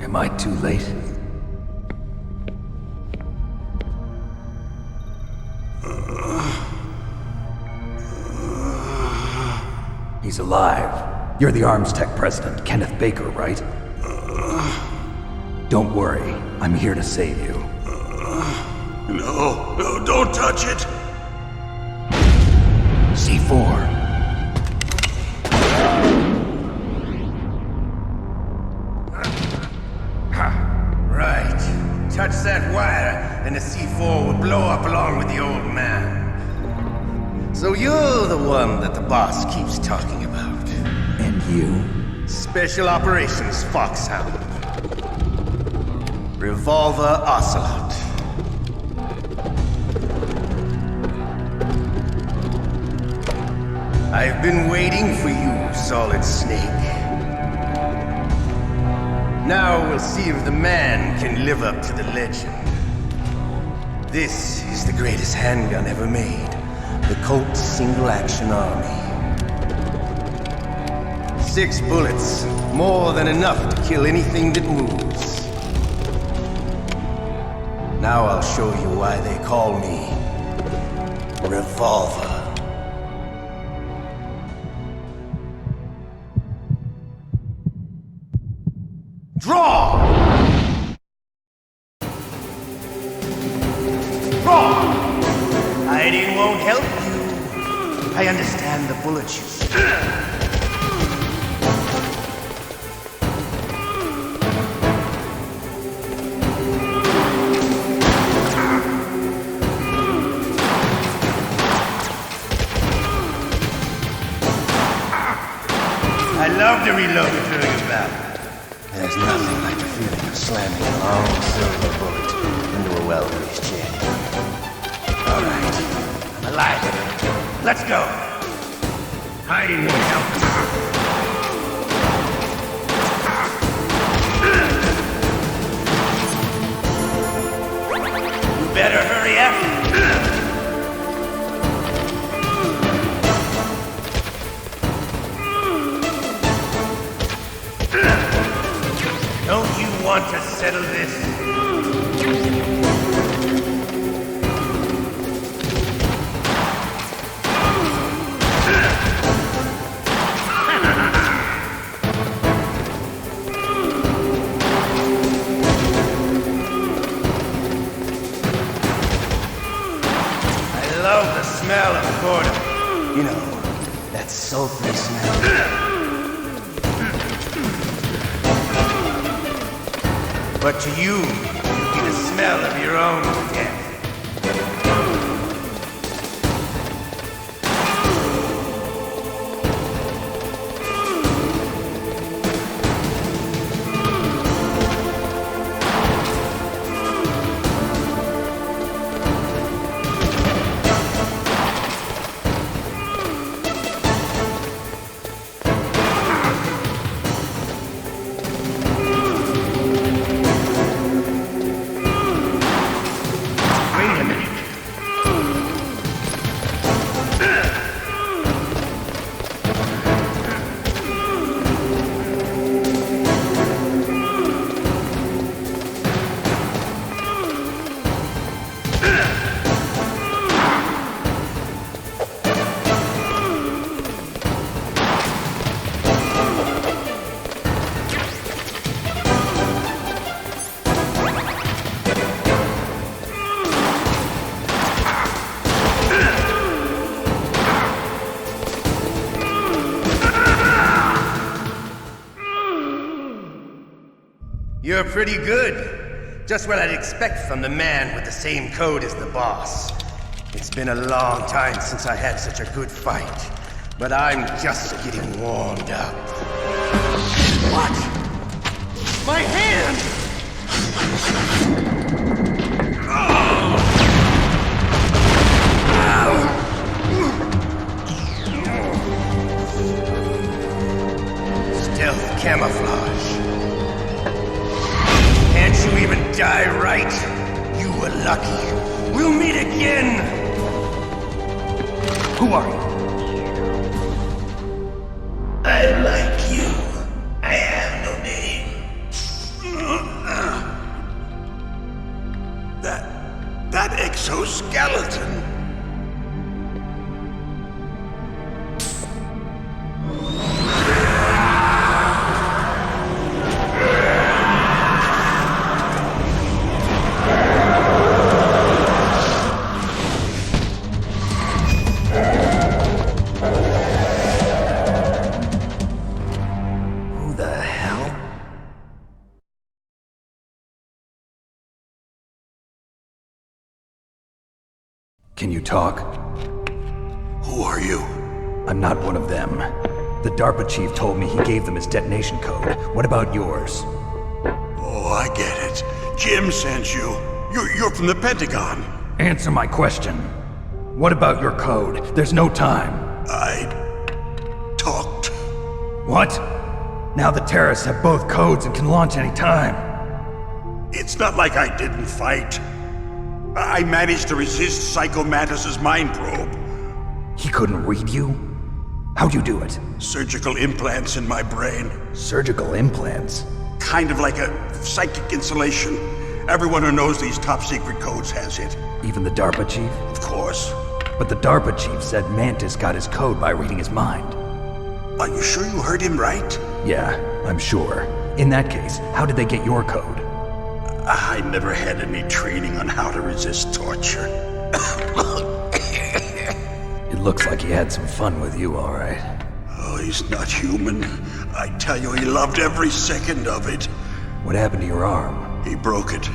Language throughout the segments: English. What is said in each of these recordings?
Am I too late? He's alive. You're the Arms Tech president, Kenneth Baker, right? Don't worry, I'm here to save you. No, don't touch it! C4. Right. Touch that wire, and the C4 will blow up along with the old man. So you're the one that the boss keeps talking about. And you? Special Operations Foxhound. Revolver Ocelot. I've been waiting for you, Solid Snake. Now we'll see if the man can live up to the legend. This is the greatest handgun ever made. The Colt Single Action Army. 6 bullets, more than enough to kill anything that moves. Now I'll show you why they call me Revolver. Draw! Draw! Hiding won't help you. I understand the bullets you spit. I love to reload during a battle. There's nothing like the feeling of slamming a long silver bullet into a well-greased jet. All right, I'm alive. Let's go. Hiding won't help. You better hurry up. Don't you want to settle this? I love the smell of boredom. You know, that sulphur smell. But to you, it'll be the smell of your own death. You're pretty good. Just what I'd expect from the man with the same code as the boss. It's been a long time since I had such a good fight, but I'm just getting warmed up. What? My hand! Stealth camouflage. Can't you even die right? You were lucky. We'll meet again! Who are you? I like you. I have no name. exoskeleton. Who the hell? Can you talk? Who are you? I'm not one of them. The DARPA chief told me he gave them his detonation code. What about yours? Oh, I get it. Jim sent you. You're from the Pentagon. Answer my question. What about your code? There's no time. I talked. What? Now the terrorists have both codes and can launch any time. It's not like I didn't fight. I managed to resist Psycho Mantis's mind probe. He couldn't read you? How'd you do it? Surgical implants in my brain. Surgical implants? Kind of like a psychic insulation. Everyone who knows these top secret codes has it. Even the DARPA chief? Of course. But the DARPA chief said Mantis got his code by reading his mind. Are you sure you heard him right? Yeah, I'm sure. In that case, how did they get your code? I never had any training on how to resist torture. It looks like he had some fun with you, all right. Oh, he's not human. I tell you, he loved every second of it. What happened to your arm? He broke it.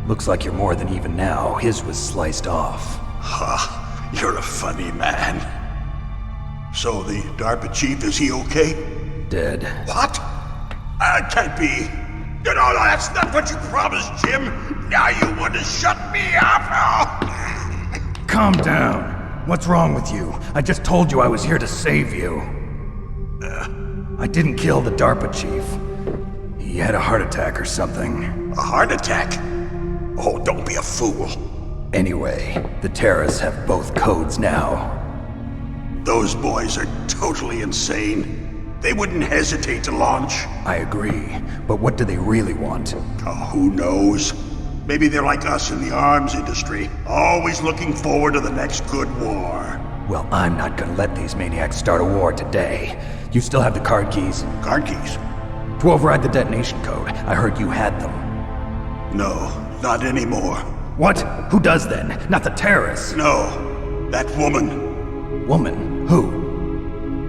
Looks like you're more than even now. His was sliced off. Ha, you're a funny man. So the DARPA chief, is he okay? Dead. What? Can't be. No, that's not what you promised, Jim. Now you want to shut me up? Calm down. What's wrong with you? I just told you I was here to save you. I didn't kill the DARPA chief. He had a heart attack or something. A heart attack? Oh, don't be a fool. Anyway, the terrorists have both codes now. Those boys are totally insane. They wouldn't hesitate to launch. I agree, but what do they really want? Oh, who knows? Maybe they're like us in the arms industry, always looking forward to the next good war. Well, I'm not gonna let these maniacs start a war today. You still have the card keys? Card keys? To override the detonation code. I heard you had them. No, not anymore. What? Who does then? Not the terrorists. No, that woman. Woman? Who?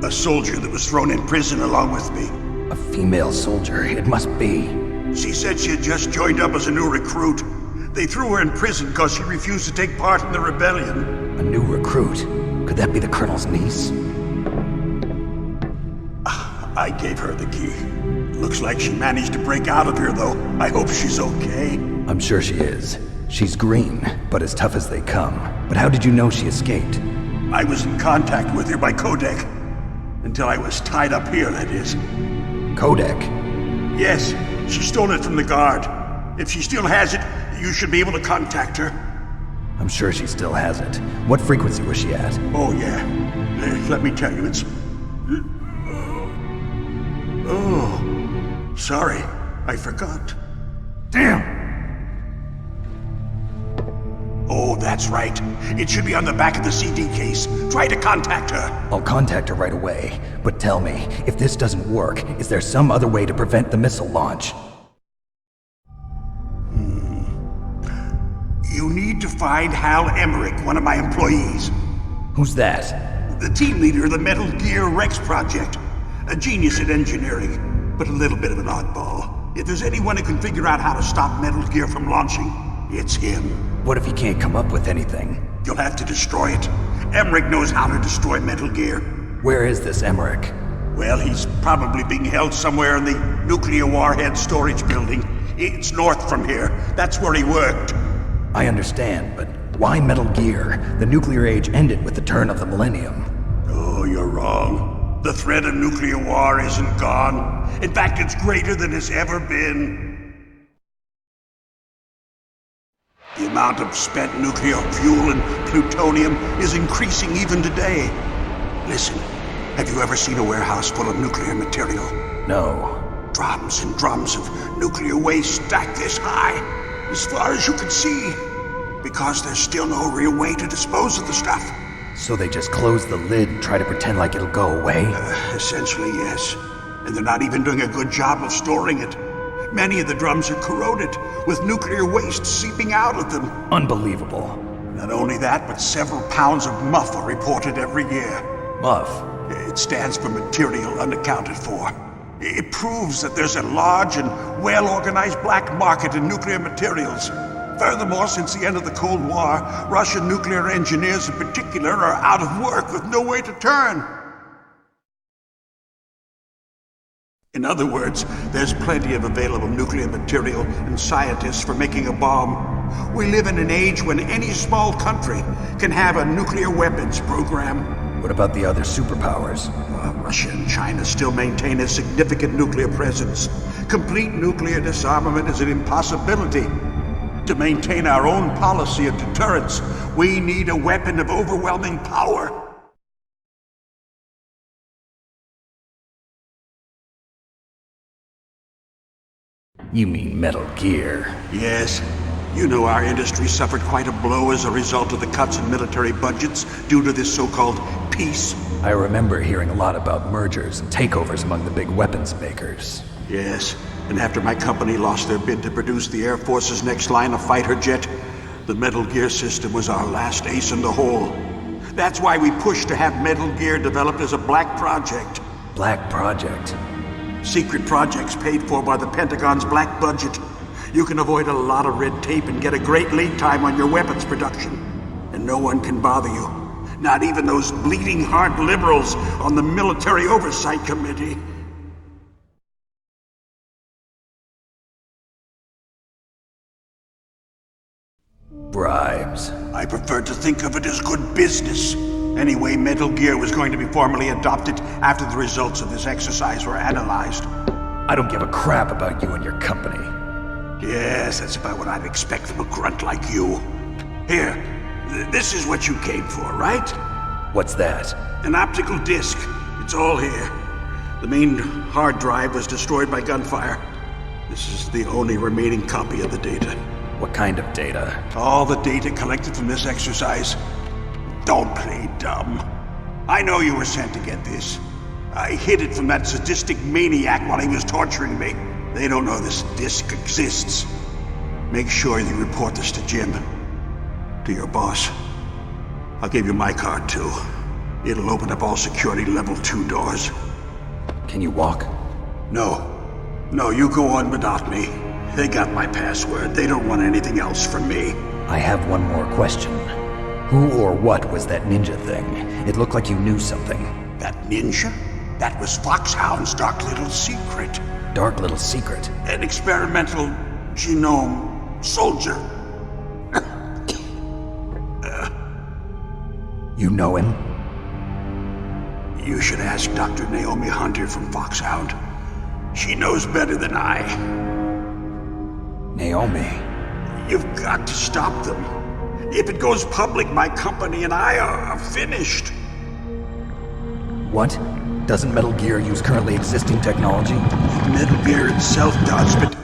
A soldier that was thrown in prison along with me. A female soldier. It must be. She said she had just joined up as a new recruit. They threw her in prison because she refused to take part in the rebellion. A new recruit? Could that be the colonel's niece? I gave her the key. Looks like she managed to break out of here, though. I hope she's okay. I'm sure she is. She's green, but as tough as they come. But how did you know she escaped? I was in contact with her by codec. Until I was tied up here, that is. Codec? Yes, she stole it from the guard. If she still has it, you should be able to contact her. I'm sure she still has it. What frequency was she at? Oh, yeah. Let me tell you, it's... Oh, sorry. I forgot. Damn! Oh, that's right. It should be on the back of the CD case. Try to contact her. I'll contact her right away. But tell me, if this doesn't work, is there some other way to prevent the missile launch? You need to find Hal Emmerich, one of my employees. Who's that? The team leader of the Metal Gear Rex project. A genius at engineering, but a little bit of an oddball. If there's anyone who can figure out how to stop Metal Gear from launching, it's him. What if he can't come up with anything? You'll have to destroy it. Emmerich knows how to destroy Metal Gear. Where is this Emmerich? Well, he's probably being held somewhere in the nuclear warhead storage building. It's north from here. That's where he worked. I understand, but why Metal Gear? The nuclear age ended with the turn of the millennium. Oh, you're wrong. The threat of nuclear war isn't gone. In fact, it's greater than it's ever been. The amount of spent nuclear fuel and plutonium is increasing even today. Listen, have you ever seen a warehouse full of nuclear material? No. Drums and drums of nuclear waste stacked this high, as far as you can see. Because there's still no real way to dispose of the stuff. So they just close the lid and try to pretend like it'll go away? Essentially, yes. And they're not even doing a good job of storing it. Many of the drums are corroded, with nuclear waste seeping out of them. Unbelievable. Not only that, but several pounds of muff are reported every year. Muff? It stands for material unaccounted for. It proves that there's a large and well-organized black market in nuclear materials. Furthermore, since the end of the Cold War, Russian nuclear engineers in particular are out of work with no way to turn. In other words, there's plenty of available nuclear material and scientists for making a bomb. We live in an age when any small country can have a nuclear weapons program. What about the other superpowers? Russia and China still maintain a significant nuclear presence. Complete nuclear disarmament is an impossibility. To maintain our own policy of deterrence, we need a weapon of overwhelming power. You mean Metal Gear? Yes. You know our industry suffered quite a blow as a result of the cuts in military budgets due to this so-called peace. I remember hearing a lot about mergers and takeovers among the big weapons makers. Yes, and after my company lost their bid to produce the Air Force's next line of fighter jet, the Metal Gear system was our last ace in the hole. That's why we pushed to have Metal Gear developed as a black project. Black Project? Secret projects paid for by the Pentagon's black budget. You can avoid a lot of red tape and get a great lead time on your weapons production. And no one can bother you. Not even those bleeding heart liberals on the Military Oversight Committee. Bribes. I prefer to think of it as good business. Anyway, Metal Gear was going to be formally adopted after the results of this exercise were analyzed. I don't give a crap about you and your company. Yes, that's about what I'd expect from a grunt like you. Here, this is what you came for, right? What's that? An optical disc. It's all here. The main hard drive was destroyed by gunfire. This is the only remaining copy of the data. What kind of data? All the data collected from this exercise. Don't play dumb. I know you were sent to get this. I hid it from that sadistic maniac while he was torturing me. They don't know this disc exists. Make sure you report this to Jim. To your boss. I'll give you my card too. It'll open up all security level 2 doors. Can you walk? No. No, you go on without me. They got my password. They don't want anything else from me. I have one more question. Who or what was that ninja thing? It looked like you knew something. That ninja? That was Foxhound's dark little secret. Dark little secret? An experimental genome soldier. You know him? You should ask Dr. Naomi Hunter from Foxhound. She knows better than I. Naomi? You've got to stop them. If it goes public, my company and I are finished. What? Doesn't Metal Gear use currently existing technology? Metal Gear itself does, but...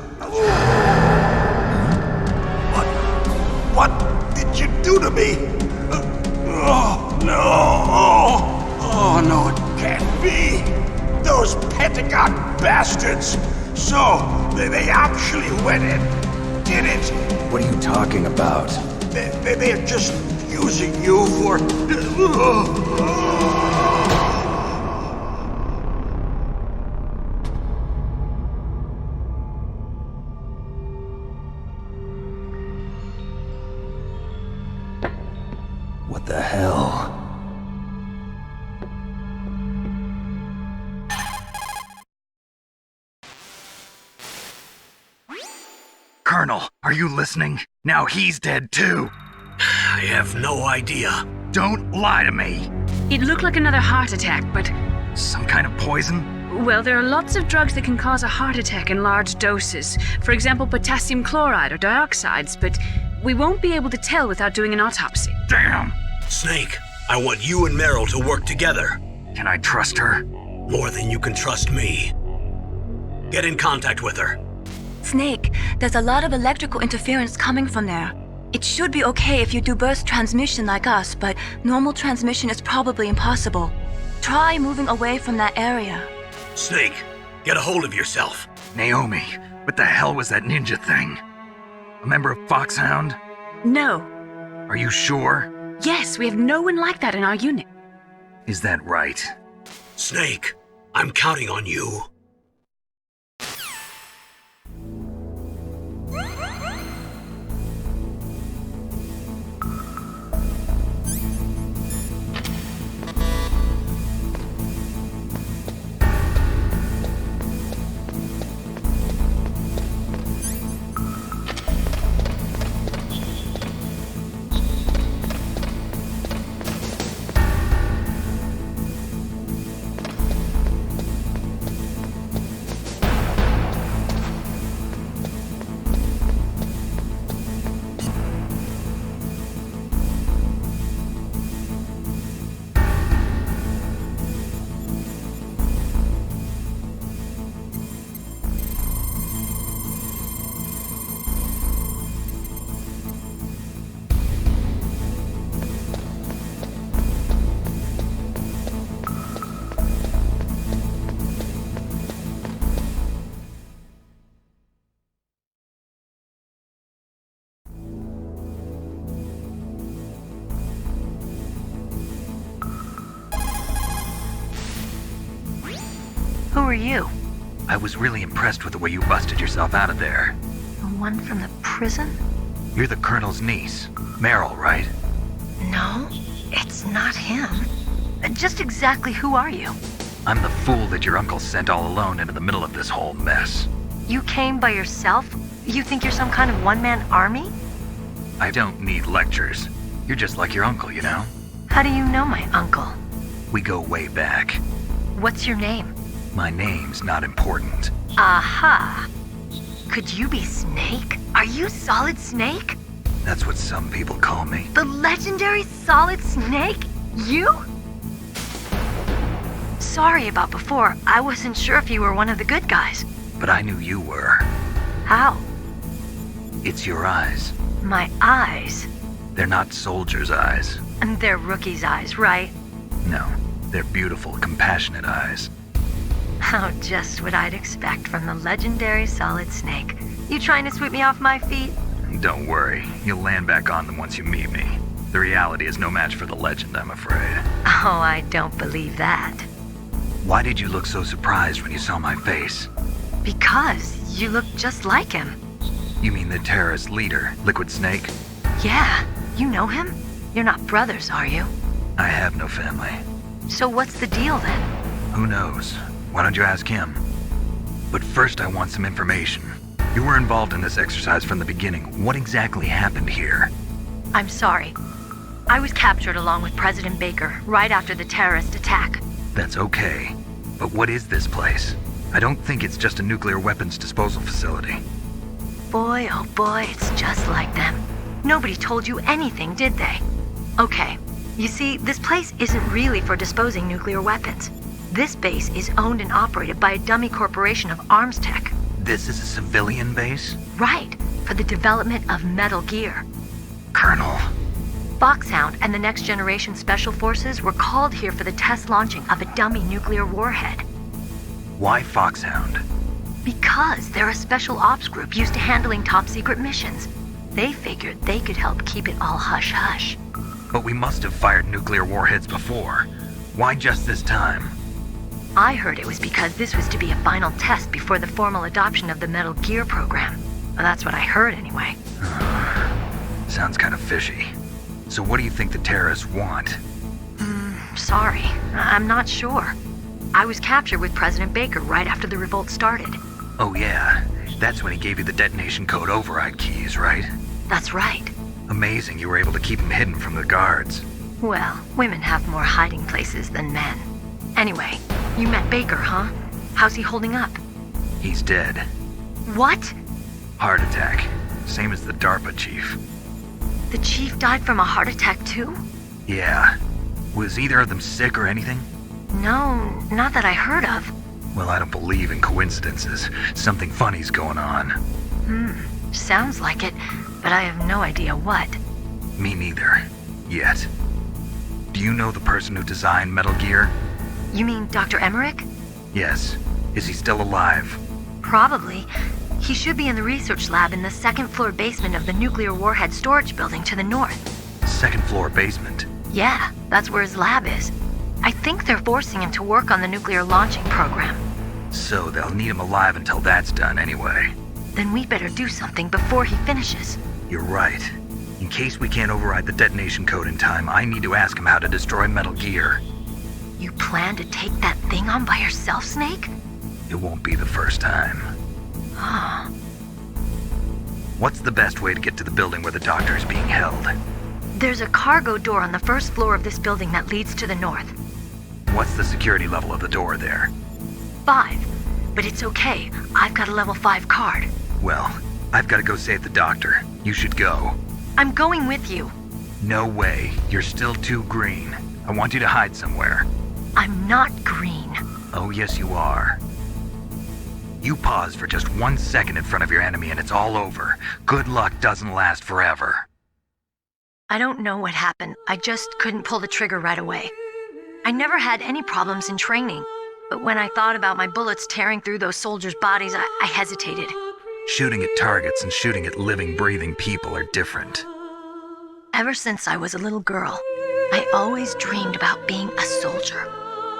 What did you do to me? Oh, no. Oh, no, it can't be. Those Pentagon bastards. So, they actually went and did it. What are you talking about? They're just using you for... What the hell? Colonel, are you listening? Now he's dead too. I have no idea. Don't lie to me. It looked like another heart attack, but... Some kind of poison? Well, there are lots of drugs that can cause a heart attack in large doses. For example, potassium chloride or dioxides, but we won't be able to tell without doing an autopsy. Damn! Snake, I want you and Meryl to work together. Can I trust her? More than you can trust me. Get in contact with her. Snake, there's a lot of electrical interference coming from there. It should be okay if you do burst transmission like us, but normal transmission is probably impossible. Try moving away from that area. Snake, get a hold of yourself. Naomi, what the hell was that ninja thing? A member of Foxhound? No. Are you sure? Yes, we have no one like that in our unit. Is that right? Snake, I'm counting on you. Who are you? I was really impressed with the way you busted yourself out of there. The one from the prison? You're the Colonel's niece, Meryl, right? No, it's not him. Just exactly who are you? I'm the fool that your uncle sent all alone into the middle of this whole mess. You came by yourself? You think you're some kind of one-man army? I don't need lectures. You're just like your uncle, you know? How do you know my uncle? We go way back. What's your name? My name's not important. Aha! Could you be Snake? Are you Solid Snake? That's what some people call me. The legendary Solid Snake? You? Sorry about before. I wasn't sure if you were one of the good guys. But I knew you were. How? It's your eyes. My eyes? They're not soldiers' eyes. And they're rookies' eyes, right? No, they're beautiful, compassionate eyes. Oh, just what I'd expect from the legendary Solid Snake. You trying to sweep me off my feet? Don't worry, you'll land back on them once you meet me. The reality is no match for the legend, I'm afraid. Oh, I don't believe that. Why did you look so surprised when you saw my face? Because you look just like him. You mean the terrorist leader, Liquid Snake? Yeah, you know him? You're not brothers, are you? I have no family. So what's the deal then? Who knows? Why don't you ask him? But first I want some information. You were involved in this exercise from the beginning. What exactly happened here? I'm sorry. I was captured along with President Baker right after the terrorist attack. That's okay. But what is this place? I don't think it's just a nuclear weapons disposal facility. Boy, oh boy, it's just like them. Nobody told you anything, did they? Okay, you see, this place isn't really for disposing nuclear weapons. This base is owned and operated by a dummy corporation of arms tech. This is a civilian base? Right, for the development of Metal Gear. Colonel. Foxhound and the Next Generation Special Forces were called here for the test launching of a dummy nuclear warhead. Why Foxhound? Because they're a special ops group used to handling top-secret missions. They figured they could help keep it all hush-hush. But we must have fired nuclear warheads before. Why just this time? I heard it was because this was to be a final test before the formal adoption of the Metal Gear program. Well, that's what I heard anyway. Sounds kind of fishy. So what do you think the terrorists want? Sorry, I'm not sure. I was captured with President Baker right after the revolt started. Oh yeah, that's when he gave you the detonation code override keys, right? That's right. Amazing you were able to keep him hidden from the guards. Well, women have more hiding places than men. Anyway, you met Baker, huh? How's he holding up? He's dead. What? Heart attack. Same as the DARPA chief. The chief died from a heart attack too? Yeah. Was either of them sick or anything? No, not that I heard of. Well, I don't believe in coincidences. Something funny's going on. Sounds like it. but I have no idea what. Me neither. Yet. Do you know the person who designed Metal Gear? You mean Dr. Emmerich? Yes. Is he still alive? Probably. He should be in the research lab in the second floor basement of the nuclear warhead storage building to the north. Second floor basement? Yeah, that's where his lab is. I think they're forcing him to work on the nuclear launching program. So they'll need him alive until that's done anyway. Then we better do something before he finishes. You're right. In case we can't override the detonation code in time, I need to ask him how to destroy Metal Gear. You plan to take that thing on by yourself, Snake? It won't be the first time. Ah. What's the best way to get to the building where the doctor is being held? There's a cargo door on the first floor of this building that leads to the north. What's the security level of the door there? 5. But it's okay. I've got a level 5 card. Well, I've got to go save the doctor. You should go. I'm going with you. No way. You're still too green. I want you to hide somewhere. I'm not green. Oh, yes, you are. You pause for just 1 second in front of your enemy and it's all over. Good luck doesn't last forever. I don't know what happened. I just couldn't pull the trigger right away. I never had any problems in training, but when I thought about my bullets tearing through those soldiers' bodies, I hesitated. Shooting at targets and shooting at living, breathing people are different. Ever since I was a little girl, I always dreamed about being a soldier.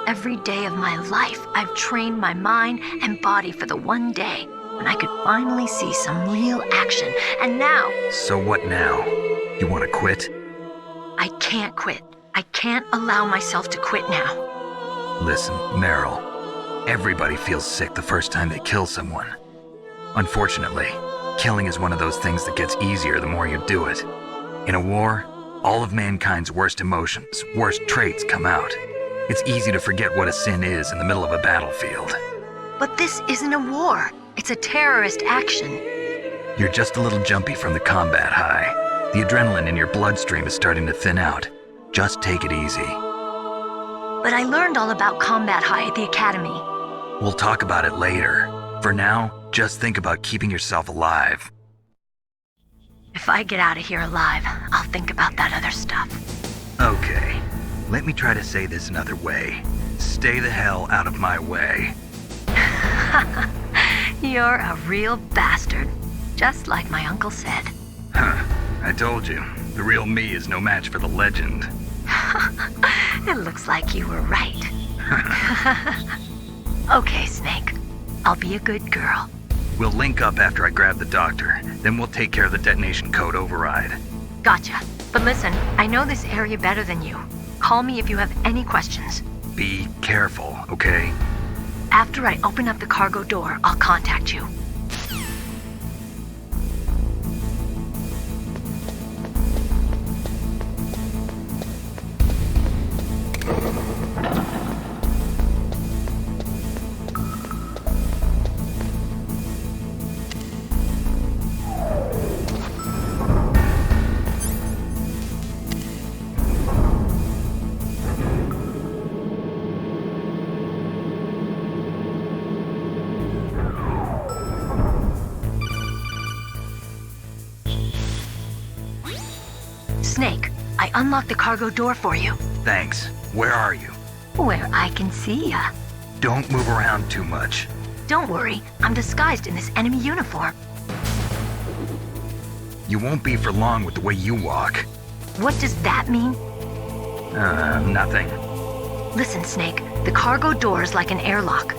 Every day of my life, I've trained my mind and body for the one day when I could finally see some real action, and now... So what now? You want to quit? I can't quit. I can't allow myself to quit now. Listen, Meryl, everybody feels sick the first time they kill someone. Unfortunately, killing is one of those things that gets easier the more you do it. In a war, all of mankind's worst emotions, worst traits come out. It's easy to forget what a sin is in the middle of a battlefield. But this isn't a war. It's a terrorist action. You're just a little jumpy from the combat high. The adrenaline in your bloodstream is starting to thin out. Just take it easy. But I learned all about combat high at the academy. We'll talk about it later. For now, just think about keeping yourself alive. If I get out of here alive, I'll think about that other stuff. Okay, let me try to say this another way. Stay the hell out of my way. You're a real bastard, just like my uncle said. Huh, I told you, the real me is no match for the legend. It looks like you were right. Okay, Snake. I'll be a good girl. We'll link up after I grab the doctor, then we'll take care of the detonation code override. Gotcha. But listen, I know this area better than you. Call me if you have any questions. Be careful, okay? After I open up the cargo door, I'll contact you. Snake, I unlocked the cargo door for you. Thanks. Where are you? Where I can see ya. Don't move around too much. Don't worry, I'm disguised in this enemy uniform. You won't be for long with the way you walk. What does that mean? Nothing. Listen, Snake, the cargo door is like an airlock.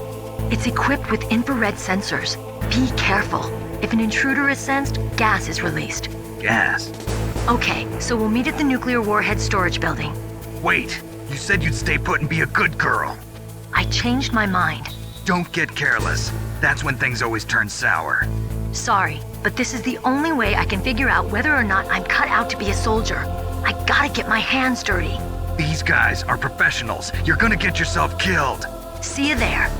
It's equipped with infrared sensors. Be careful. If an intruder is sensed, gas is released. Gas? Okay, so we'll meet at the nuclear warhead storage building. Wait, you said you'd stay put and be a good girl. I changed my mind. Don't get careless. That's when things always turn sour. Sorry, but this is the only way I can figure out whether or not I'm cut out to be a soldier. I gotta get my hands dirty. These guys are professionals. You're gonna get yourself killed. See you there.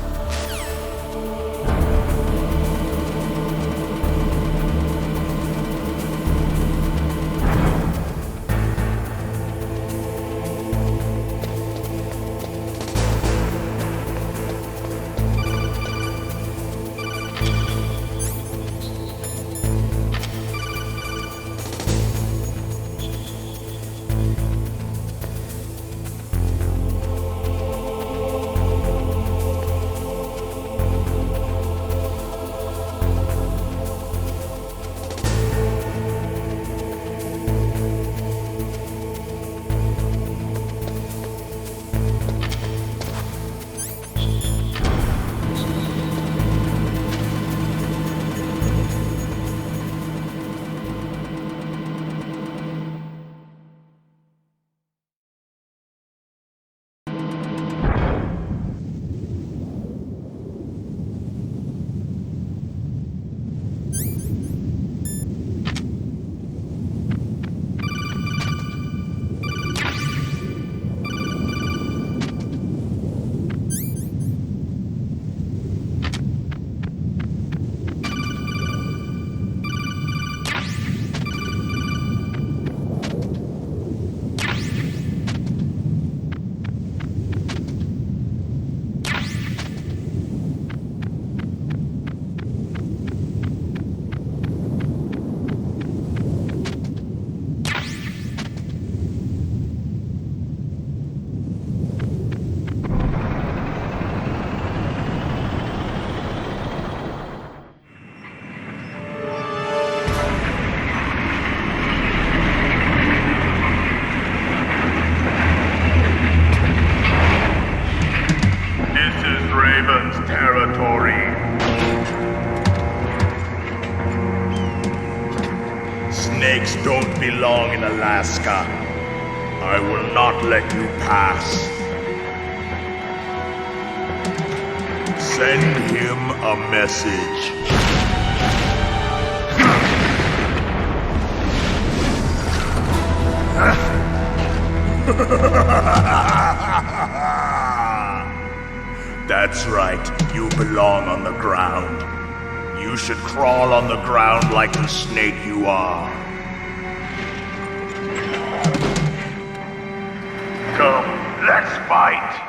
Snakes don't belong in Alaska. I will not let you pass. Send him a message. That's right, you belong on the ground. You should crawl on the ground like the snake you are. Come, let's fight!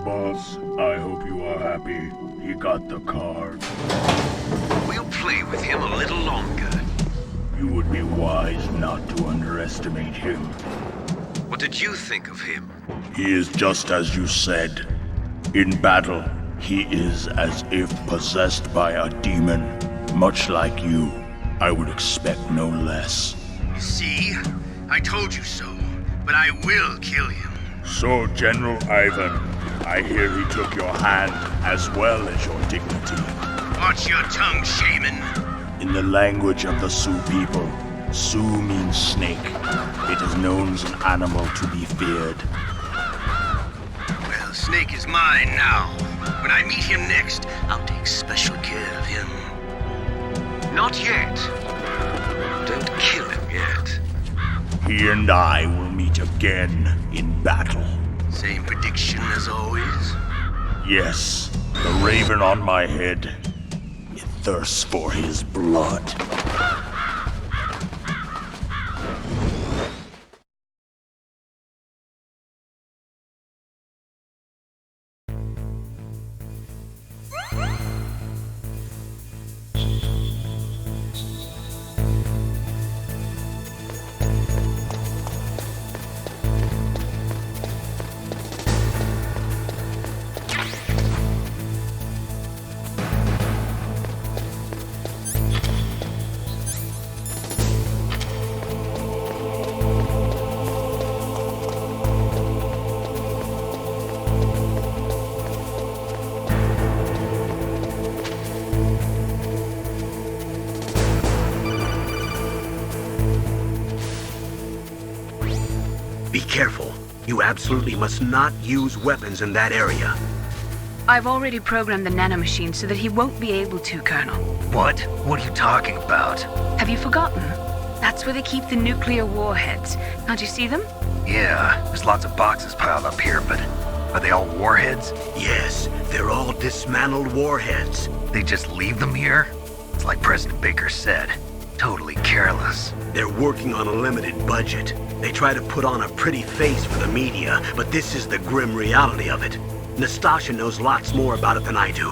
boss. I hope you are happy. He got the card. We'll play with him a little longer. You would be wise not to underestimate him. What did you think of him? He is just as you said. In battle, he is as if possessed by a demon. Much like you, I would expect no less. You see? I told you so, but I will kill him. So, General Ivan, I hear he took your hand as well as your dignity. Watch your tongue, shaman. In the language of the Sioux people, Sioux means snake. It is known as an animal to be feared. Well, Snake is mine now. When I meet him next, I'll take special care of him. Not yet. Don't kill him yet. He and I will meet again in battle. Same prediction as always? Yes, the raven on my head. It thirsts for his blood. Be careful. You absolutely must not use weapons in that area. I've already programmed the nanomachine so that he won't be able to, Colonel. What? What are you talking about? Have you forgotten? That's where they keep the nuclear warheads. Can't you see them? Yeah, there's lots of boxes piled up here, but are they all warheads? Yes, they're all dismantled warheads. They just leave them here? It's like President Baker said. Totally careless. They're working on a limited budget. They try to put on a pretty face for the media, but this is the grim reality of it. Nastasha knows lots more about it than I do.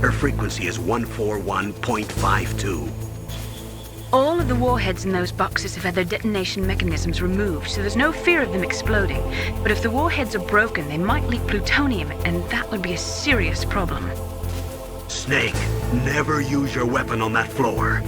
Her frequency is 141.52. All of the warheads in those boxes have had their detonation mechanisms removed, so there's no fear of them exploding. But if the warheads are broken, they might leak plutonium, and that would be a serious problem. Snake, never use your weapon on that floor.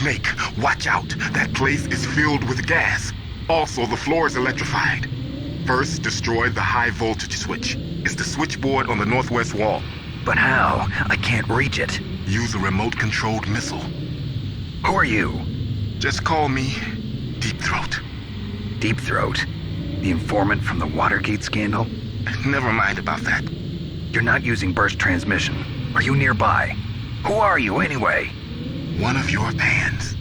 Snake, watch out. That place is filled with gas. Also, the floor is electrified. First, destroy the high voltage switch. It's the switchboard on the northwest wall. But how? I can't reach it. Use a remote-controlled missile. Who are you? Just call me Deep Throat. Deep Throat? The informant from the Watergate scandal? Never mind about that. You're not using burst transmission. Are you nearby? Who are you, anyway? One of your fans.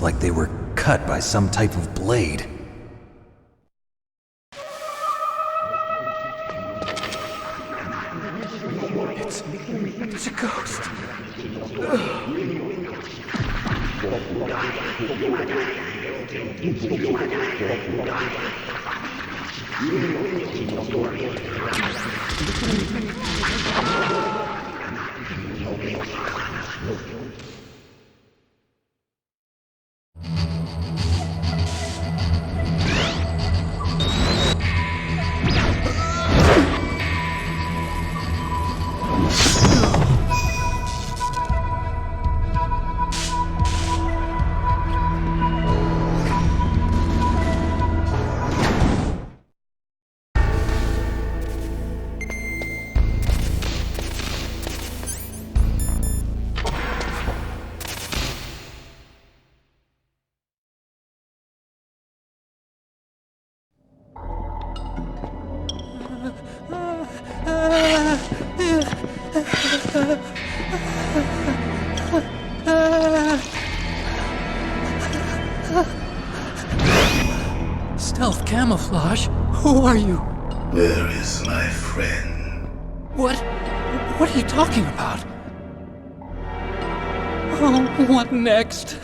Like they were cut by some type of blade. It's a ghost. Josh, who are you? Where is my friend? What are you talking about? Oh, what next?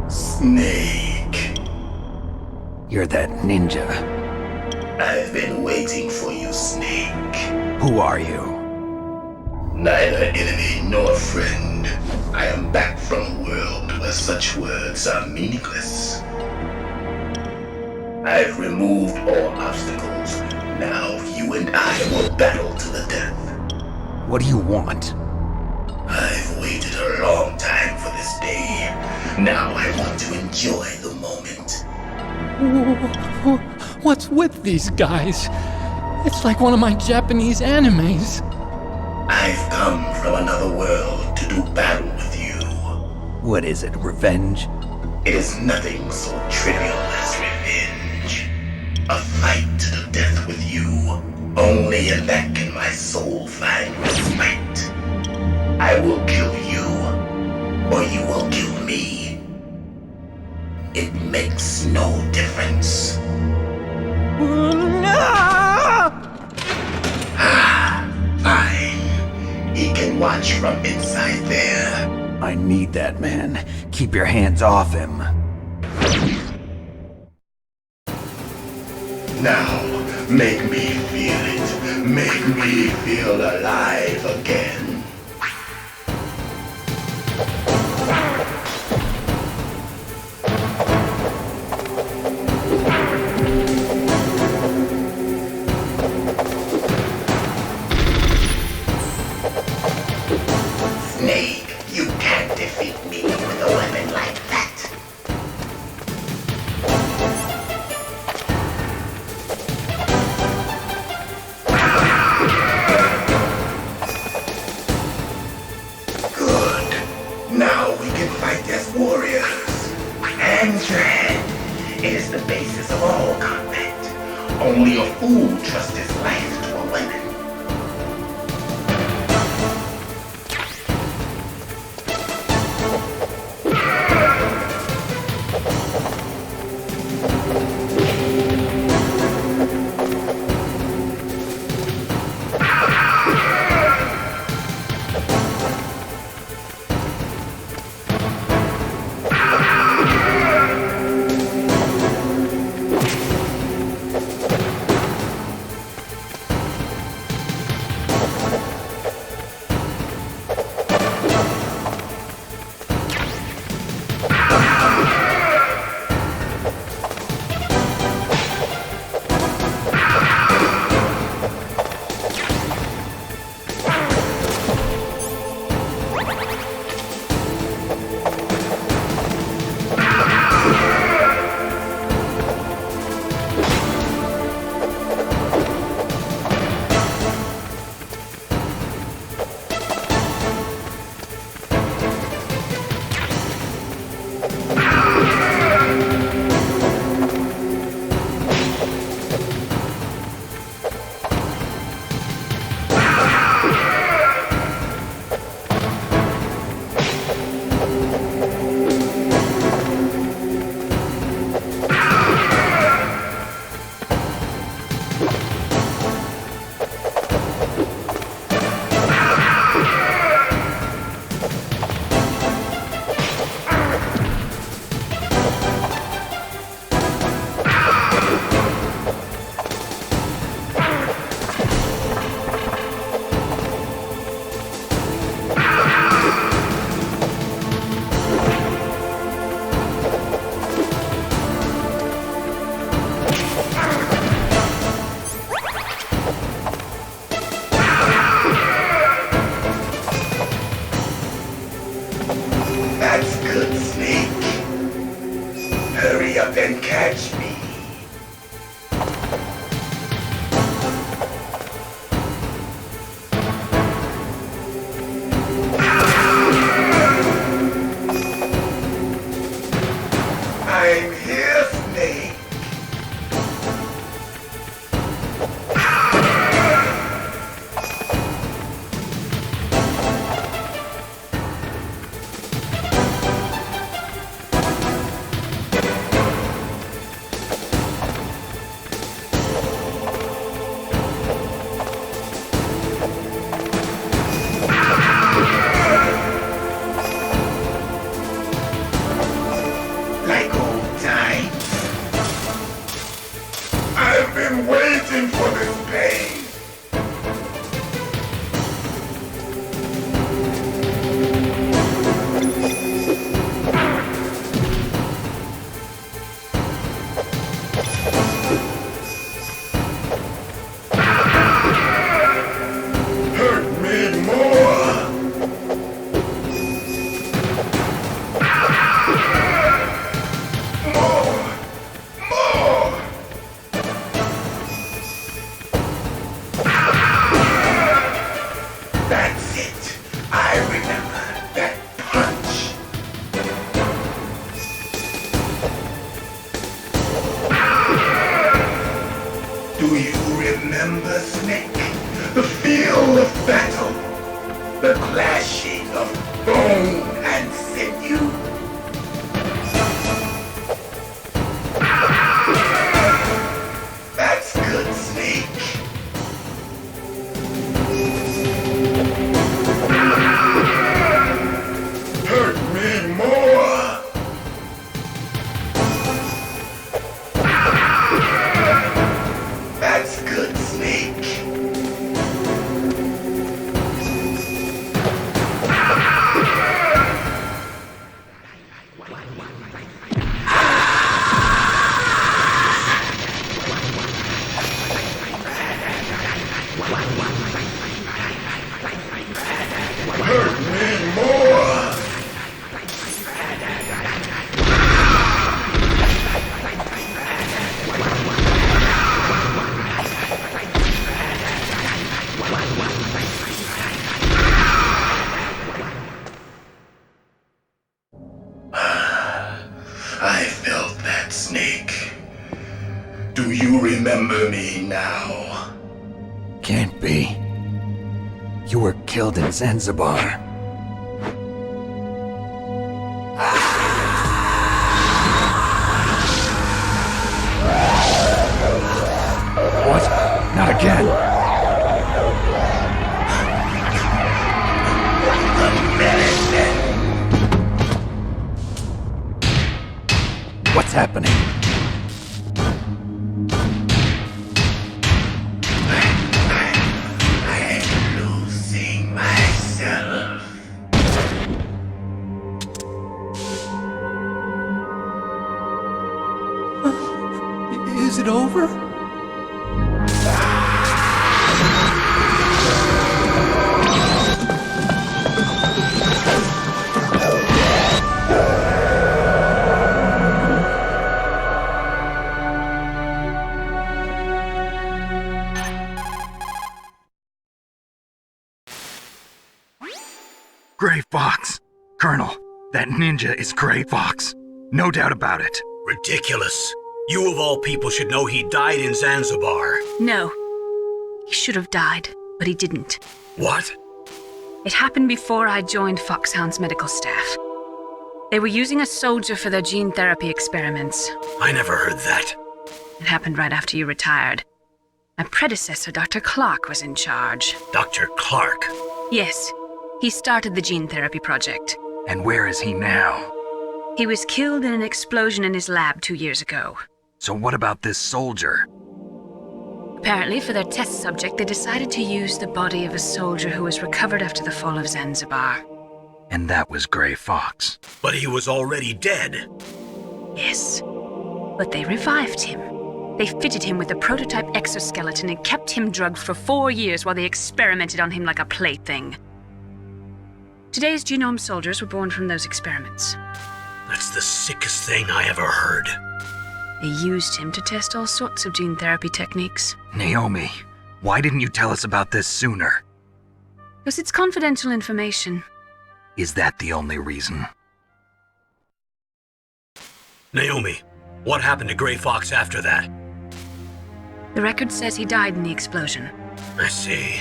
Snake. You're that ninja. I've been waiting for you, Snake. Who are you? Neither enemy nor friend. I am back from a world where such words are meaningless. I've removed all obstacles. Now you and I will battle to the death. What do you want? I've waited a long time for this day. Now I want to enjoy the moment. What's with these guys? It's like one of my Japanese animes. I've come from another world to do battle with you. What is it, revenge? It is nothing so trivial as revenge. A fight to the death with you. Only in that can my soul find respite. I will kill you, or you will kill me. It makes no difference. Fine. He can watch from inside there. I need that man. Keep your hands off him. Now, make me feel it. Make me feel alive again. Snake, you can't defeat me with a weapon like that. Good. Now we can fight as warriors. Hand to hand. It is the basis of all combat. Only a fool trusts his life to a weapon. this pain. Hurt me more. That's it. I remember that punch. Do you remember, Snake? The feel of battle. The clashing of bone and sinew. That's good, Snake. Hurt me more. That's good, Snake. Hurt me more. I felt that, Snake. Do you remember me now? Can't be. You were killed in Zanzibar. What? Not again. What's happening? I'm losing myself. Is it over? Gray Fox! Colonel, that ninja is Gray Fox. No doubt about it. Ridiculous. You of all people should know he died in Zanzibar. No. He should have died, but he didn't. What? It happened before I joined Foxhound's medical staff. They were using a soldier for their gene therapy experiments. I never heard that. It happened right after you retired. My predecessor, Dr. Clark, was in charge. Dr. Clark? Yes, he started the gene therapy project. And where is he now? He was killed in an explosion in his lab 2 years ago. So what about this soldier? Apparently, for their test subject, they decided to use the body of a soldier who was recovered after the fall of Zanzibar. And that was Gray Fox. But he was already dead. Yes, but they revived him. They fitted him with a prototype exoskeleton and kept him drugged for 4 years while they experimented on him like a plaything. Today's genome soldiers were born from those experiments. That's the sickest thing I ever heard. They used him to test all sorts of gene therapy techniques. Naomi, why didn't you tell us about this sooner? Because it's confidential information. Is that the only reason? Naomi, what happened to Gray Fox after that? The record says he died in the explosion. I see.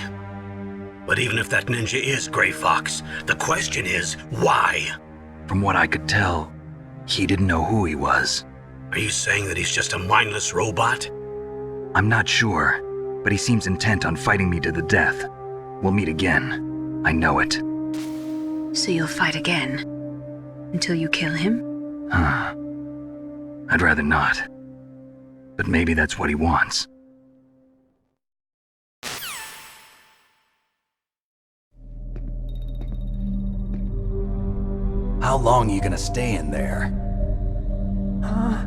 But even if that ninja is Gray Fox, the question is, why? From what I could tell, he didn't know who he was. Are you saying that he's just a mindless robot? I'm not sure, but he seems intent on fighting me to the death. We'll meet again. I know it. So you'll fight again? Until you kill him? I'd rather not. But maybe that's what he wants. How long are you gonna stay in there? Huh?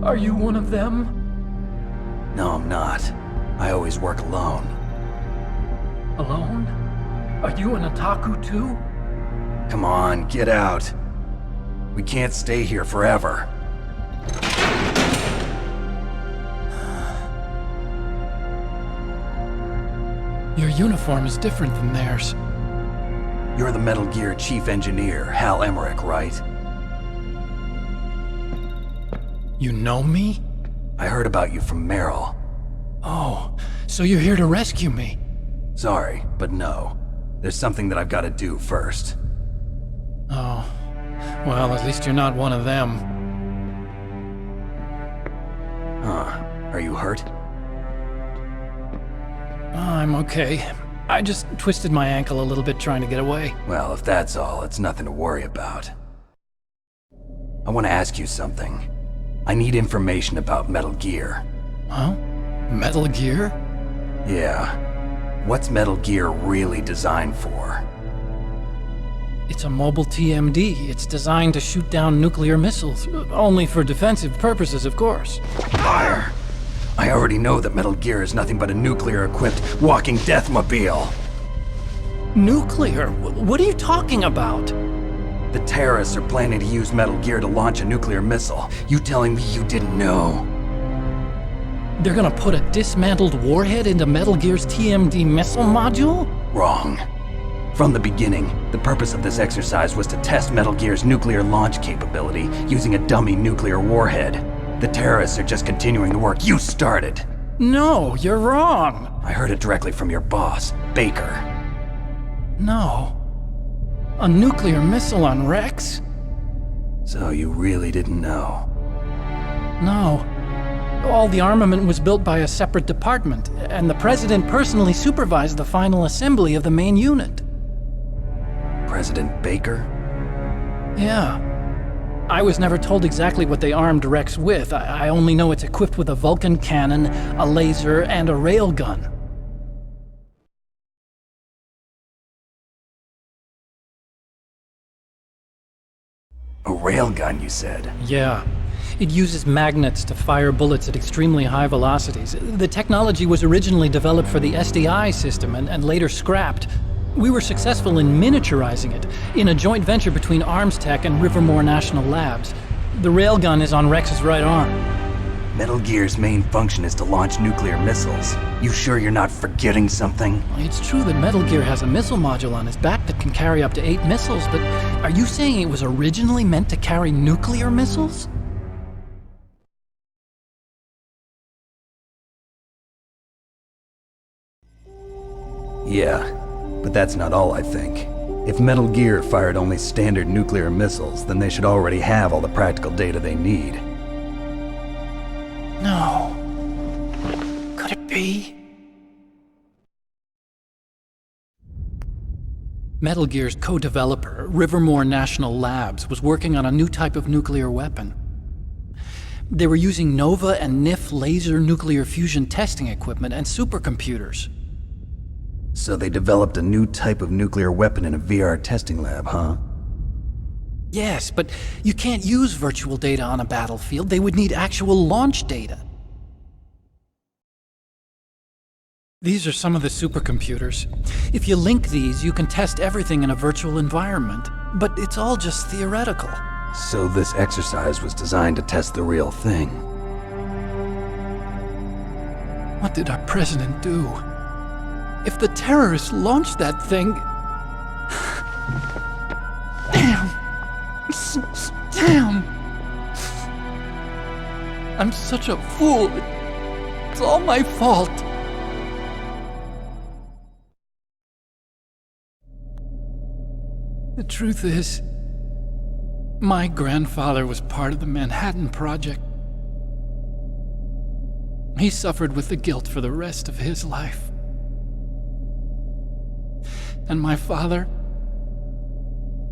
Are you one of them? No, I'm not. I always work alone. Alone? Are you an otaku too? Come on, get out. We can't stay here forever. Your uniform is different than theirs. You're the Metal Gear Chief Engineer, Hal Emmerich, right? You know me? I heard about you from Meryl. Oh, so you're here to rescue me? Sorry, but no. There's something that I've got to do first. Oh, well, at least you're not one of them. Huh. Are you hurt? I'm okay. I just twisted my ankle a little bit trying to get away. Well, if that's all, it's nothing to worry about. I want to ask you something. I need information about Metal Gear. Huh? Metal Gear? Yeah. What's Metal Gear really designed for? It's a mobile TMD. It's designed to shoot down nuclear missiles. Only for defensive purposes, of course. Fire! I already know that Metal Gear is nothing but a nuclear-equipped walking deathmobile. Nuclear? What are you talking about? The terrorists are planning to use Metal Gear to launch a nuclear missile. You telling me you didn't know? They're gonna put a dismantled warhead into Metal Gear's TMD missile module? Wrong. From the beginning, the purpose of this exercise was to test Metal Gear's nuclear launch capability using a dummy nuclear warhead. The terrorists are just continuing the work you started. No, you're wrong. I heard it directly from your boss, Baker. No. A nuclear missile on Rex? So you really didn't know? No. All the armament was built by a separate department, and the president personally supervised the final assembly of the main unit. President Baker? Yeah. I was never told exactly what they armed Rex with. I only know it's equipped with a Vulcan cannon, a laser, and a railgun. A railgun, you said? Yeah. It uses magnets to fire bullets at extremely high velocities. The technology was originally developed for the SDI system and later scrapped. We were successful in miniaturizing it, in a joint venture between Arms Tech and Rivermore National Labs. The railgun is on Rex's right arm. Metal Gear's main function is to launch nuclear missiles. You sure you're not forgetting something? It's true that Metal Gear has a missile module on its back that can carry up to 8 missiles, but are you saying it was originally meant to carry nuclear missiles? Yeah, but that's not all I think. If Metal Gear fired only standard nuclear missiles, then they should already have all the practical data they need. No. Could it be? Metal Gear's co-developer, Rivermore National Labs, was working on a new type of nuclear weapon. They were using NOVA and NIF laser nuclear fusion testing equipment and supercomputers. So they developed a new type of nuclear weapon in a VR testing lab, huh? Yes, but you can't use virtual data on a battlefield. They would need actual launch data. These are some of the supercomputers. If you link these, you can test everything in a virtual environment. But it's all just theoretical. So this exercise was designed to test the real thing. What did our president do? If the terrorists launched that thing... Damn! Damn! I'm such a fool. It's all my fault. The truth is, my grandfather was part of the Manhattan Project. He suffered with the guilt for the rest of his life. And my father,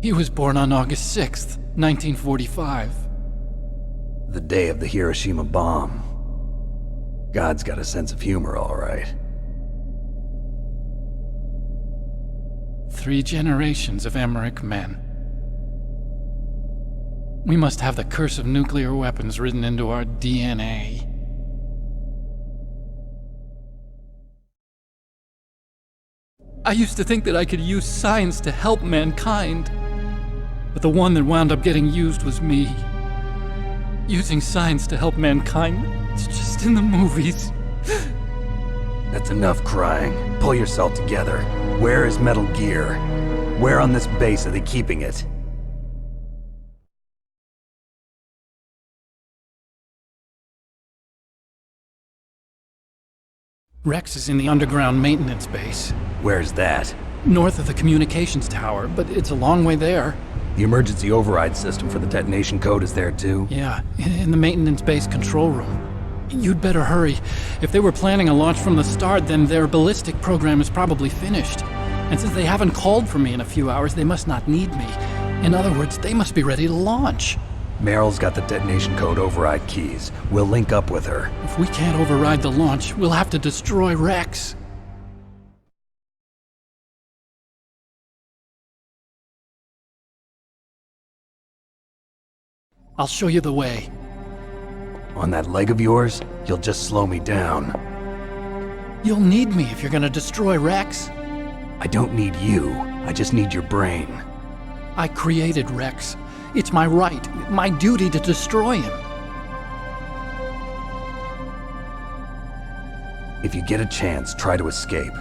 he was born on August 6th, 1945. The day of the Hiroshima bomb. God's got a sense of humor, all right. 3 generations of Emmerich men. We must have the curse of nuclear weapons written into our DNA. I used to think that I could use science to help mankind. But the one that wound up getting used was me. Using science to help mankind, it's just in the movies. That's enough crying. Pull yourself together. Where is Metal Gear? Where on this base are they keeping it? Rex is in the underground maintenance base. Where's that? North of the communications tower, but it's a long way there. The emergency override system for the detonation code is there too? Yeah, in the maintenance base control room. You'd better hurry. If they were planning a launch from the start, then their ballistic program is probably finished. And since they haven't called for me in a few hours, they must not need me. In other words, they must be ready to launch. Meryl's got the detonation code override keys. We'll link up with her. If we can't override the launch, we'll have to destroy Rex. I'll show you the way. On that leg of yours, you'll just slow me down. You'll need me if you're gonna destroy Rex. I don't need you. I just need your brain. I created Rex. It's my right, my duty to destroy him. If you get a chance, try to escape.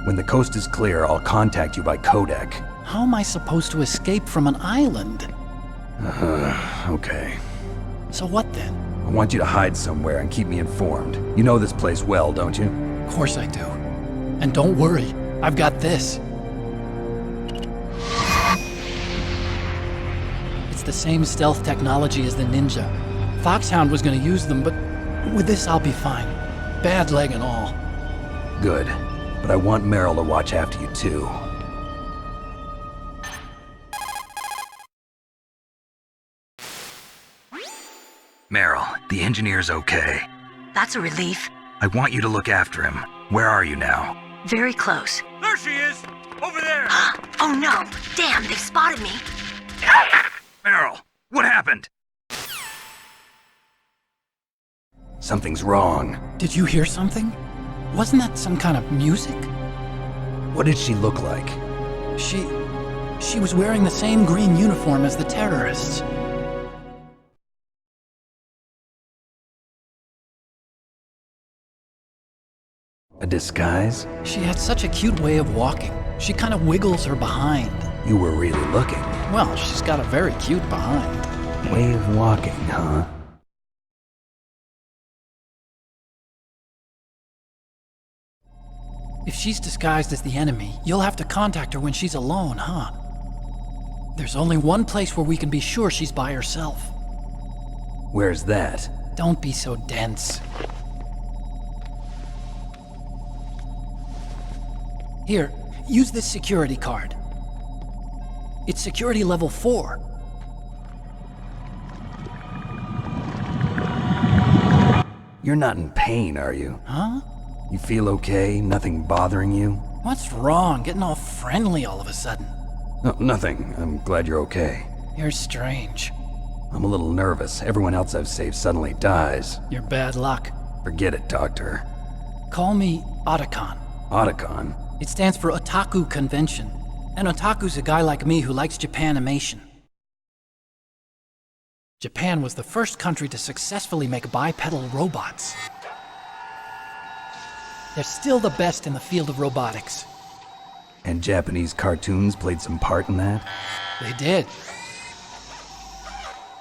When the coast is clear, I'll contact you by codec. How am I supposed to escape from an island? Okay. So what then? I want you to hide somewhere and keep me informed. You know this place well, don't you? Of course I do. And don't worry, I've got this. It's the same stealth technology as the Ninja. Foxhound was gonna use them, but with this I'll be fine. Bad leg and all. Good. But I want Meryl to watch after you too. Meryl, the engineer's okay. That's a relief. I want you to look after him. Where are you now? Very close. There she is! Over there! Oh no! Damn, they've spotted me. Meryl, what happened? Something's wrong. Did you hear something? Wasn't that some kind of music? What did she look like? She was wearing the same green uniform as the terrorists. A disguise? She had such a cute way of walking. She kind of wiggles her behind. You were really looking. Well, she's got a very cute behind. Way of walking, huh? If she's disguised as the enemy, you'll have to contact her when she's alone, huh? There's only one place where we can be sure she's by herself. Where's that? Don't be so dense. Here, use this security card. It's security level 4. You're not in pain, are you? Huh? You feel okay? Nothing bothering you? What's wrong? Getting all friendly all of a sudden. No, nothing. I'm glad you're okay. You're strange. I'm a little nervous. Everyone else I've saved suddenly dies. You're bad luck. Forget it, Doctor. Call me Otacon. Otacon? It stands for Otaku Convention. And otaku's a guy like me who likes Japanimation. Japan was the first country to successfully make bipedal robots. They're still the best in the field of robotics. And Japanese cartoons played some part in that? They did.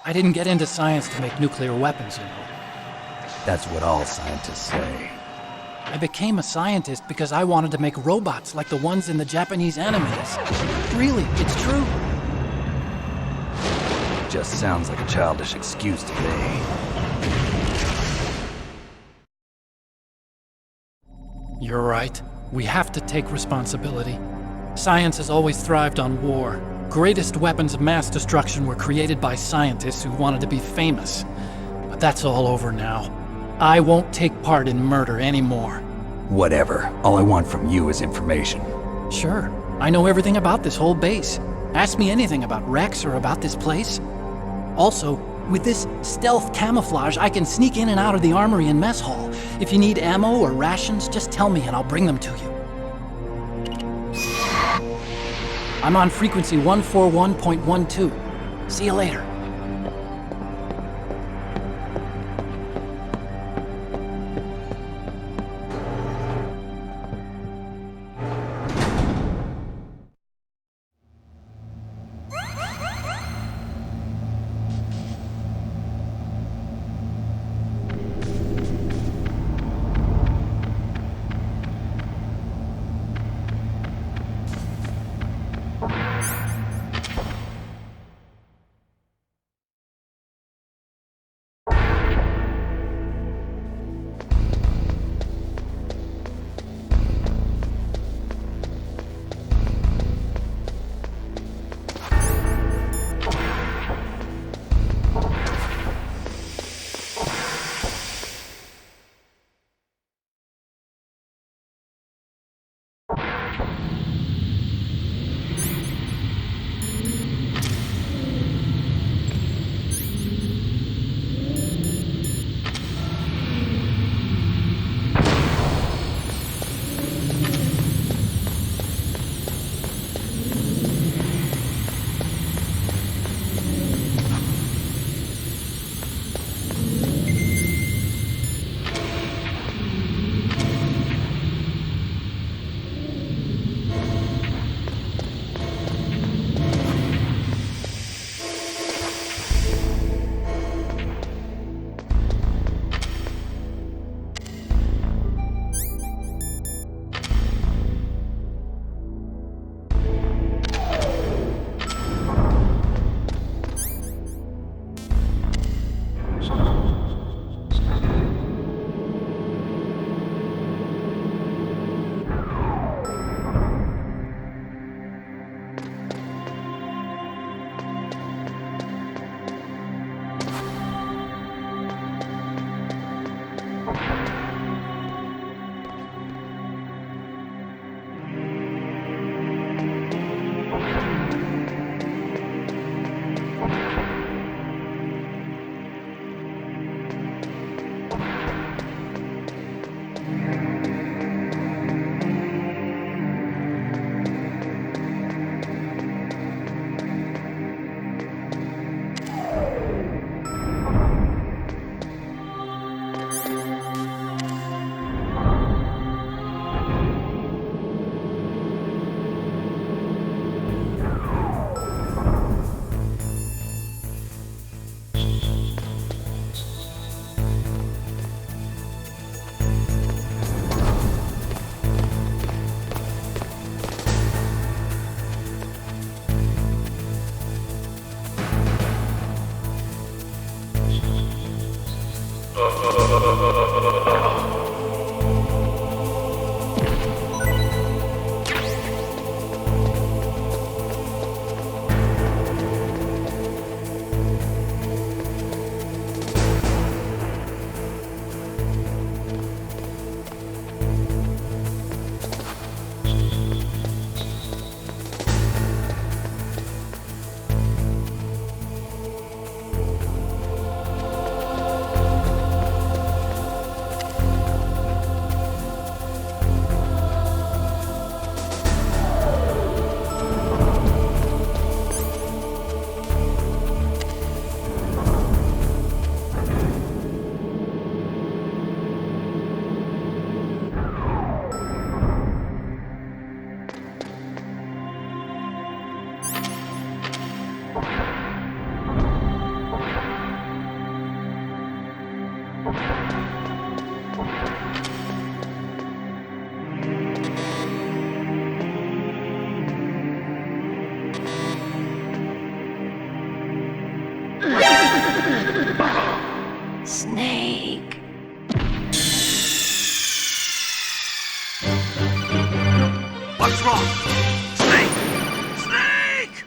I didn't get into science to make nuclear weapons, you know. That's what all scientists say. I became a scientist because I wanted to make robots like the ones in the Japanese animes. Really, it's true. Just sounds like a childish excuse to me. You're right. We have to take responsibility. Science has always thrived on war. Greatest weapons of mass destruction were created by scientists who wanted to be famous. But that's all over now. I won't take part in murder anymore. Whatever. All I want from you is information. Sure. I know everything about this whole base. Ask me anything about Rex or about this place. Also, with this stealth camouflage, I can sneak in and out of the armory and mess hall. If you need ammo or rations, just tell me and I'll bring them to you. I'm on frequency 141.12. See you later. Snake. What's wrong? Snake! Snake!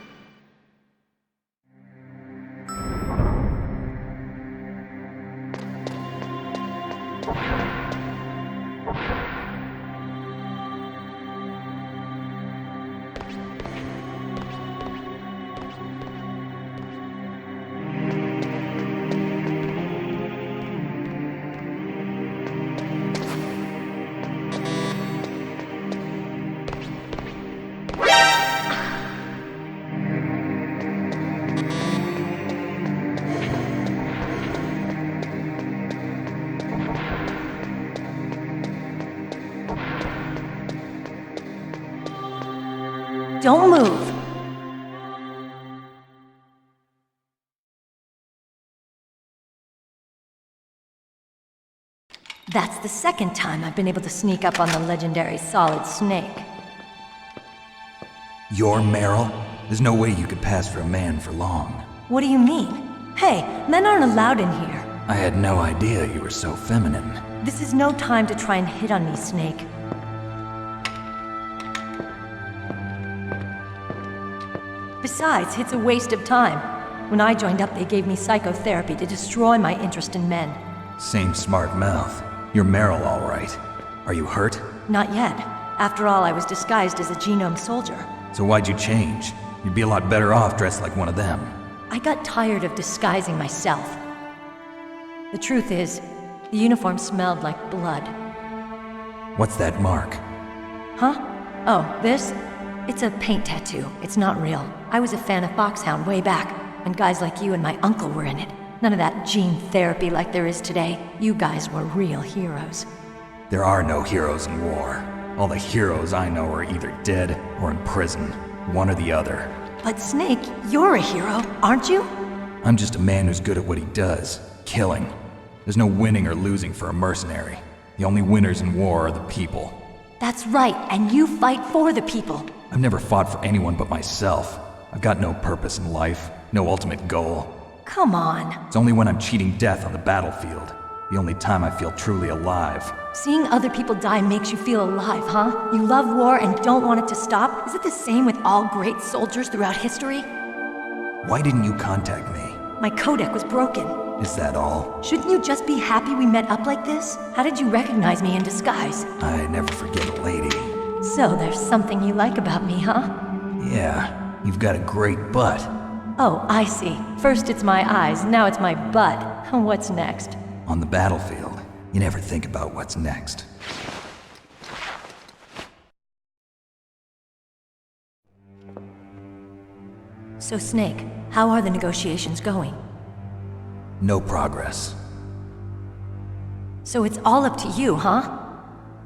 Don't move. That's the second time I've been able to sneak up on the legendary Solid Snake. You're Meryl? There's no way you could pass for a man for long. What do you mean? Hey, men aren't allowed in here. I had no idea you were so feminine. This is no time to try and hit on me, Snake. Besides, it's a waste of time. When I joined up, they gave me psychotherapy to destroy my interest in men. Same smart mouth. You're Meryl, all right. Are you hurt? Not yet. After all, I was disguised as a genome soldier. So why'd you change? You'd be a lot better off dressed like one of them. I got tired of disguising myself. The truth is, the uniform smelled like blood. What's that mark? Huh? Oh, this? It's a paint tattoo. It's not real. I was a fan of Foxhound way back, when guys like you and my uncle were in it. None of that gene therapy like there is today. You guys were real heroes. There are no heroes in war. All the heroes I know are either dead or in prison. One or the other. But Snake, you're a hero, aren't you? I'm just a man who's good at what he does. Killing. There's no winning or losing for a mercenary. The only winners in war are the people. That's right, and you fight for the people. I've never fought for anyone but myself. I've got no purpose in life, no ultimate goal. Come on. It's only when I'm cheating death on the battlefield. The only time I feel truly alive. Seeing other people die makes you feel alive, huh? You love war and don't want it to stop? Is it the same with all great soldiers throughout history? Why didn't you contact me? My codec was broken. Is that all? Shouldn't you just be happy we met up like this? How did you recognize me in disguise? I never forget a lady. So there's something you like about me, huh? Yeah, you've got a great butt. Oh, I see. First it's my eyes, now it's my butt. What's next? On the battlefield, you never think about what's next. So Snake, how are the negotiations going? No progress. So it's all up to you, huh?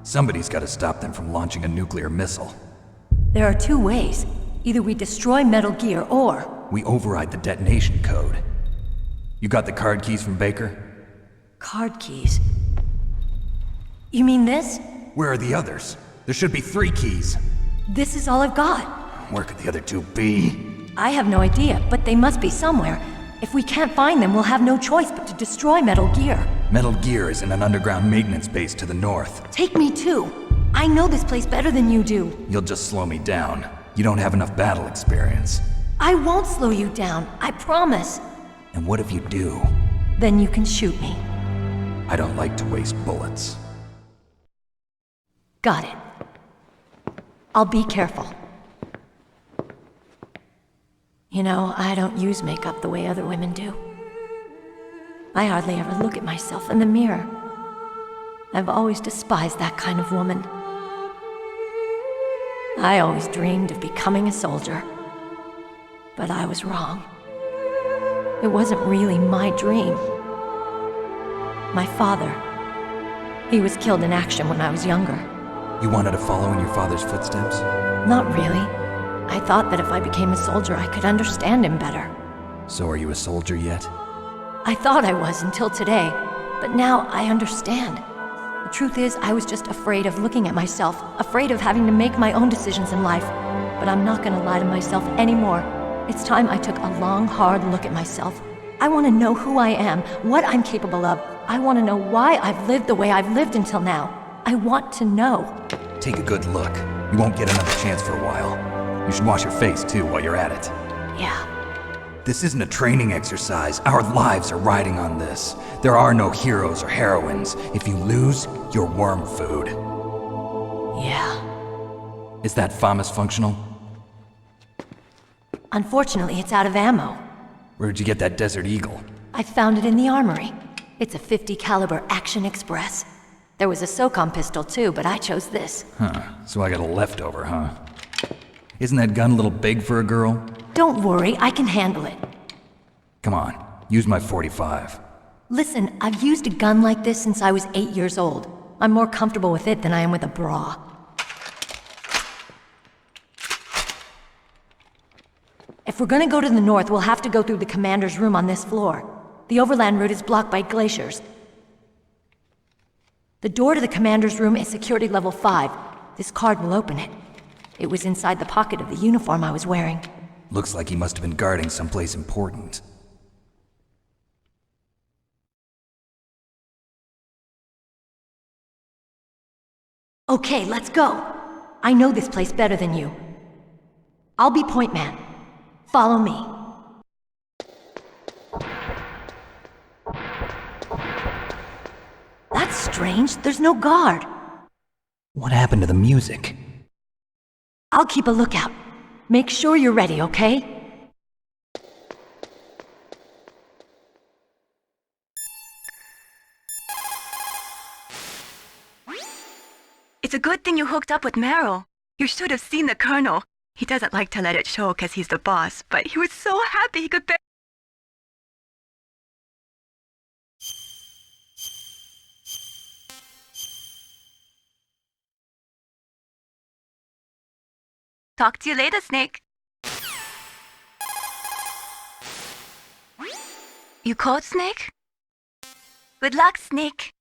Somebody's got to stop them from launching a nuclear missile. There are two ways. Either we destroy Metal Gear, or... we override the detonation code. You got the card keys from Baker? Card keys? You mean this? Where are the others? There should be 3 keys. This is all I've got. Where could the other 2 be? I have no idea, but they must be somewhere. If we can't find them, we'll have no choice but to destroy Metal Gear. Metal Gear is in an underground maintenance base to the north. Take me too. I know this place better than you do. You'll just slow me down. You don't have enough battle experience. I won't slow you down, I promise. And what if you do? Then you can shoot me. I don't like to waste bullets. Got it. I'll be careful. You know, I don't use makeup the way other women do. I hardly ever look at myself in the mirror. I've always despised that kind of woman. I always dreamed of becoming a soldier. But I was wrong. It wasn't really my dream. My father, he was killed in action when I was younger. You wanted to follow in your father's footsteps? Not really. I thought that if I became a soldier, I could understand him better. So are you a soldier yet? I thought I was until today, but now I understand. The truth is, I was just afraid of looking at myself, afraid of having to make my own decisions in life. But I'm not gonna lie to myself anymore. It's time I took a long, hard look at myself. I want to know who I am, what I'm capable of. I want to know why I've lived the way I've lived until now. I want to know. Take a good look. You won't get another chance for a while. You should wash your face, too, while you're at it. Yeah. This isn't a training exercise. Our lives are riding on this. There are no heroes or heroines. If you lose, you're worm food. Yeah. Is that FAMAS functional? Unfortunately, it's out of ammo. Where'd you get that Desert Eagle? I found it in the armory. It's a .50 caliber Action Express. There was a SOCOM pistol too, but I chose this. Huh, so I got a leftover, huh? Isn't that gun a little big for a girl? Don't worry, I can handle it. Come on, use my .45. Listen, I've used a gun like this since I was 8 years old. I'm more comfortable with it than I am with a bra. If we're gonna go to the north, we'll have to go through the commander's room on this floor. The overland route is blocked by glaciers. The door to the commander's room is security level 5. This card will open it. It was inside the pocket of the uniform I was wearing. Looks like he must have been guarding someplace important. Okay, let's go. I know this place better than you. I'll be point man. Follow me. That's strange. There's no guard. What happened to the music? I'll keep a lookout. Make sure you're ready, okay? It's a good thing you hooked up with Meryl. You should have seen the Colonel. He doesn't like to let it show because he's the boss, but he was so happy he could bear. Talk to you later, Snake. You called, Snake? Good luck, Snake.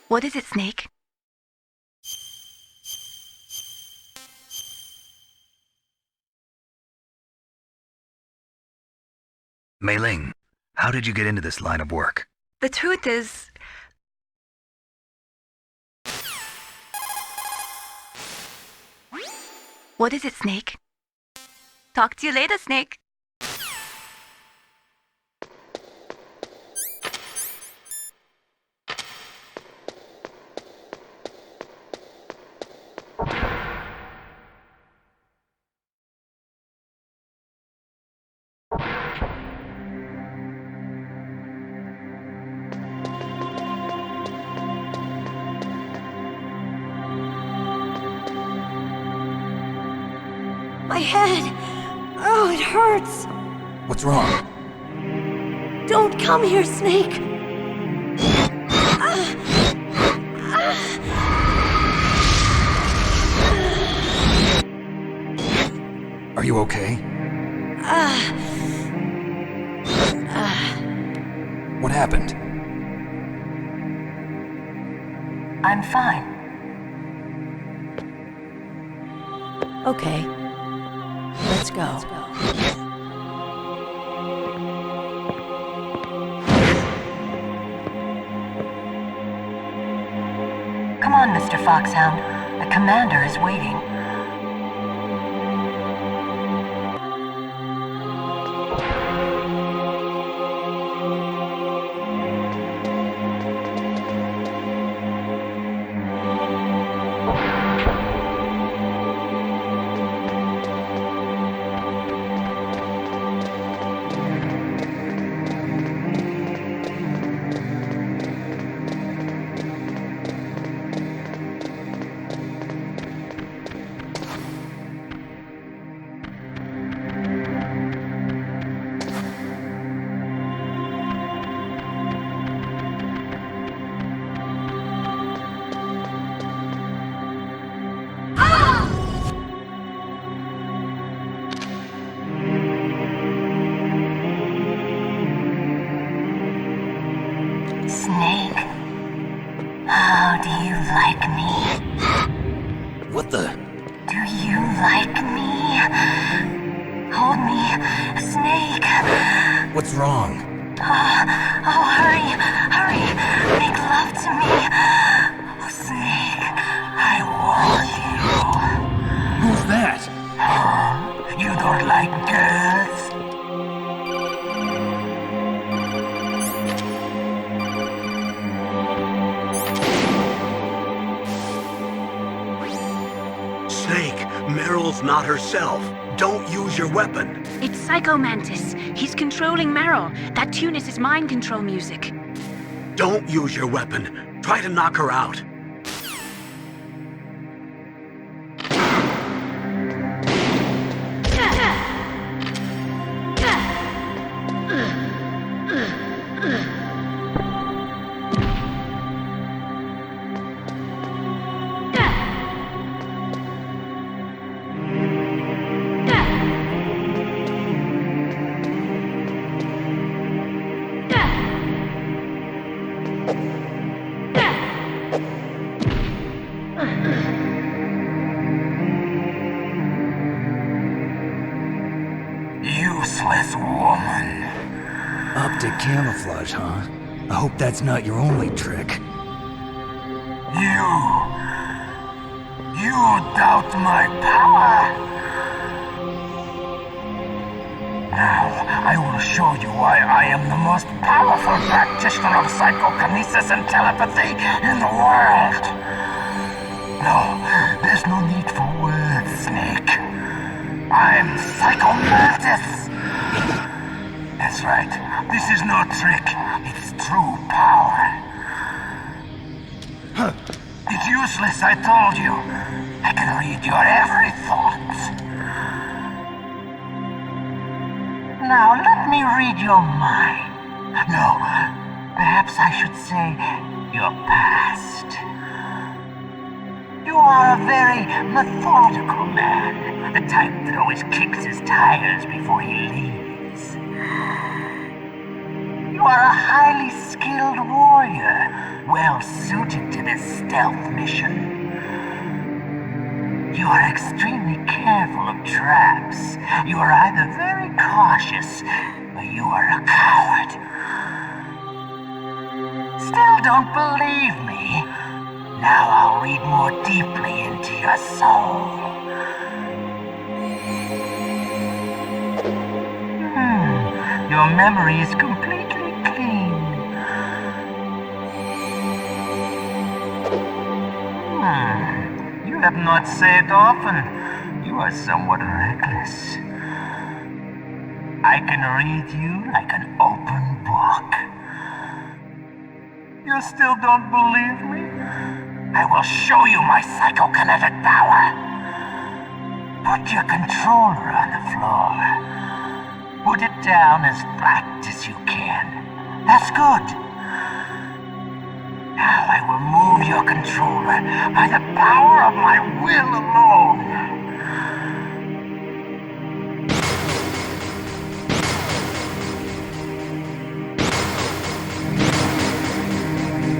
What is it, Snake? Mei Ling, how did you get into this line of work? The truth is... What is it, Snake? Talk to you later, Snake. My head! Oh, it hurts! What's wrong? Don't come here, Snake! Are you okay? What happened? I'm fine. Okay. Let's go. Come on, Mr. Foxhound. The commander is waiting. Snake, how do you like me? What the? Do you like me? Hold me. Snake. What's wrong? Oh, hurry. Hurry. Make love to me. Oh, Snake. I want you. Who's that? You don't like girls? Snake, Meryl's not herself. Don't use your weapon. It's Psycho Mantis. He's controlling Meryl. That tune is his mind control music. Don't use your weapon. Try to knock her out. Useless woman. Optic camouflage, huh? I hope that's not your only trick. You doubt my power. Now, I will show you why I am the most powerful practitioner of psychokinesis and telepathy in the world. No, there's no need for words, Snake. I'm Psycho Mantis. That's right. This is no trick. It's true power. It's useless, I told you. I can read your every thought. Now let me read your mind. No, perhaps I should say your past. You are a very methodical man. The type that always kicks his tires before he leaves. You are a highly skilled warrior, well suited to this stealth mission. You are extremely careful of traps. You are either very cautious, or you are a coward. Still don't believe me? Now I'll read more deeply into your soul. Your memory is completely clean. You have not said often. You are somewhat reckless. I can read you like an open book. You still don't believe me? I will show you my psychokinetic power. Put your controller on the floor. Put it down as flat as you can. That's good. Now I will move your controller by the power of my will alone.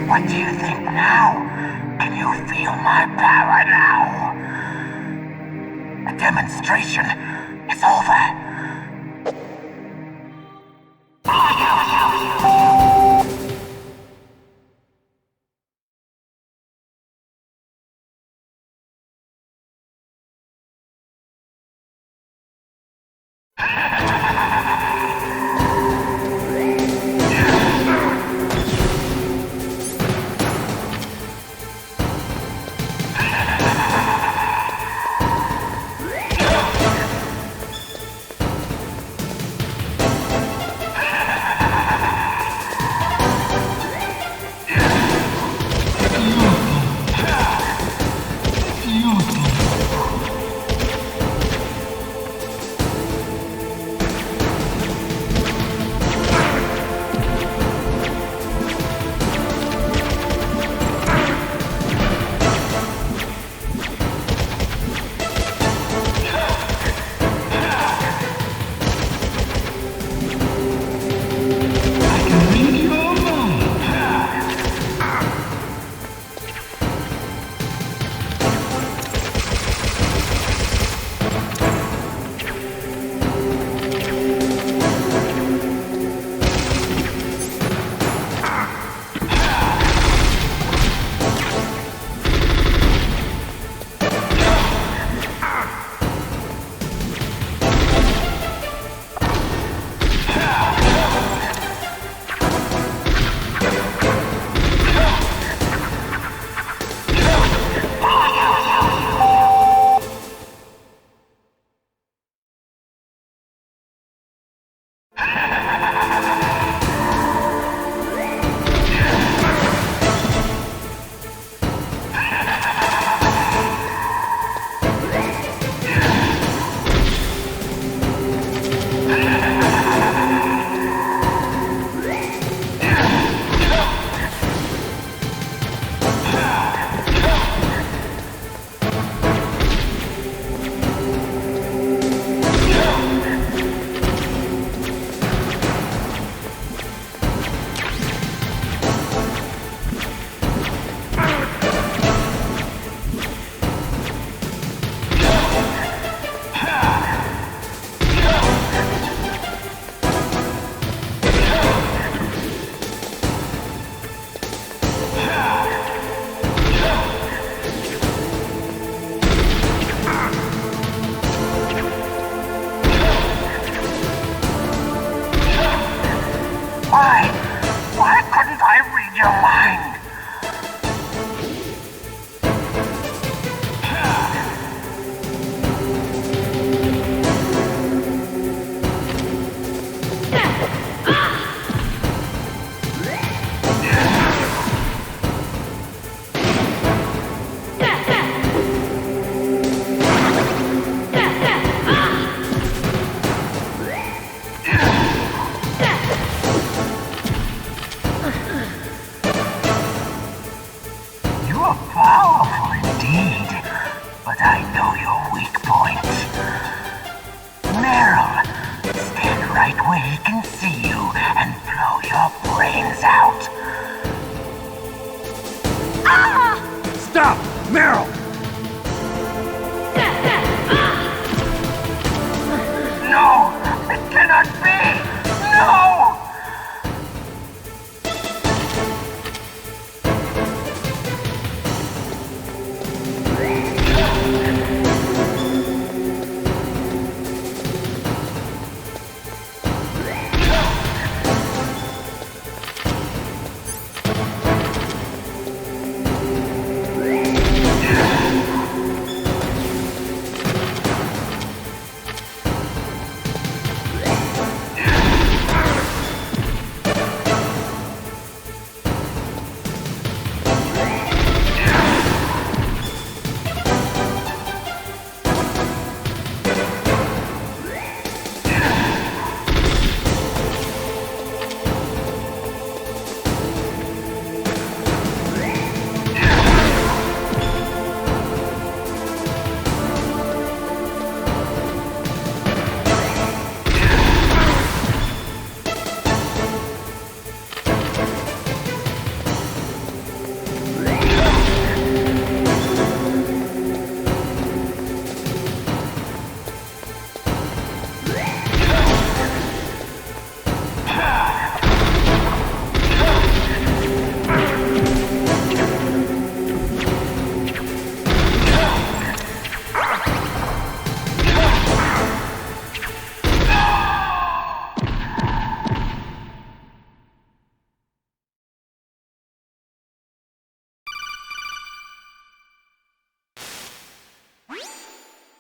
What do you think now? Can you feel my power now? The demonstration is over.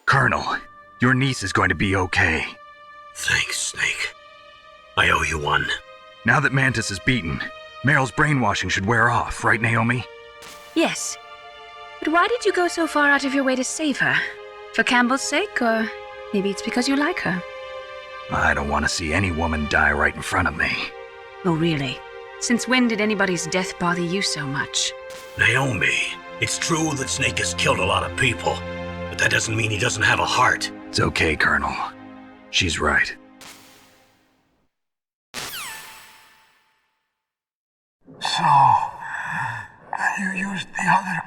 Colonel, your niece is going to be okay. Thanks, Snake. I owe you one. Now that Mantis is beaten, Meryl's brainwashing should wear off, right, Naomi? Yes. But why did you go so far out of your way to save her? For Campbell's sake, or maybe it's because you like her? I don't want to see any woman die right in front of me. Oh, really? Since when did anybody's death bother you so much? Naomi, it's true that Snake has killed a lot of people, but that doesn't mean he doesn't have a heart. It's okay, Colonel. She's right. So, you used the other...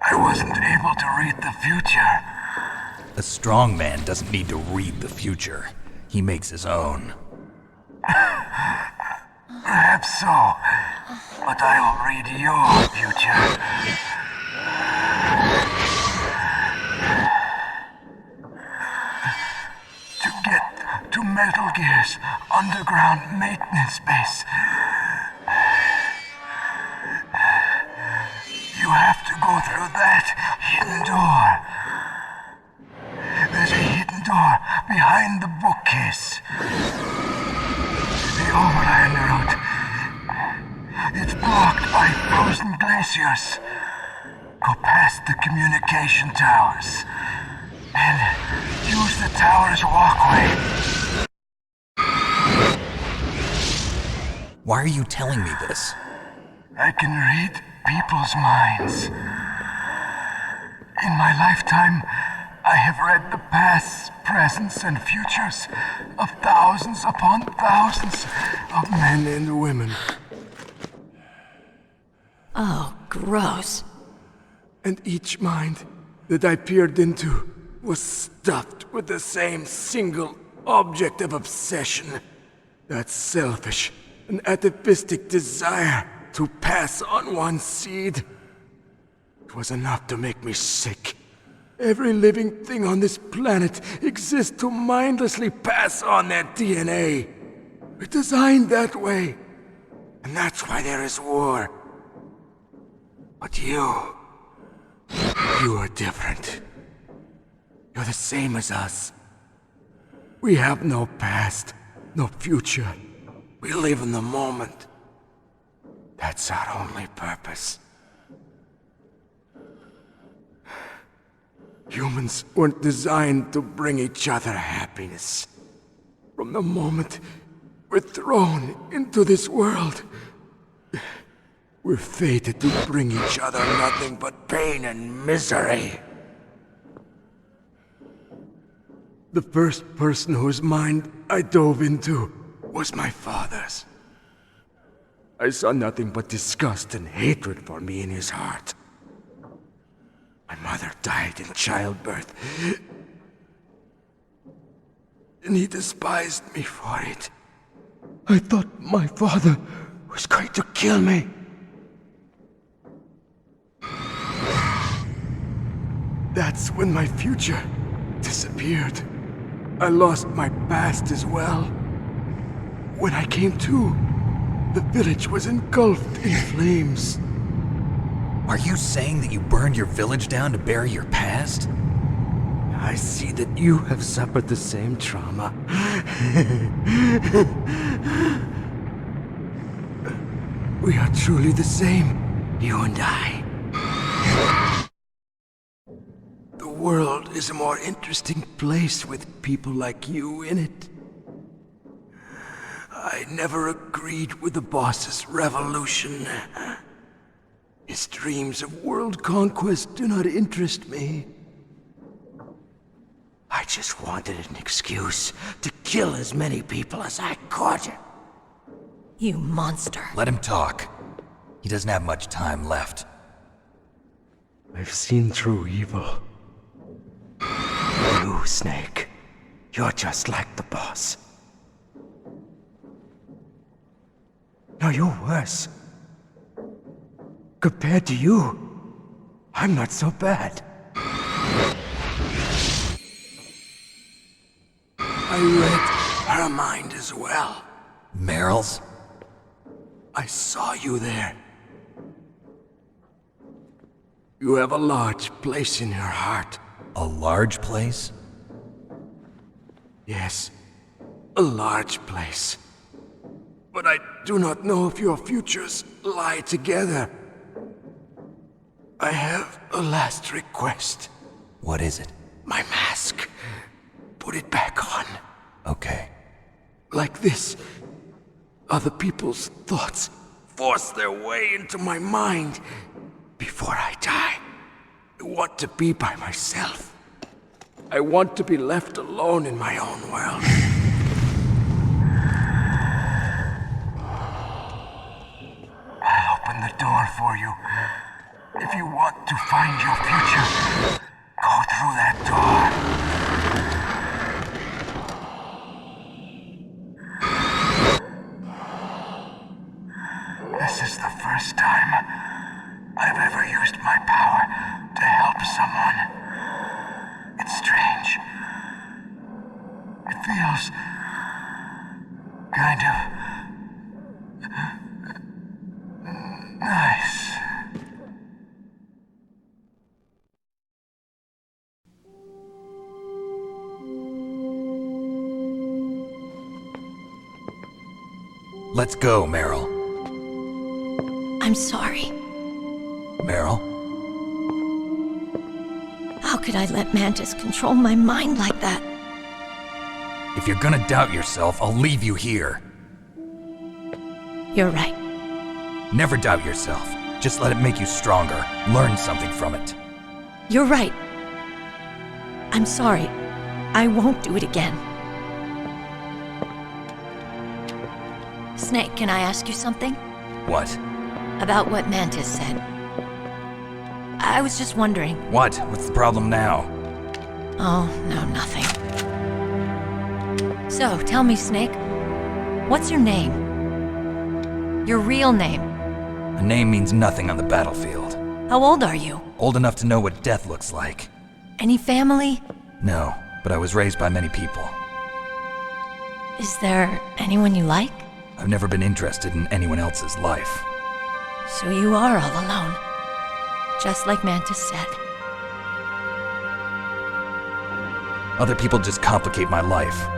I wasn't able to read the future. A strong man doesn't need to read the future. He makes his own. Perhaps so, but I'll read your future. To get to Metal Gear's underground maintenance base, you have to go through that hidden door. There's a hidden door behind the bookcase. The overland route. It's blocked by frozen glaciers. Go past the communication towers. And use the tower's walkway. Why are you telling me this? I can read people's minds. In my lifetime, I have read the pasts, presents, and futures of thousands upon thousands of men and women. Oh, gross. And each mind that I peered into was stuffed with the same single object of obsession. That selfish and atavistic desire to pass on one's seed. It was enough to make me sick. Every living thing on this planet exists to mindlessly pass on their DNA. We're designed that way. And that's why there is war. But you are different. You're the same as us. We have no past, no future. We live in the moment. That's our only purpose. Humans weren't designed to bring each other happiness. From the moment we're thrown into this world, we're fated to bring each other nothing but pain and misery. The first person whose mind I dove into was my father's. I saw nothing but disgust and hatred for me in his heart. My mother died in childbirth, and he despised me for it. I thought my father was going to kill me. That's when my future disappeared. I lost my past as well. When I came to, the village was engulfed in flames. Are you saying that you burned your village down to bury your past? I see that you have suffered the same trauma. We are truly the same, you and I. The world is a more interesting place with people like you in it. I never agreed with the boss's revolution. His dreams of world conquest do not interest me. I just wanted an excuse to kill as many people as I could. You monster. Let him talk. He doesn't have much time left. I've seen through evil. You, Snake, you're just like the boss. No, you're worse. Compared to you, I'm not so bad. I read her mind as well. Meryl's? I saw you there. You have a large place in your heart. A large place? Yes, a large place. But I do not know if your futures lie together. I have a last request. What is it? My mask. Put it back on. Okay. Like this, other people's thoughts force their way into my mind. Before I die, I want to be by myself. I want to be left alone in my own world. I'll open the door for you. If you want to find your future, go through that door. This is the first time I've ever used my power to help someone. It's strange. It feels kind of nice. Let's go, Meryl. I'm sorry. Meryl? How could I let Mantis control my mind like that? If you're gonna doubt yourself, I'll leave you here. You're right. Never doubt yourself. Just let it make you stronger. Learn something from it. You're right. I'm sorry. I won't do it again. Snake, can I ask you something? What? About what Mantis said. I was just wondering. What? What's the problem now? Oh, no, nothing. So, tell me, Snake. What's your name? Your real name? A name means nothing on the battlefield. How old are you? Old enough to know what death looks like. Any family? No, but I was raised by many people. Is there anyone you like? I've never been interested in anyone else's life. So you are all alone. Just like Mantis said. Other people just complicate my life.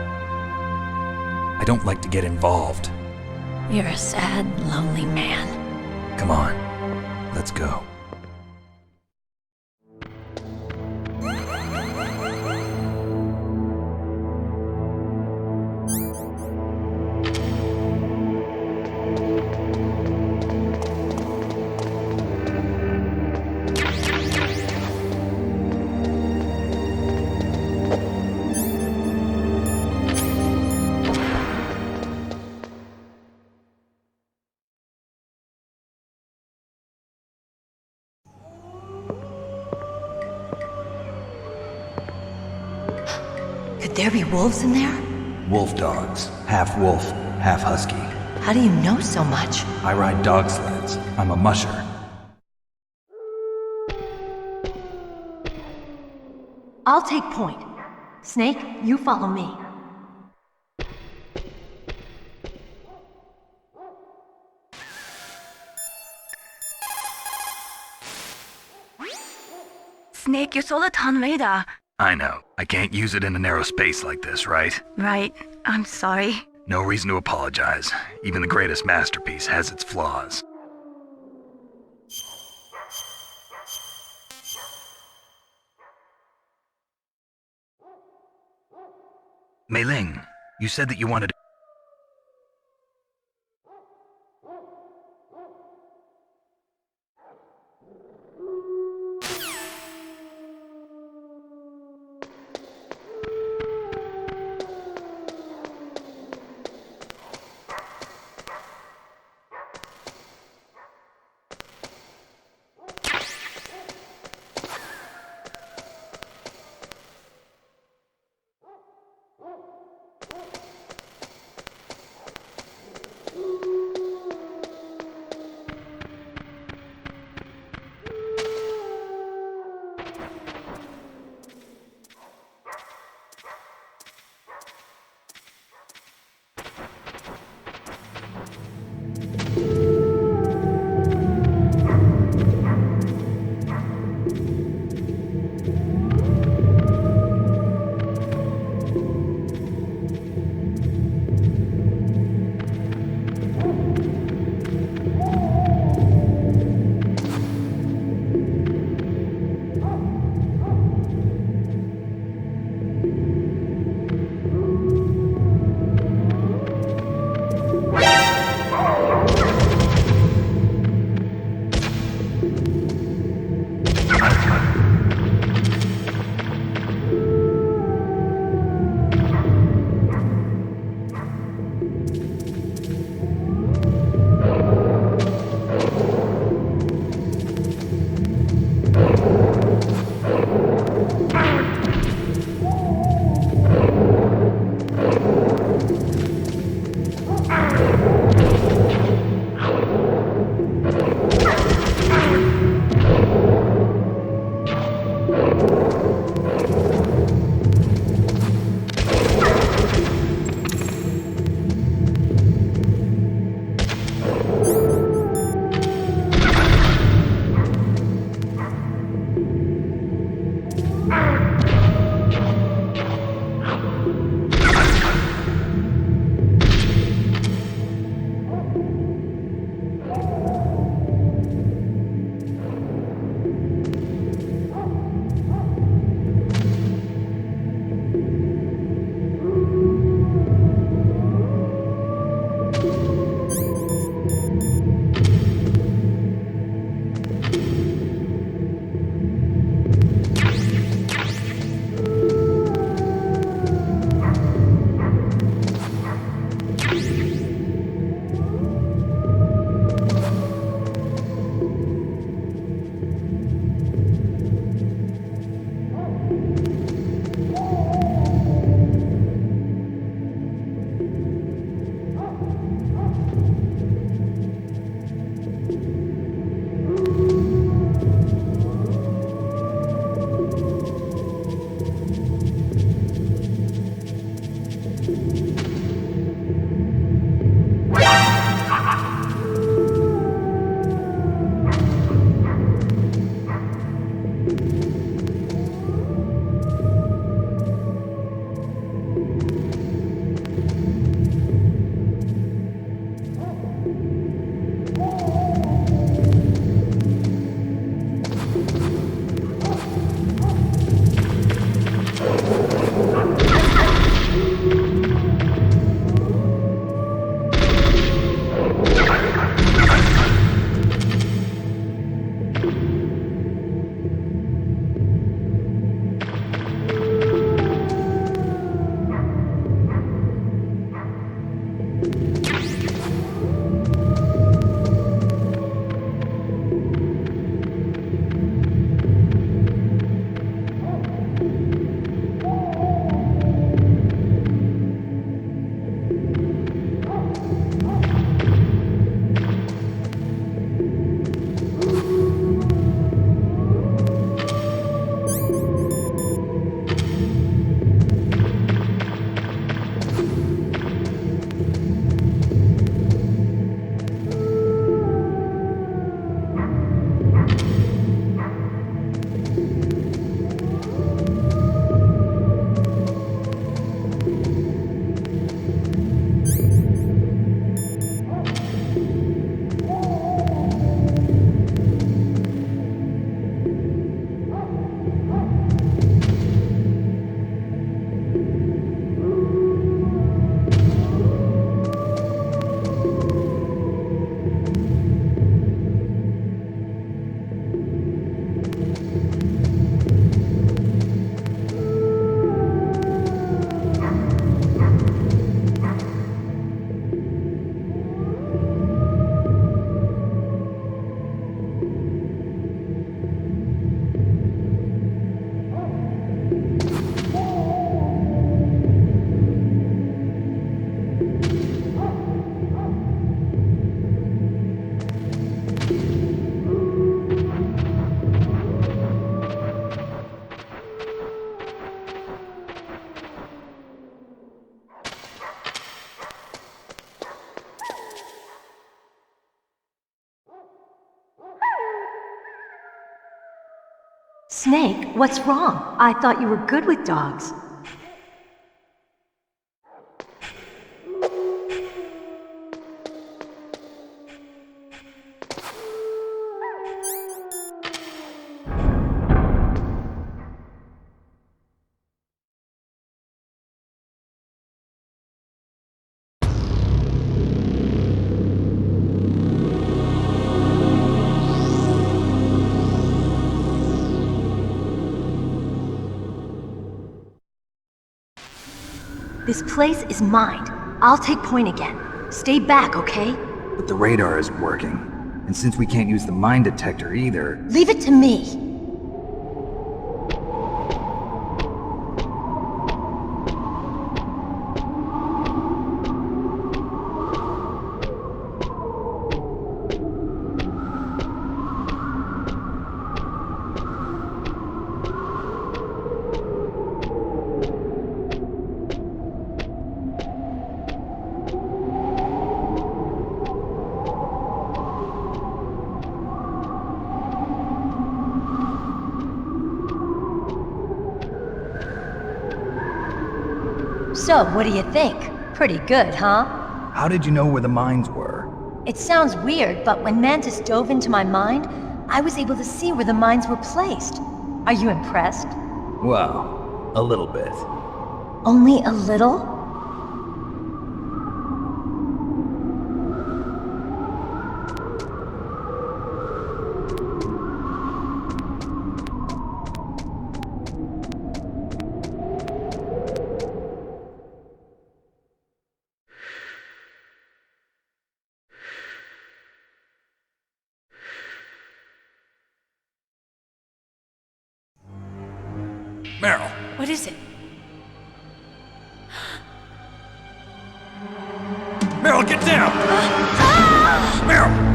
I don't like to get involved. You're a sad, lonely man. Come on, let's go. Could there be wolves in there? Wolf dogs. Half wolf, half husky. How do you know so much? I ride dog sleds. I'm a musher. I'll take point. Snake, you follow me. Snake, your solar ton radar. I know. I can't use it in a narrow space like this, right? Right. I'm sorry. No reason to apologize. Even the greatest masterpiece has its flaws. Mei Ling, you said that you wanted to... Snake, what's wrong? I thought you were good with dogs. This place is mine. I'll take point again. Stay back, okay? But the radar isn't working. And since we can't use the mine detector either... Leave it to me. So, what do you think? Pretty good, huh? How did you know where the mines were? It sounds weird, but when Mantis dove into my mind, I was able to see where the mines were placed. Are you impressed? Well, a little bit. Only a little? Meryl! What is it? Meryl, get down! Meryl!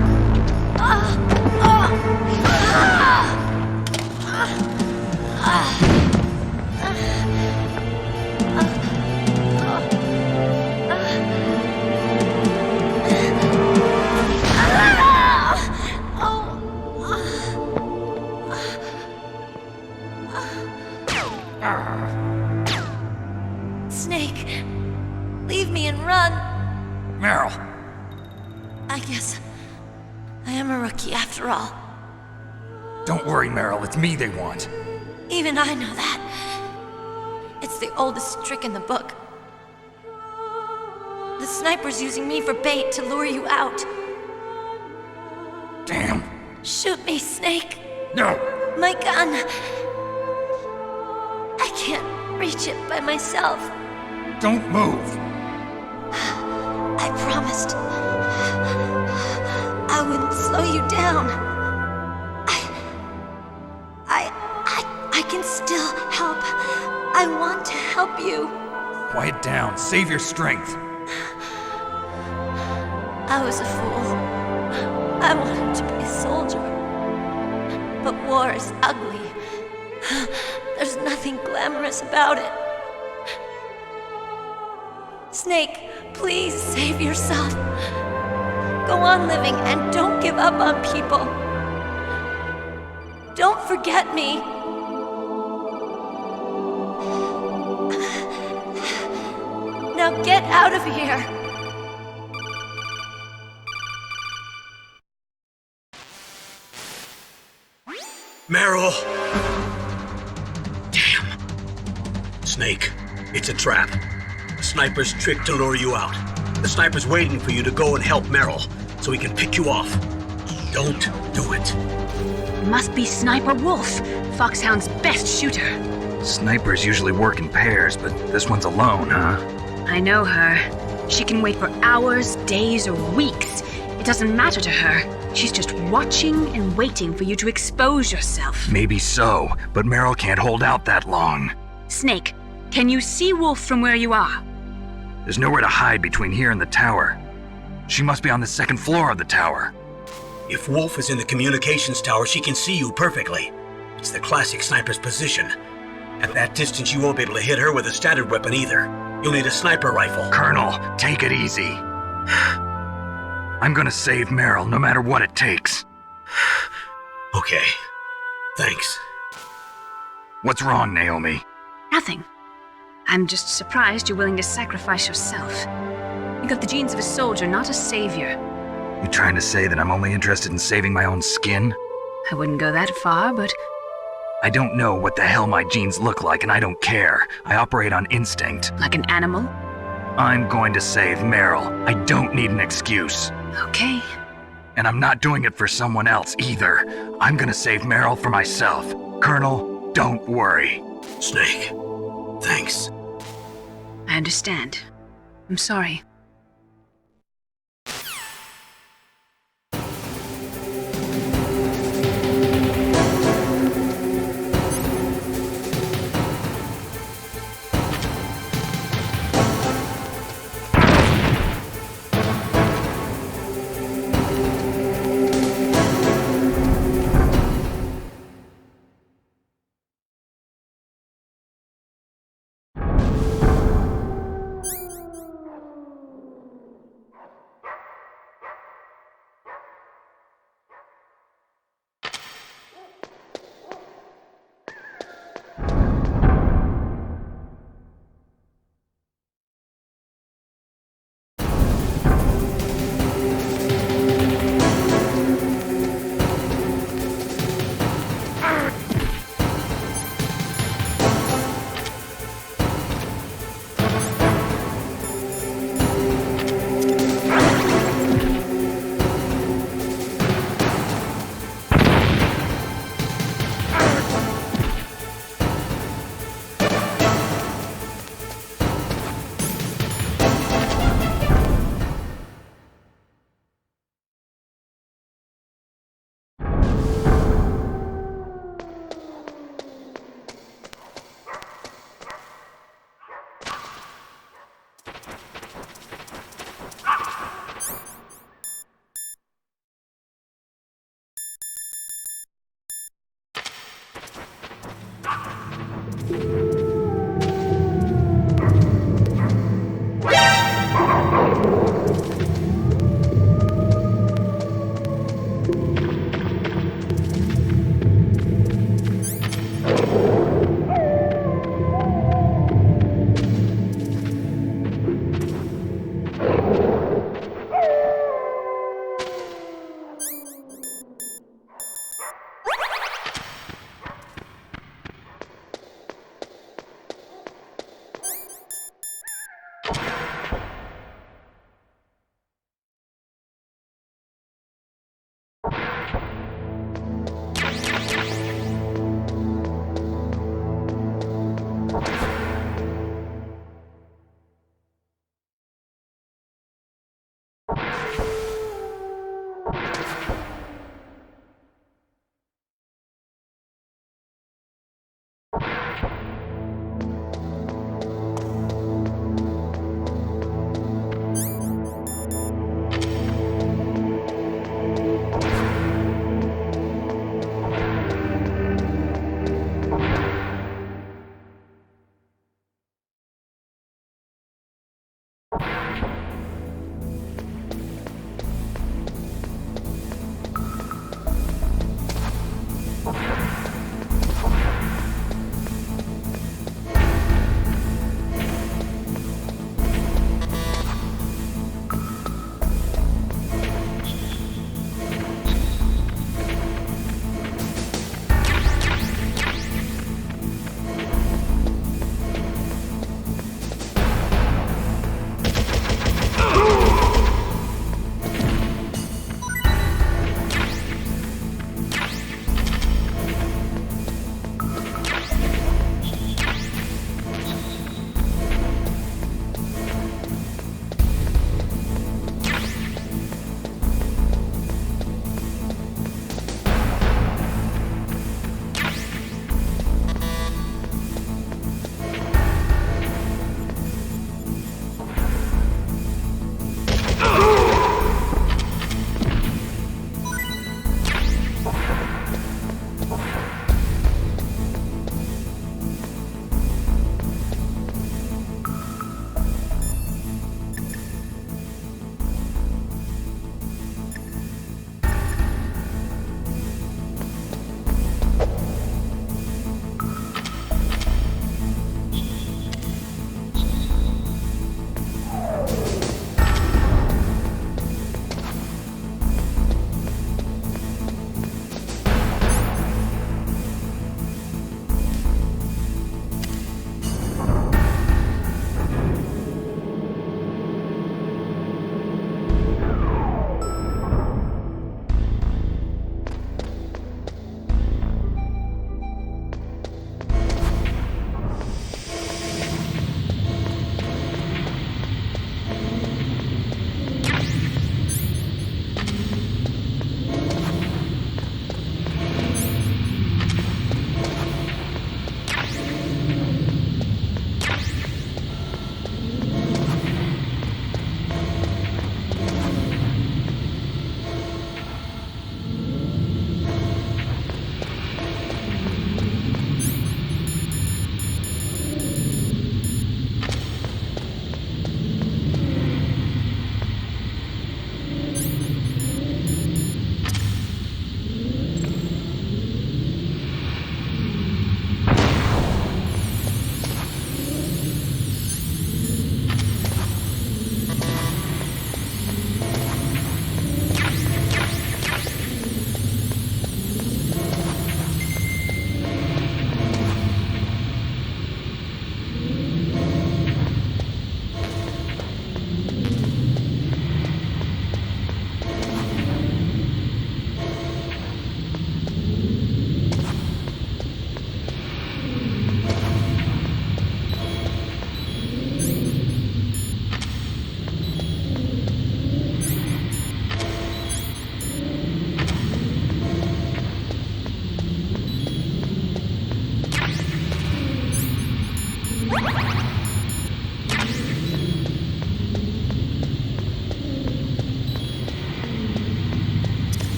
Snake, leave me and run. Meryl! I guess I am a rookie after all. Don't worry, Meryl. It's me they want. Even I know that. It's the oldest trick in the book. The sniper's using me for bait to lure you out. Damn. Shoot me, Snake. No! My gun. I can't reach it by myself. Don't move. I promised I wouldn't slow you down. I can still help. I want to help you. Quiet down. Save your strength. I was a fool. I wanted to be a soldier. But war is ugly. There's nothing glamorous about it. Snake, please save yourself. Go on living and don't give up on people. Don't forget me. Now get out of here. Meryl! Damn. Snake, it's a trap. The sniper's trick to lure you out. The sniper's waiting for you to go and help Meryl, so he can pick you off. Don't do it. Must be Sniper Wolf, Foxhound's best shooter. Snipers usually work in pairs, but this one's alone, huh? I know her. She can wait for hours, days, or weeks. It doesn't matter to her. She's just watching and waiting for you to expose yourself. Maybe so, but Meryl can't hold out that long. Snake, can you see Wolf from where you are? There's nowhere to hide between here and the tower. She must be on the second floor of the tower. If Wolf is in the communications tower, she can see you perfectly. It's the classic sniper's position. At that distance, you won't be able to hit her with a standard weapon either. You'll need a sniper rifle. Colonel, take it easy. I'm gonna save Meryl no matter what it takes. Okay. Thanks. What's wrong, Naomi? Nothing. I'm just surprised you're willing to sacrifice yourself. You got the genes of a soldier, not a savior. You trying to say that I'm only interested in saving my own skin? I wouldn't go that far, but I don't know what the hell my genes look like, and I don't care. I operate on instinct. like an animal? I'm going to save Meryl. I don't need an excuse. Okay. And I'm not doing it for someone else either. I'm gonna save Meryl for myself. Colonel, don't worry. Snake, thanks. I understand. I'm sorry.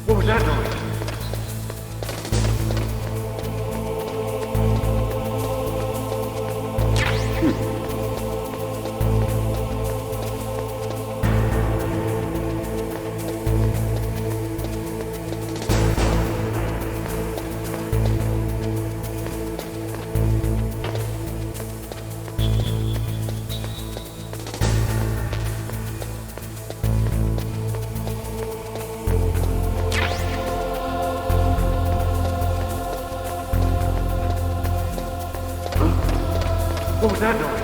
What was that noise? What was that noise?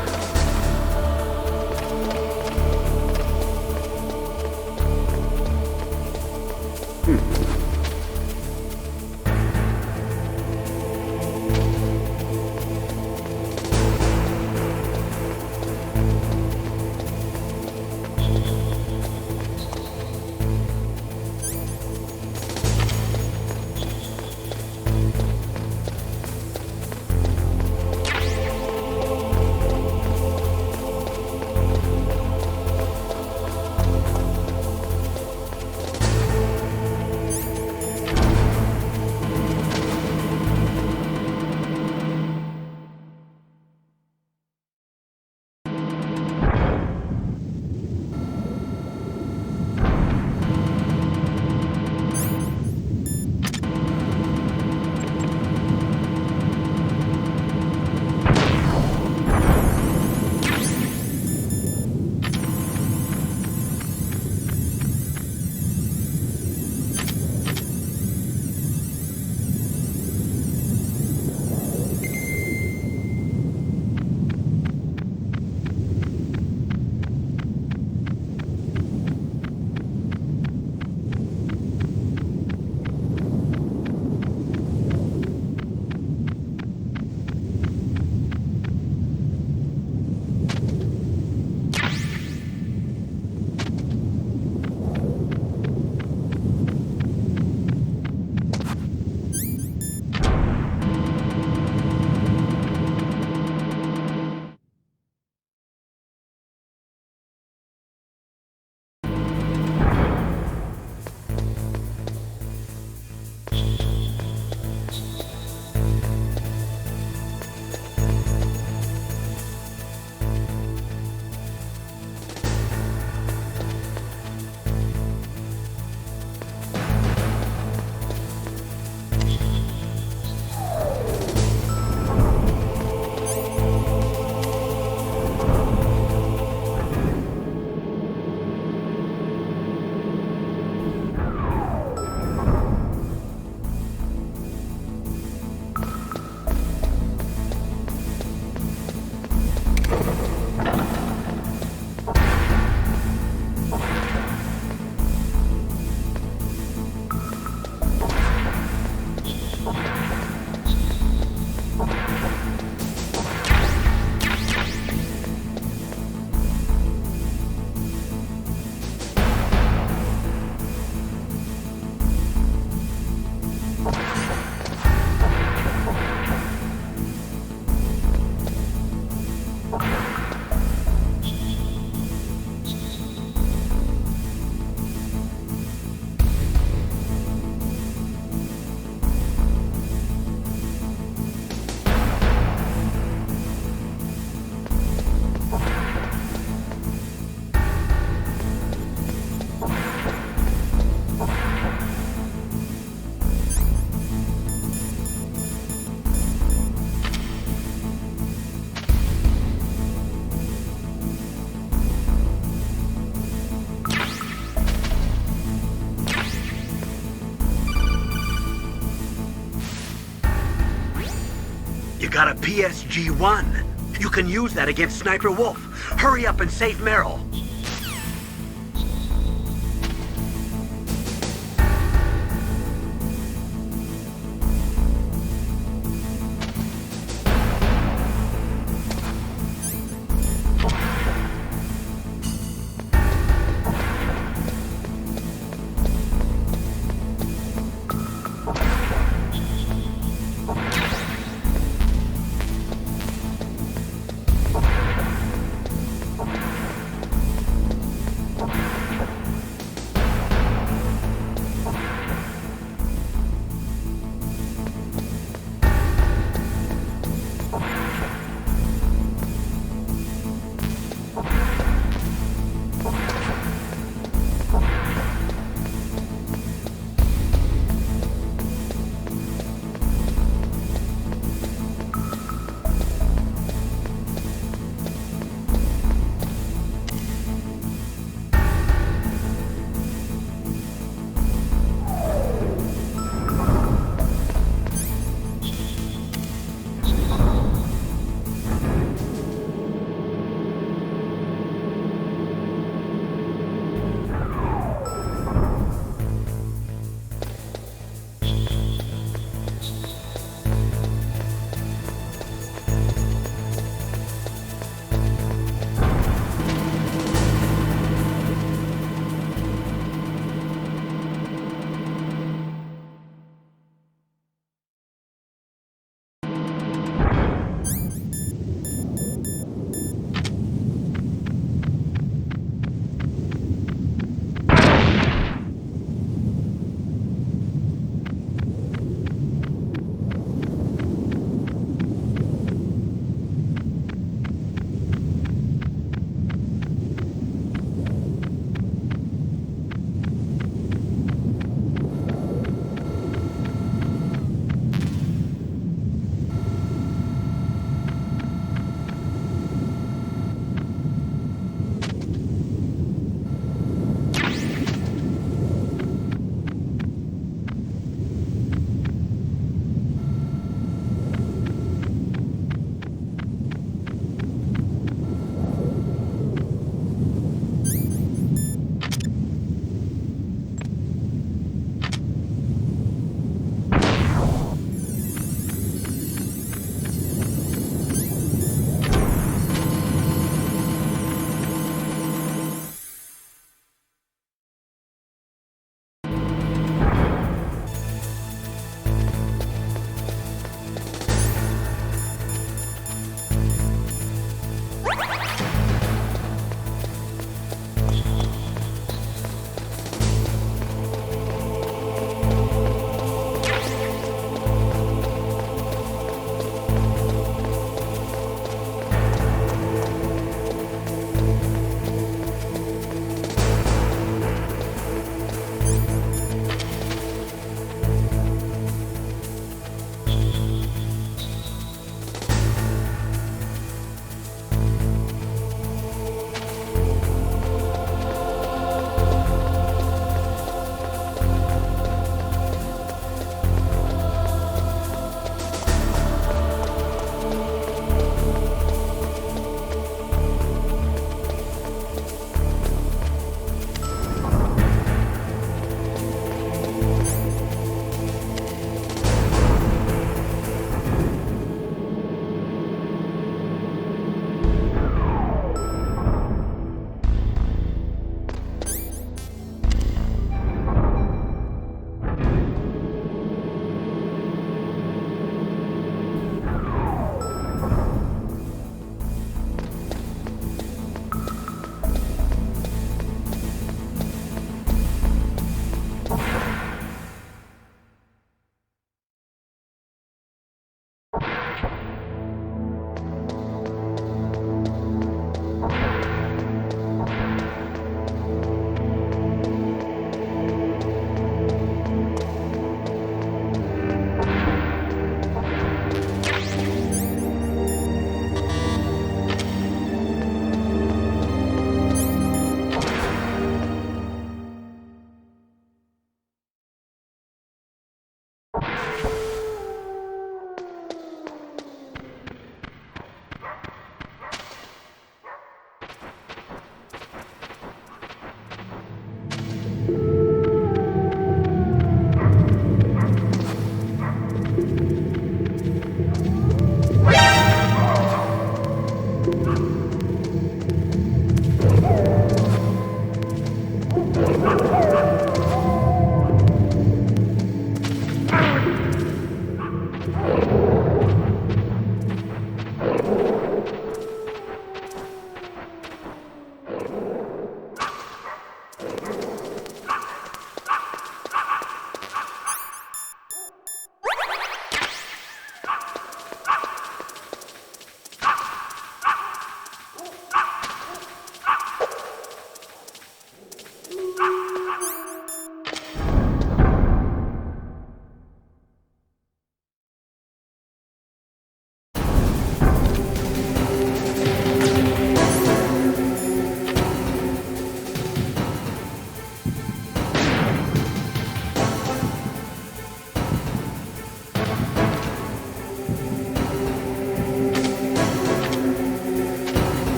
You got a PSG-1. You can use that against Sniper Wolf. Hurry up and save Meryl.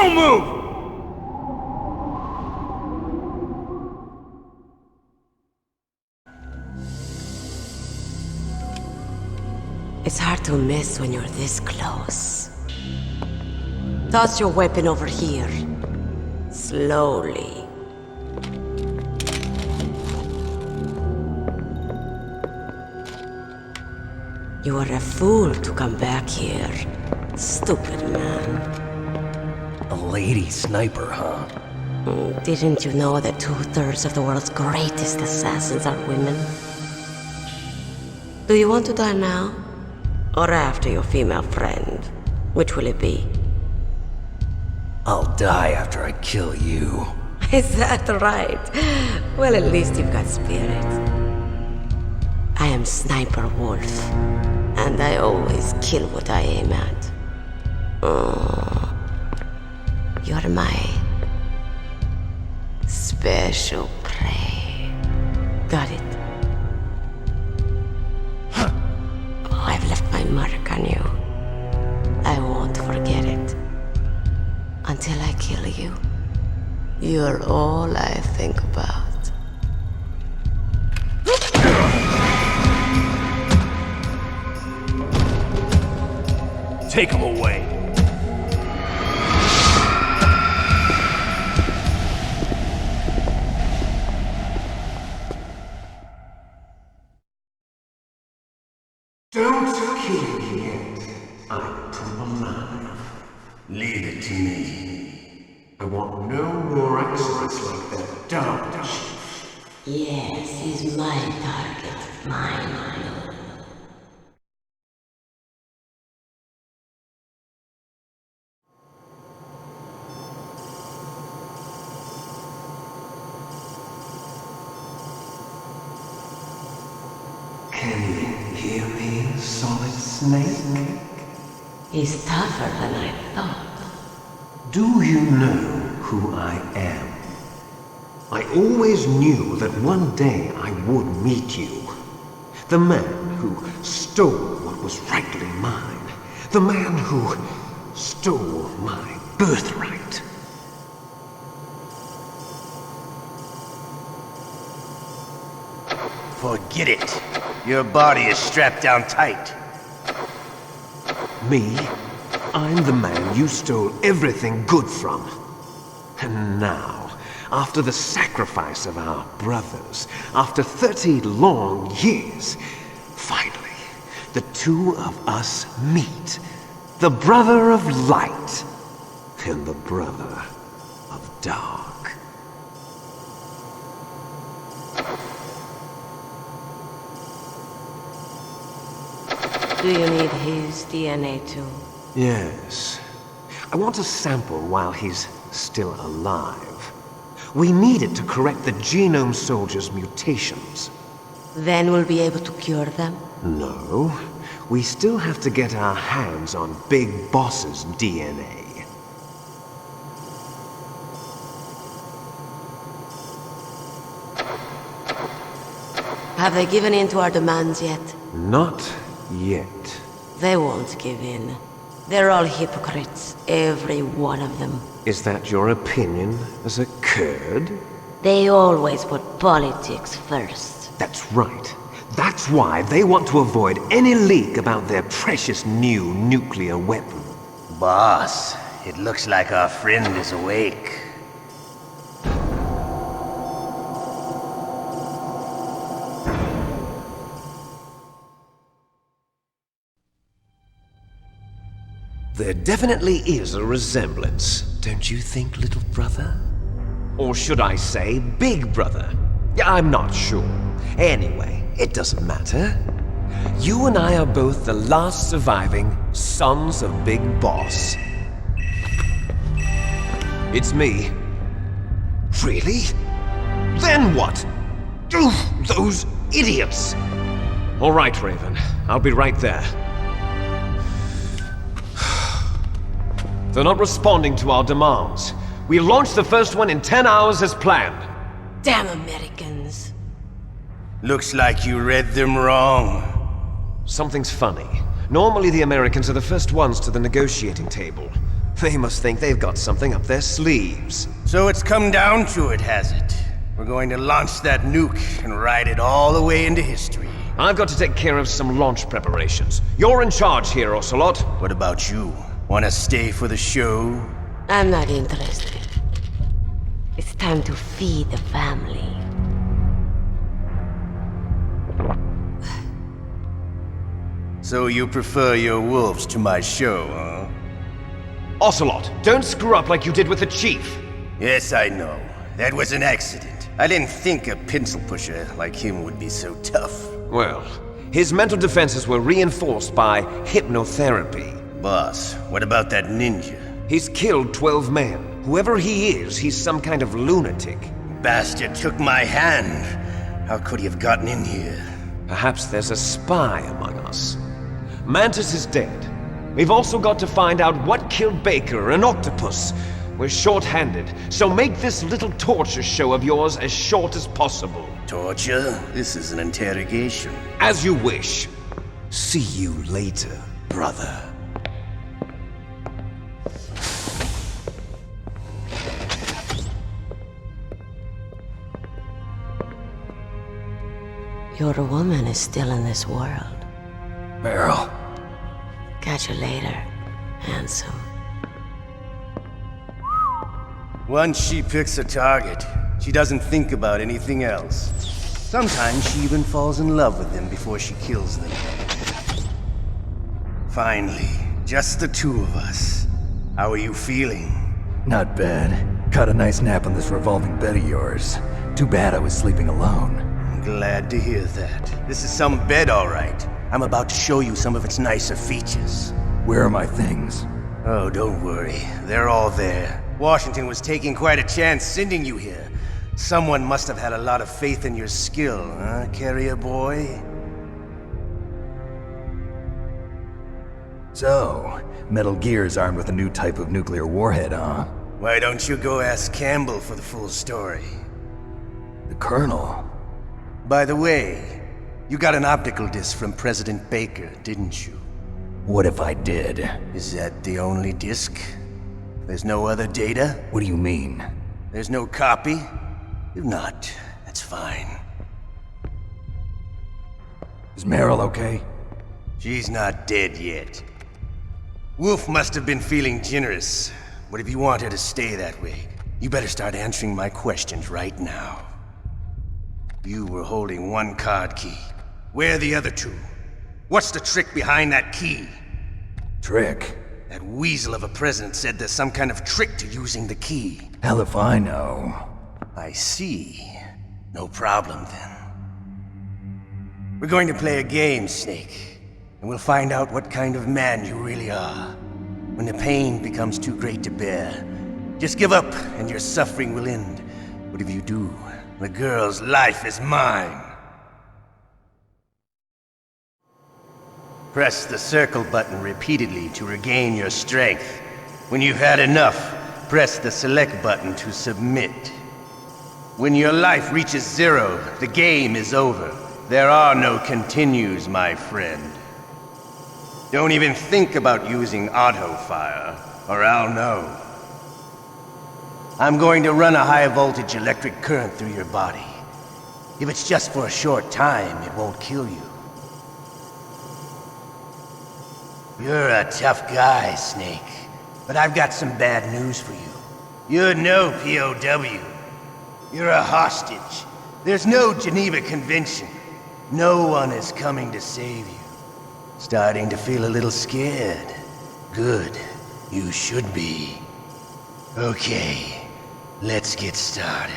Don't move! It's hard to miss when you're this close. Toss your weapon over here. Slowly. You were a fool to come back here. Stupid man. A lady sniper, huh? Didn't you know that 2/3 of the world's greatest assassins are women? Do you want to die now? Or after your female friend? Which will it be? I'll die after I kill you. Is that right? Well, at least you've got spirit. I am Sniper Wolf, and I always kill what I aim at. You're my special prey. Got it. I've left my mark on you. I won't forget it. Until I kill you. You're all I think about. Take him away. Don't kill me yet. I'm alive. Leave it to me. I want no more accidents like that dark chief. Yes, he's my target. Mine. Can you hear me, Solid Snake? He's tougher than I thought. Do you know who I am? I always knew that one day I would meet you. The man who stole what was rightly mine. The man who stole my birthright. Forget it. Your body is strapped down tight. Me? I'm the man you stole everything good from. And now, after the sacrifice of our brothers, after 30 long years, finally, the two of us meet. The brother of light and the brother of dark. Do you need his DNA too? Yes. I want a sample while he's still alive. We need it to correct the Genome Soldier's mutations. Then we'll be able to cure them? No. We still have to get our hands on Big Boss's DNA. Have they given in to our demands yet? Not yet. They won't give in. They're all hypocrites, every one of them. Is that your opinion as a Kurd? They always put politics first. That's right. That's why they want to avoid any leak about their precious new nuclear weapon. Boss, it looks like our friend is awake. There definitely is a resemblance, don't you think, little brother? Or should I say, big brother? I'm not sure. Anyway, it doesn't matter. You and I are both the last surviving sons of Big Boss. It's me. Really? Then what? Oof, those idiots! All right, Raven. I'll be right there. They're not responding to our demands. We launched the first one in 10 hours as planned. Damn Americans. Looks like you read them wrong. Something's funny. Normally the Americans are the first ones to the negotiating table. They must think they've got something up their sleeves. So it's come down to it, has it? We're going to launch that nuke and ride it all the way into history. I've got to take care of some launch preparations. You're in charge here, Ocelot. What about you? Want to stay for the show? I'm not interested. It's time to feed the family. So you prefer your wolves to my show, huh? Ocelot, don't screw up like you did with the chief. Yes, I know. That was an accident. I didn't think a pencil pusher like him would be so tough. Well, his mental defenses were reinforced by hypnotherapy. Boss, what about that ninja? He's killed 12 men. Whoever he is, he's some kind of lunatic. Bastard took my hand. How could he have gotten in here? Perhaps there's a spy among us. Mantis is dead. We've also got to find out what killed Baker and Octopus. We're short-handed, so make this little torture show of yours as short as possible. Torture? This is an interrogation. As you wish. See you later, brother. Your woman is still in this world. Meryl. Catch you later, handsome. Once she picks a target, she doesn't think about anything else. Sometimes she even falls in love with them before she kills them. Finally, just the two of us. How are you feeling? Not bad. Caught a nice nap on this revolving bed of yours. Too bad I was sleeping alone. I'm glad to hear that. This is some bed, all right. I'm about to show you some of its nicer features. Where are my things? Oh, don't worry. They're all there. Washington was taking quite a chance sending you here. Someone must have had a lot of faith in your skill, huh, carrier boy? So, Metal Gear's armed with a new type of nuclear warhead, huh? Why don't you go ask Campbell for the full story? The Colonel? By the way, you got an optical disc from President Baker, didn't you? What if I did? Is that the only disc? There's no other data? What do you mean? There's no copy? If not, that's fine. Is Meryl okay? She's not dead yet. Wolf must have been feeling generous. But if you want her to stay that way, you better start answering my questions right now. You were holding one card key. Where are the other two? What's the trick behind that key? Trick? That weasel of a president said there's some kind of trick to using the key. Hell if I know. I see. No problem then. We're going to play a game, Snake. And we'll find out what kind of man you really are. When the pain becomes too great to bear, just give up and your suffering will end. But if you do, the girl's life is mine. Press the circle button repeatedly to regain your strength. When you've had enough, press the select button to submit. When your life reaches 0, the game is over. There are no continues, my friend. Don't even think about using auto-fire, or I'll know. I'm going to run a high-voltage electric current through your body. If it's just for a short time, it won't kill you. You're a tough guy, Snake. But I've got some bad news for you. You're no POW. You're a hostage. There's no Geneva Convention. No one is coming to save you. Starting to feel a little scared. Good. You should be. Okay. Let's get started.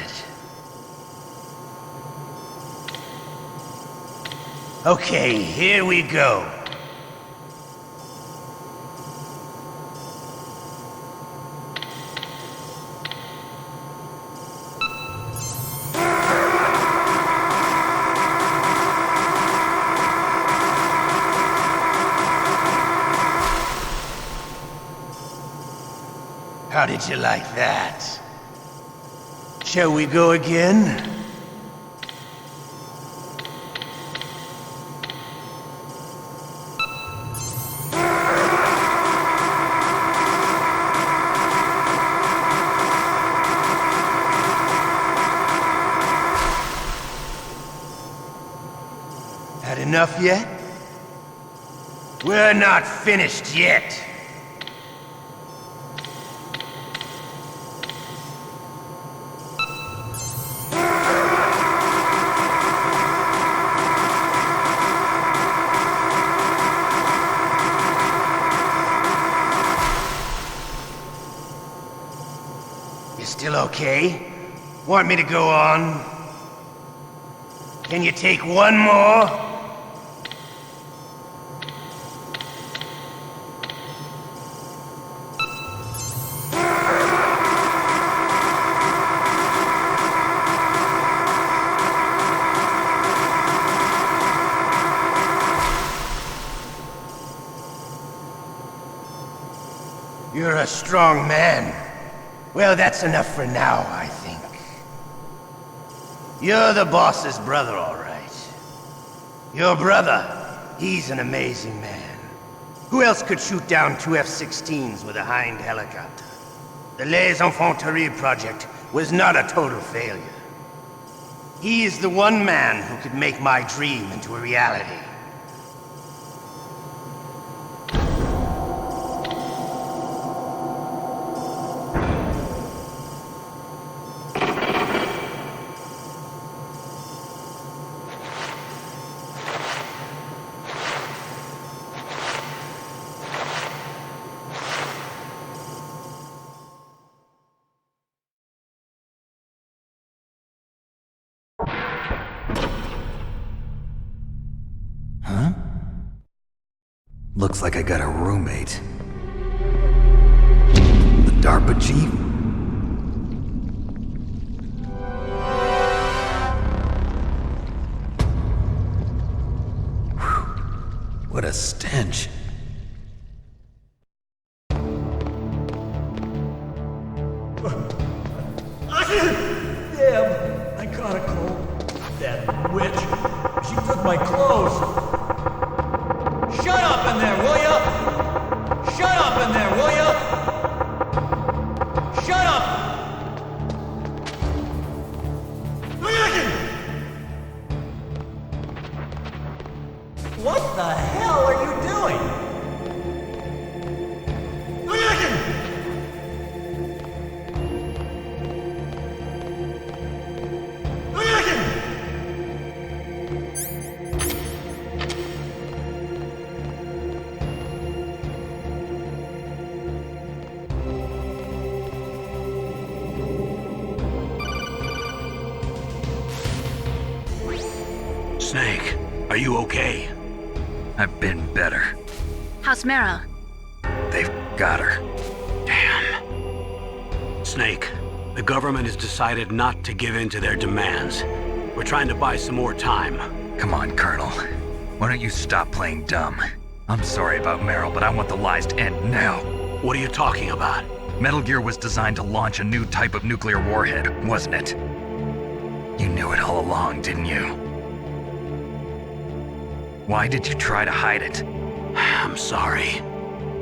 Okay, here we go. How did you like that? Shall we go again? enough yet? We're not finished yet. You still okay? Want me to go on? Can you take one more? You're a strong man. Well, that's enough for now, I think. You're the boss's brother, all right. Your brother, he's an amazing man. Who else could shoot down two F-16s with a Hind helicopter? The Les Infanteries project was not a total failure. He is the one man who could make my dream into a reality. Huh? Looks like I got a roommate. The DARPA chief? Whew. What a stench. Damn, I caught a cold. That witch. She took my clothes. Shut up in there, will ya? Shut up in there, will ya? Shut up! What the hell are you doing? Snake, are you okay? I've been better. How's Meryl? They've got her. Damn. Snake, the government has decided not to give in to their demands. We're trying to buy some more time. Come on, Colonel. Why don't you stop playing dumb? I'm sorry about Meryl, but I want the lies to end now. What are you talking about? Metal Gear was designed to launch a new type of nuclear warhead, wasn't it? You knew it all along, didn't you? Why did you try to hide it? I'm sorry.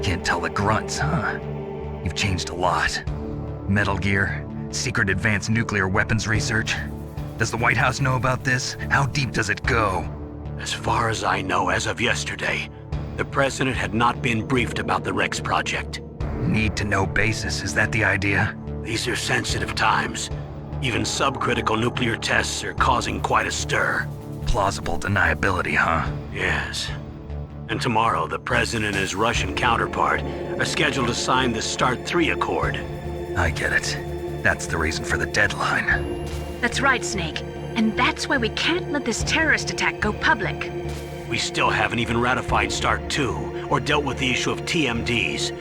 Can't tell the grunts, huh? You've changed a lot. Metal Gear, secret advanced nuclear weapons research. Does the White House know about this? How deep does it go? As far as I know, as of yesterday, the president had not been briefed about the Rex project. Need to know basis, is that the idea? These are sensitive times. Even subcritical nuclear tests are causing quite a stir. Plausible deniability, huh? Yes. And tomorrow, the president and his Russian counterpart are scheduled to sign the START 3 Accord. I get it. That's the reason for the deadline. That's right, Snake. And that's why we can't let this terrorist attack go public. We still haven't even ratified START 2 or dealt with the issue of TMDs.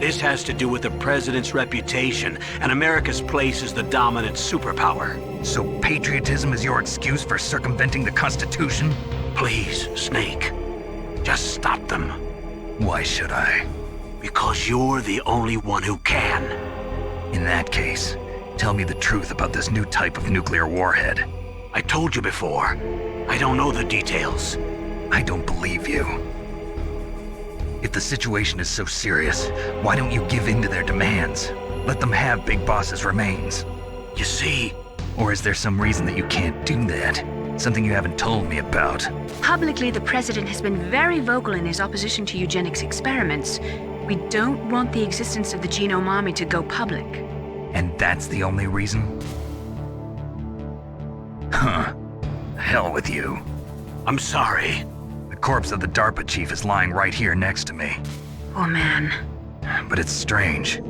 This has to do with the president's reputation and America's place as the dominant superpower. So patriotism is your excuse for circumventing the Constitution? Please, Snake. Just stop them. Why should I? Because you're the only one who can. In that case, tell me the truth about this new type of nuclear warhead. I told you before. I don't know the details. I don't believe you. If the situation is so serious, why don't you give in to their demands? Let them have Big Boss's remains. You see... Or is there some reason that you can't do that? Something you haven't told me about. Publicly, the president has been very vocal in his opposition to eugenics experiments. We don't want the existence of the Genome Army to go public. And that's the only reason? Huh. Hell with you. I'm sorry. The corpse of the DARPA chief is lying right here next to me. Oh man. But it's strange.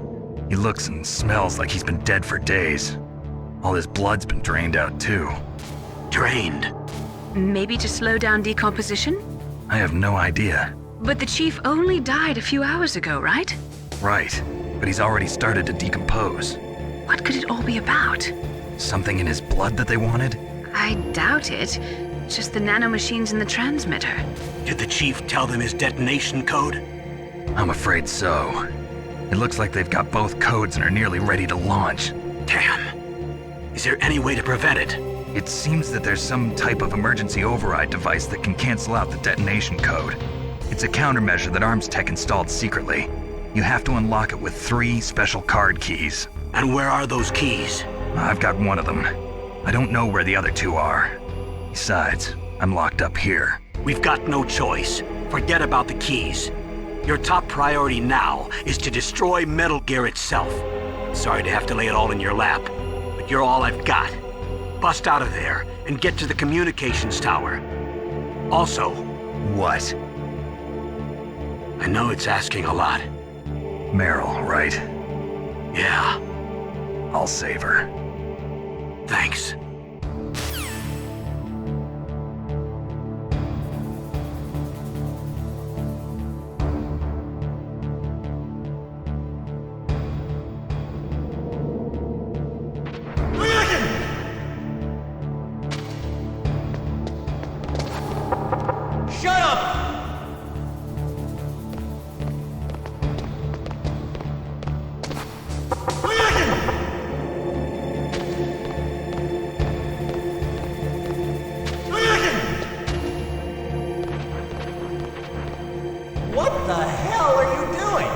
He looks and smells like he's been dead for days. All his blood's been drained out too. Drained? Maybe to slow down decomposition? I have no idea. But the chief only died a few hours ago, right? Right, but he's already started to decompose. What could it all be about? Something in his blood that they wanted? I doubt it. Just the nanomachines in the transmitter. Did the chief tell them his detonation code? I'm afraid so. It looks like they've got both codes and are nearly ready to launch. Damn. Is there any way to prevent it? It seems that there's some type of emergency override device that can cancel out the detonation code. It's a countermeasure that Arms Tech installed secretly. You have to unlock it with 3 special card keys. And where are those keys? I've got one of them. I don't know where the other 2 are. Besides, I'm locked up here. We've got no choice. Forget about the keys. Your top priority now is to destroy Metal Gear itself. Sorry to have to lay it all in your lap, but you're all I've got. Bust out of there and get to the communications tower. Also... What? I know it's asking a lot. Meryl, right? Yeah. I'll save her. Thanks. Shut up! What the hell are you doing?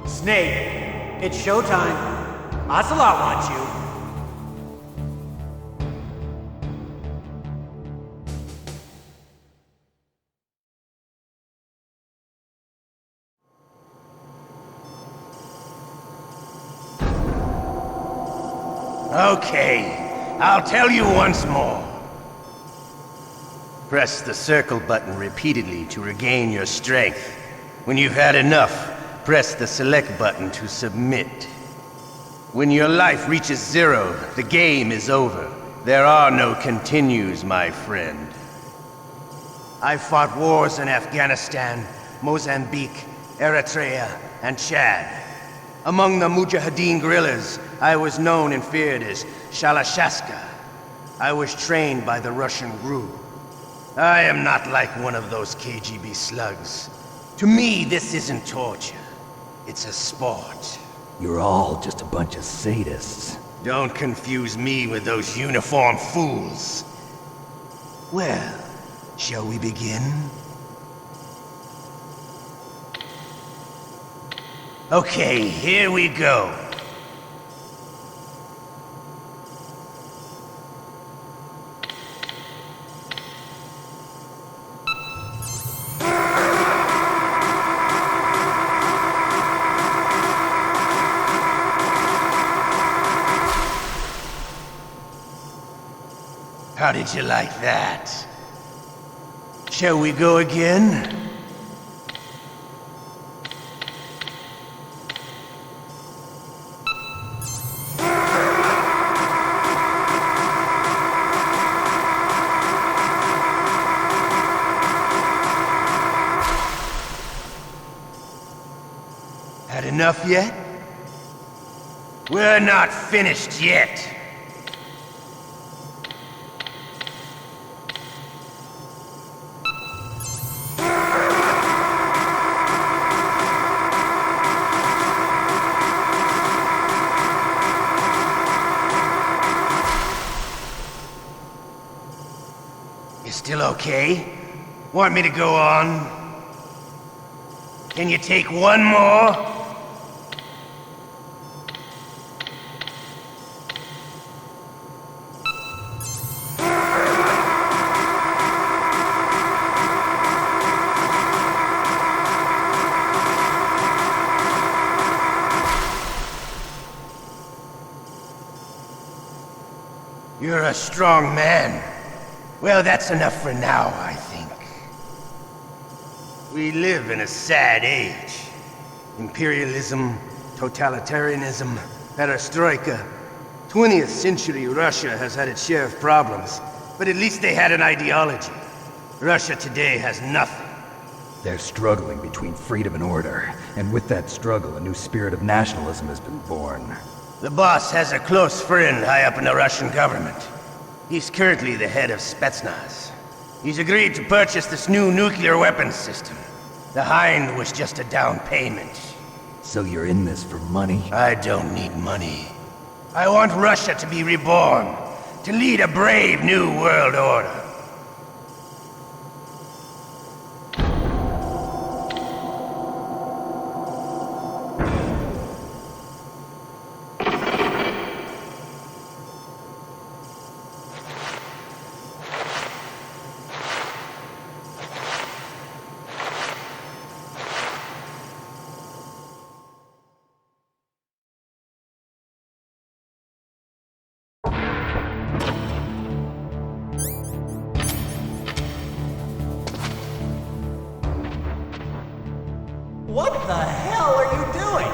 Snake, it's showtime. Ocelot wants you. Okay, I'll tell you once more. Press the circle button repeatedly to regain your strength. When you've had enough, press the select button to submit. When your life reaches 0, the game is over. There are no continues, my friend. I fought wars in Afghanistan, Mozambique, Eritrea, and Chad. Among the Mujahideen guerrillas, I was known and feared as Shalashaska. I was trained by the Russian GRU. I am not like one of those KGB slugs. To me, this isn't torture. It's a sport. You're all just a bunch of sadists. Don't confuse me with those uniformed fools. Well, shall we begin? Okay, here we go. How did you like that? Shall we go again? Had enough yet? We're not finished yet. You still okay? Want me to go on? Can you take one more? You're a strong man. Well, that's enough for now, I think. We live in a sad age. Imperialism, totalitarianism, perestroika. 20th century Russia has had its share of problems, but at least they had an ideology. Russia today has nothing. They're struggling between freedom and order, and with that struggle, a new spirit of nationalism has been born. The boss has a close friend high up in the Russian government. He's currently the head of Spetsnaz. He's agreed to purchase this new nuclear weapons system. The Hind was just a down payment. So you're in this for money? I don't need money. I want Russia to be reborn, to lead a brave new world order. What the hell are you doing?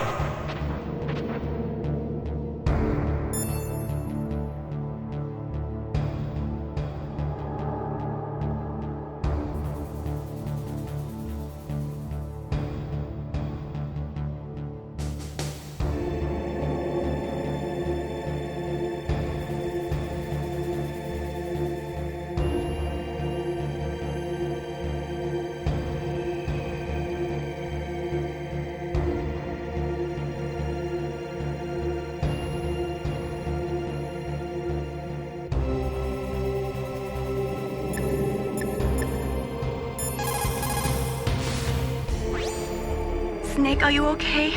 Snake, are you okay?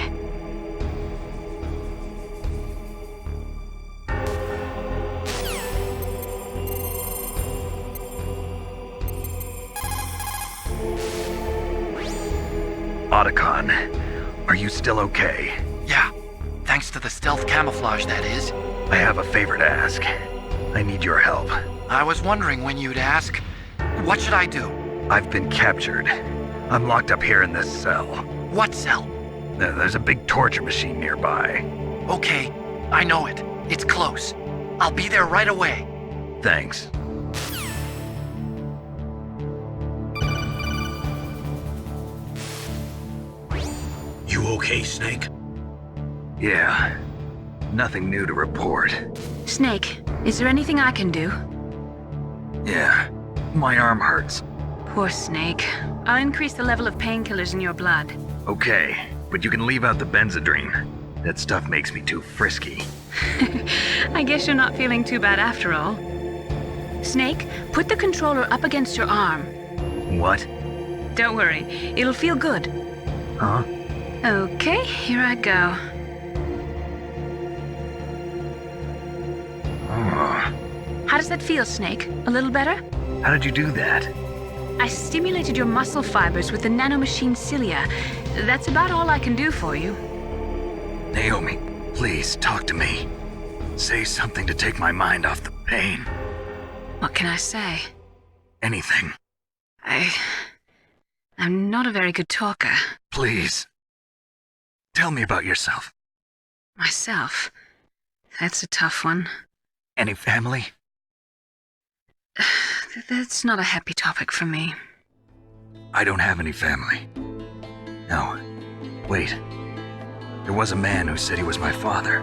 Otacon, are you still okay? Yeah, thanks to the stealth camouflage, that is. I have a favor to ask. I need your help. I was wondering when you'd ask. What should I do? I've been captured. I'm locked up here in this cell. What cell? There's a big torture machine nearby. Okay, I know it. It's close. I'll be there right away. Thanks. You okay, Snake? Yeah. Nothing new to report. Snake, is there anything I can do? Yeah. My arm hurts. Poor Snake. I'll increase the level of painkillers in your blood. Okay, but you can leave out the Benzedrine. That stuff makes me too frisky. I guess you're not feeling too bad after all. Snake, put the controller up against your arm. What? Don't worry, it'll feel good. Huh? Okay, here I go. How does that feel, Snake? A little better? How did you do that? I stimulated your muscle fibers with the nanomachine cilia. That's about all I can do for you. Naomi, please talk to me. Say something to take my mind off the pain. What can I say? Anything. I'm not a very good talker. Please. Tell me about yourself. Myself? That's a tough one. Any family? That's not a happy topic for me. I don't have any family. No. Wait. There was a man who said he was my father.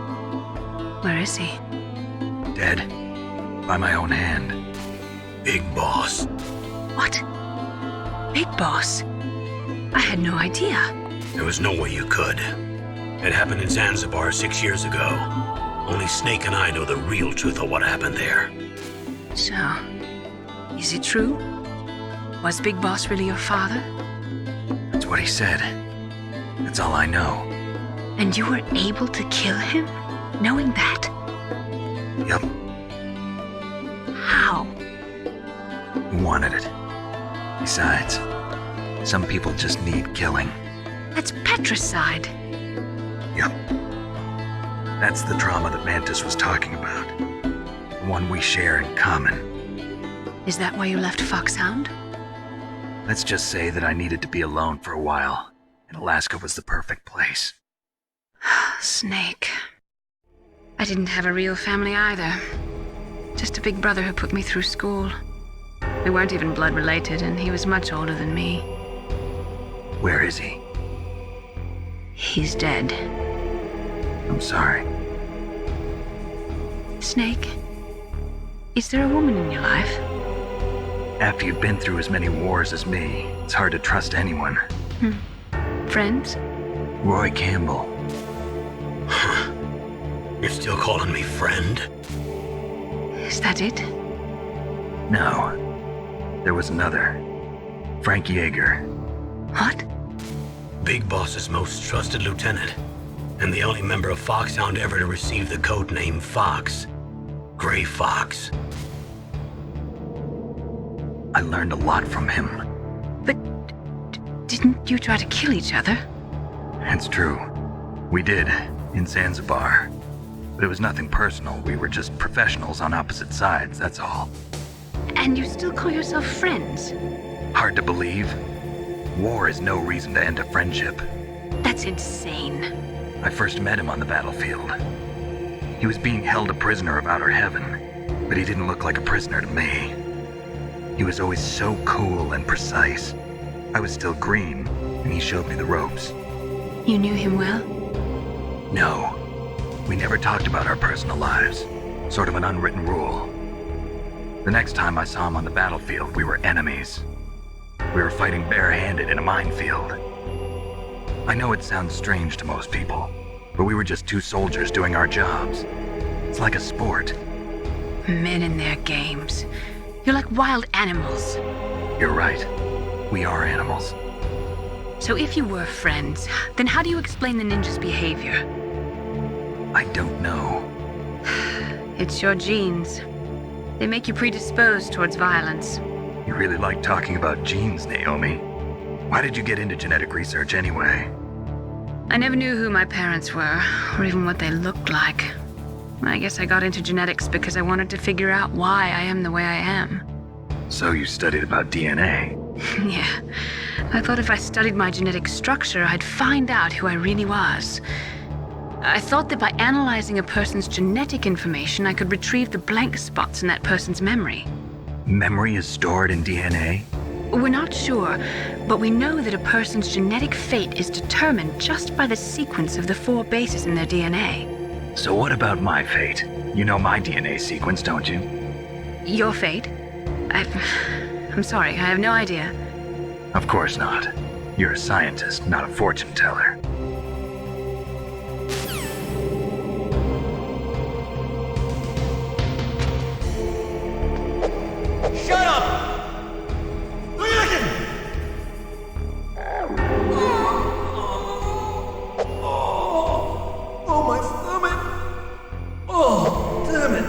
Where is he? Dead. By my own hand. Big Boss. What? Big Boss? I had no idea. There was no way you could. It happened in Zanzibar 6 years ago. Only Snake and I know the real truth of what happened there. So, is it true? Was Big Boss really your father? That's what he said. That's all I know. And you were able to kill him, knowing that? Yep. How? He wanted it. Besides, some people just need killing. That's patricide. Yep. That's the trauma that Mantis was talking about. The one we share in common. Is that why you left Foxhound? Let's just say that I needed to be alone for a while, and Alaska was the perfect place. Snake. I didn't have a real family either. Just a big brother who put me through school. We weren't even blood related, and he was much older than me. Where is he? He's dead. I'm sorry. Snake, is there a woman in your life? After you've been through as many wars as me, it's hard to trust anyone. Friends? Roy Campbell. You're still calling me friend? Is that it? No. There was another. Frank Yeager. What? Big Boss's most trusted lieutenant, and the only member of Foxhound ever to receive the code name Fox. Gray Fox. I learned a lot from him. But didn't you try to kill each other? It's true. We did, in Zanzibar. But it was nothing personal. We were just professionals on opposite sides, that's all. And you still call yourself friends? Hard to believe. War is no reason to end a friendship. That's insane. I first met him on the battlefield. He was being held a prisoner of outer heaven, but he didn't look like a prisoner to me. He was always so cool and precise. I was still green, and he showed me the ropes. You knew him well? No. We never talked about our personal lives. Sort of an unwritten rule. The next time I saw him on the battlefield, we were enemies. We were fighting barehanded in a minefield. I know it sounds strange to most people, but we were just two soldiers doing our jobs. It's like a sport. Men and their games. You're like wild animals. You're right. We are animals. So if you were friends, then how do you explain the ninja's behavior? I don't know. It's your genes. They make you predisposed towards violence. You really like talking about genes, Naomi. Why did you get into genetic research anyway? I never knew who my parents were, or even what they looked like. I guess I got into genetics because I wanted to figure out why I am the way I am. So you studied about DNA? Yeah. I thought if I studied my genetic structure, I'd find out who I really was. I thought that by analyzing a person's genetic information, I could retrieve the blank spots in that person's memory. Memory is stored in DNA? We're not sure, but we know that a person's genetic fate is determined just by the sequence of the 4 bases in their DNA. So what about my fate? You know my DNA sequence, don't you? Your fate? I'm sorry, I have no idea. Of course not. You're a scientist, not a fortune teller. Shut up! Oh, my stomach! Oh, damn it!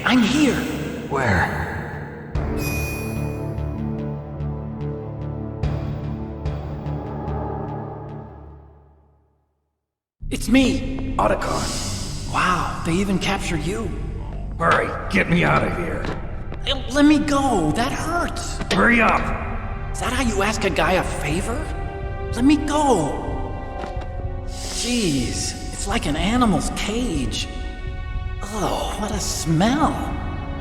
I'm here. Where? It's me. Otacon. Wow, they even captured you. Hurry, get me out of here. Let me go, that hurts. Hurry up! Is that how you ask a guy a favor? Let me go. Jeez, it's like an animal's cage. Oh, what a smell.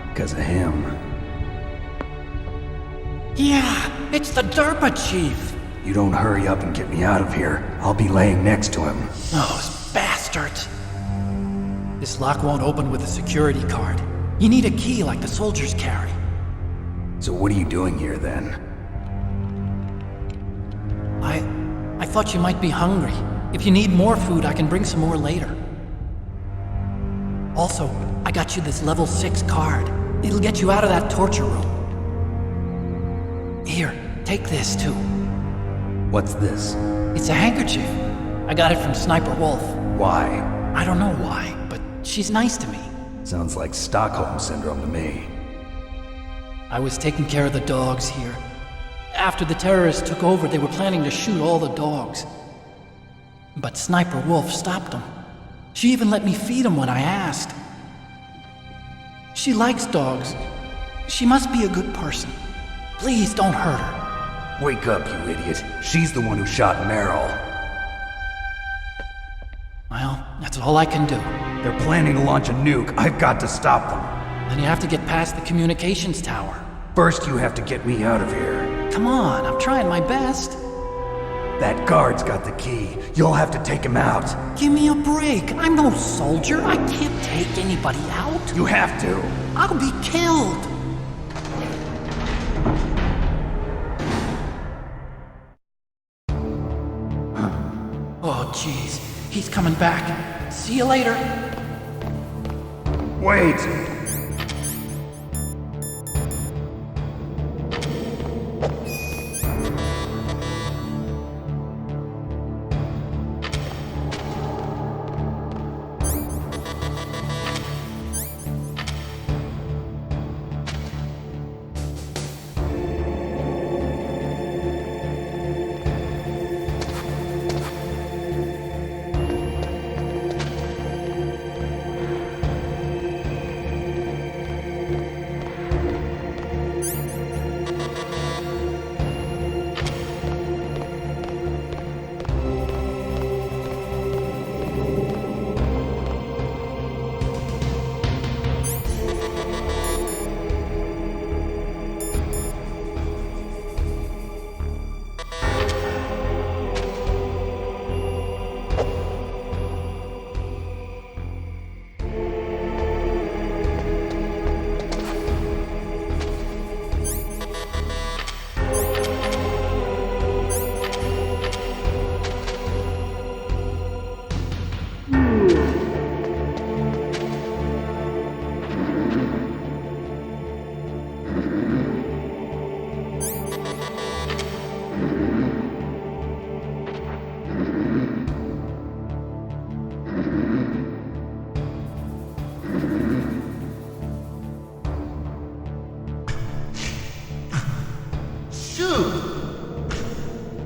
Because of him. Yeah, it's the DARPA chief. You don't hurry up and get me out of here, I'll be laying next to him. Those bastards. This lock won't open with a security card. You need a key like the soldiers carry. So what are you doing here then? I thought you might be hungry. If you need more food, I can bring some more later. Also, I got you this level 6 card. It'll get you out of that torture room. Here, take this too. What's this? It's a handkerchief. I got it from Sniper Wolf. Why? I don't know why, but she's nice to me. Sounds like Stockholm Syndrome to me. I was taking care of the dogs here. After the terrorists took over, they were planning to shoot all the dogs. But Sniper Wolf stopped them. She even let me feed them when I asked. She likes dogs. She must be a good person. Please don't hurt her. Wake up, you idiot. She's the one who shot Meryl. Well, that's all I can do. They're planning to launch a nuke. I've got to stop them. Then you have to get past the communications tower. First, you have to get me out of here. Come on, I'm trying my best. That guard's got the key. You'll have to take him out. Give me a break. I'm no soldier. I can't take anybody out. You have to. I'll be killed. Oh, jeez. He's coming back. See you later. Wait!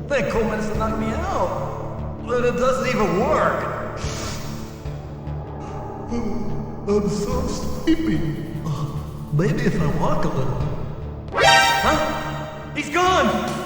That cool managed to knock me out, but it doesn't even work. I'm so sleepy. Maybe if I walk a little. Huh? He's gone!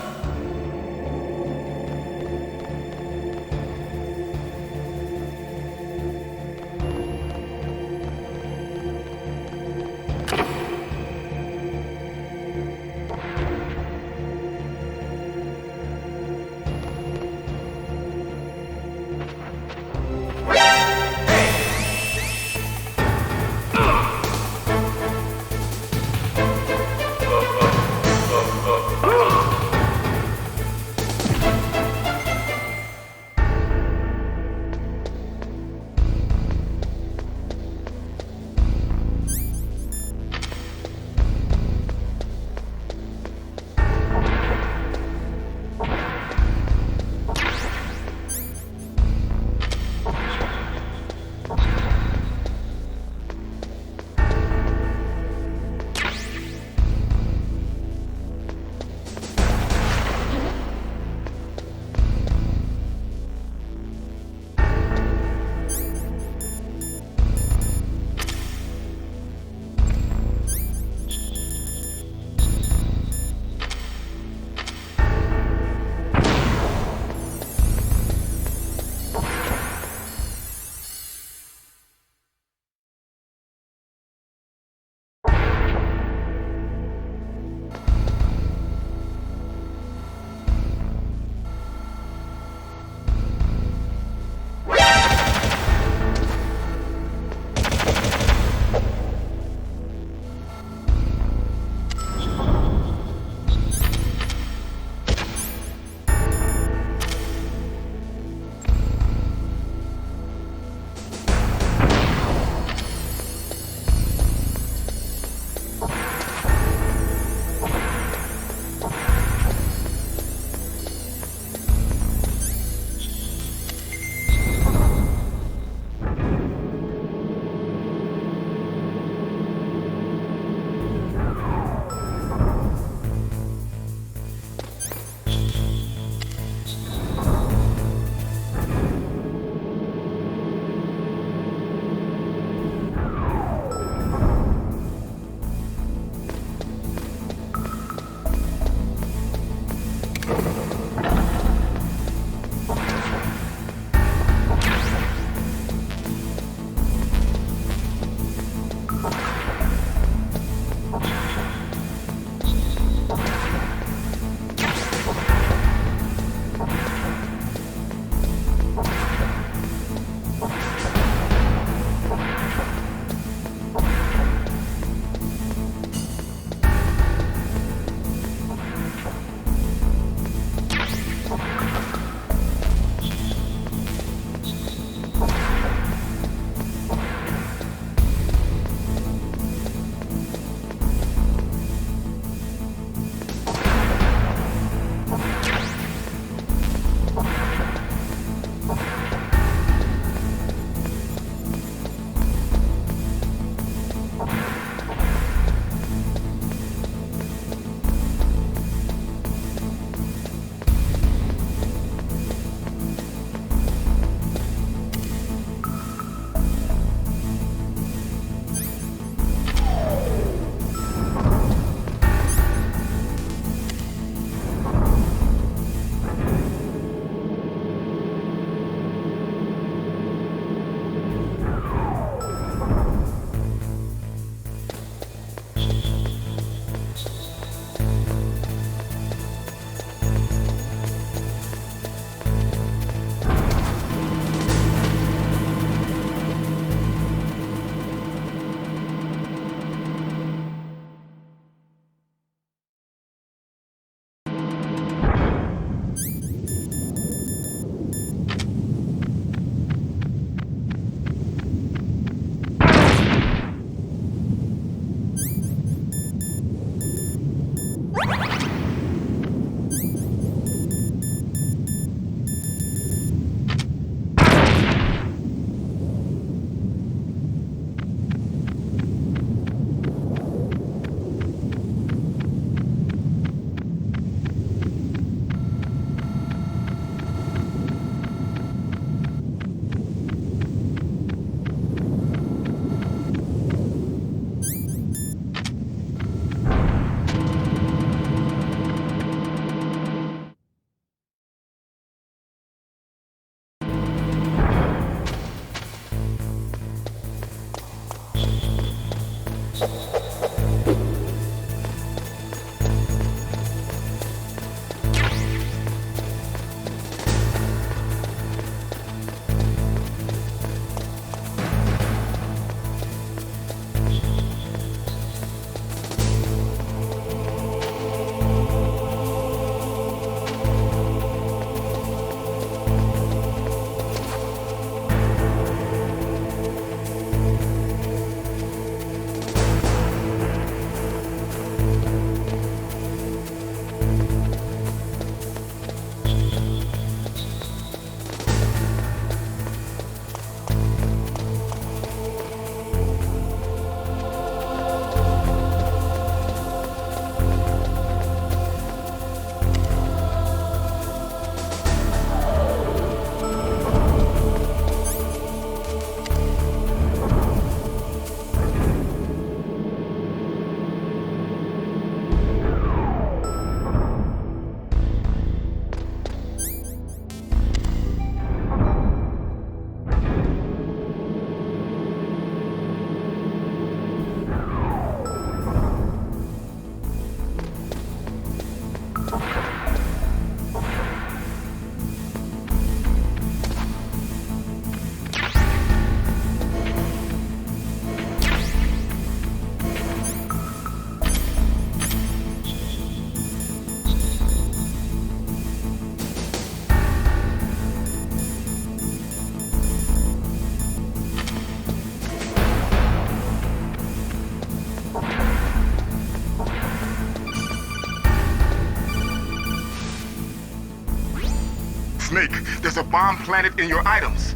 There's a bomb planted in your items.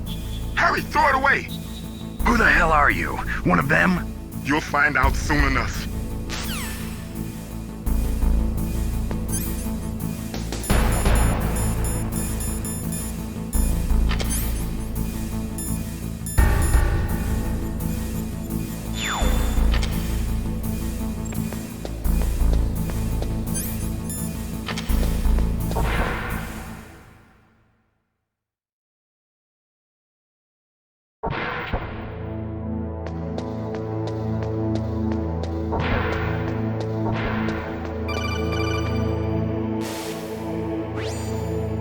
Hurry, throw it away! Who the hell are you? One of them? You'll find out soon enough.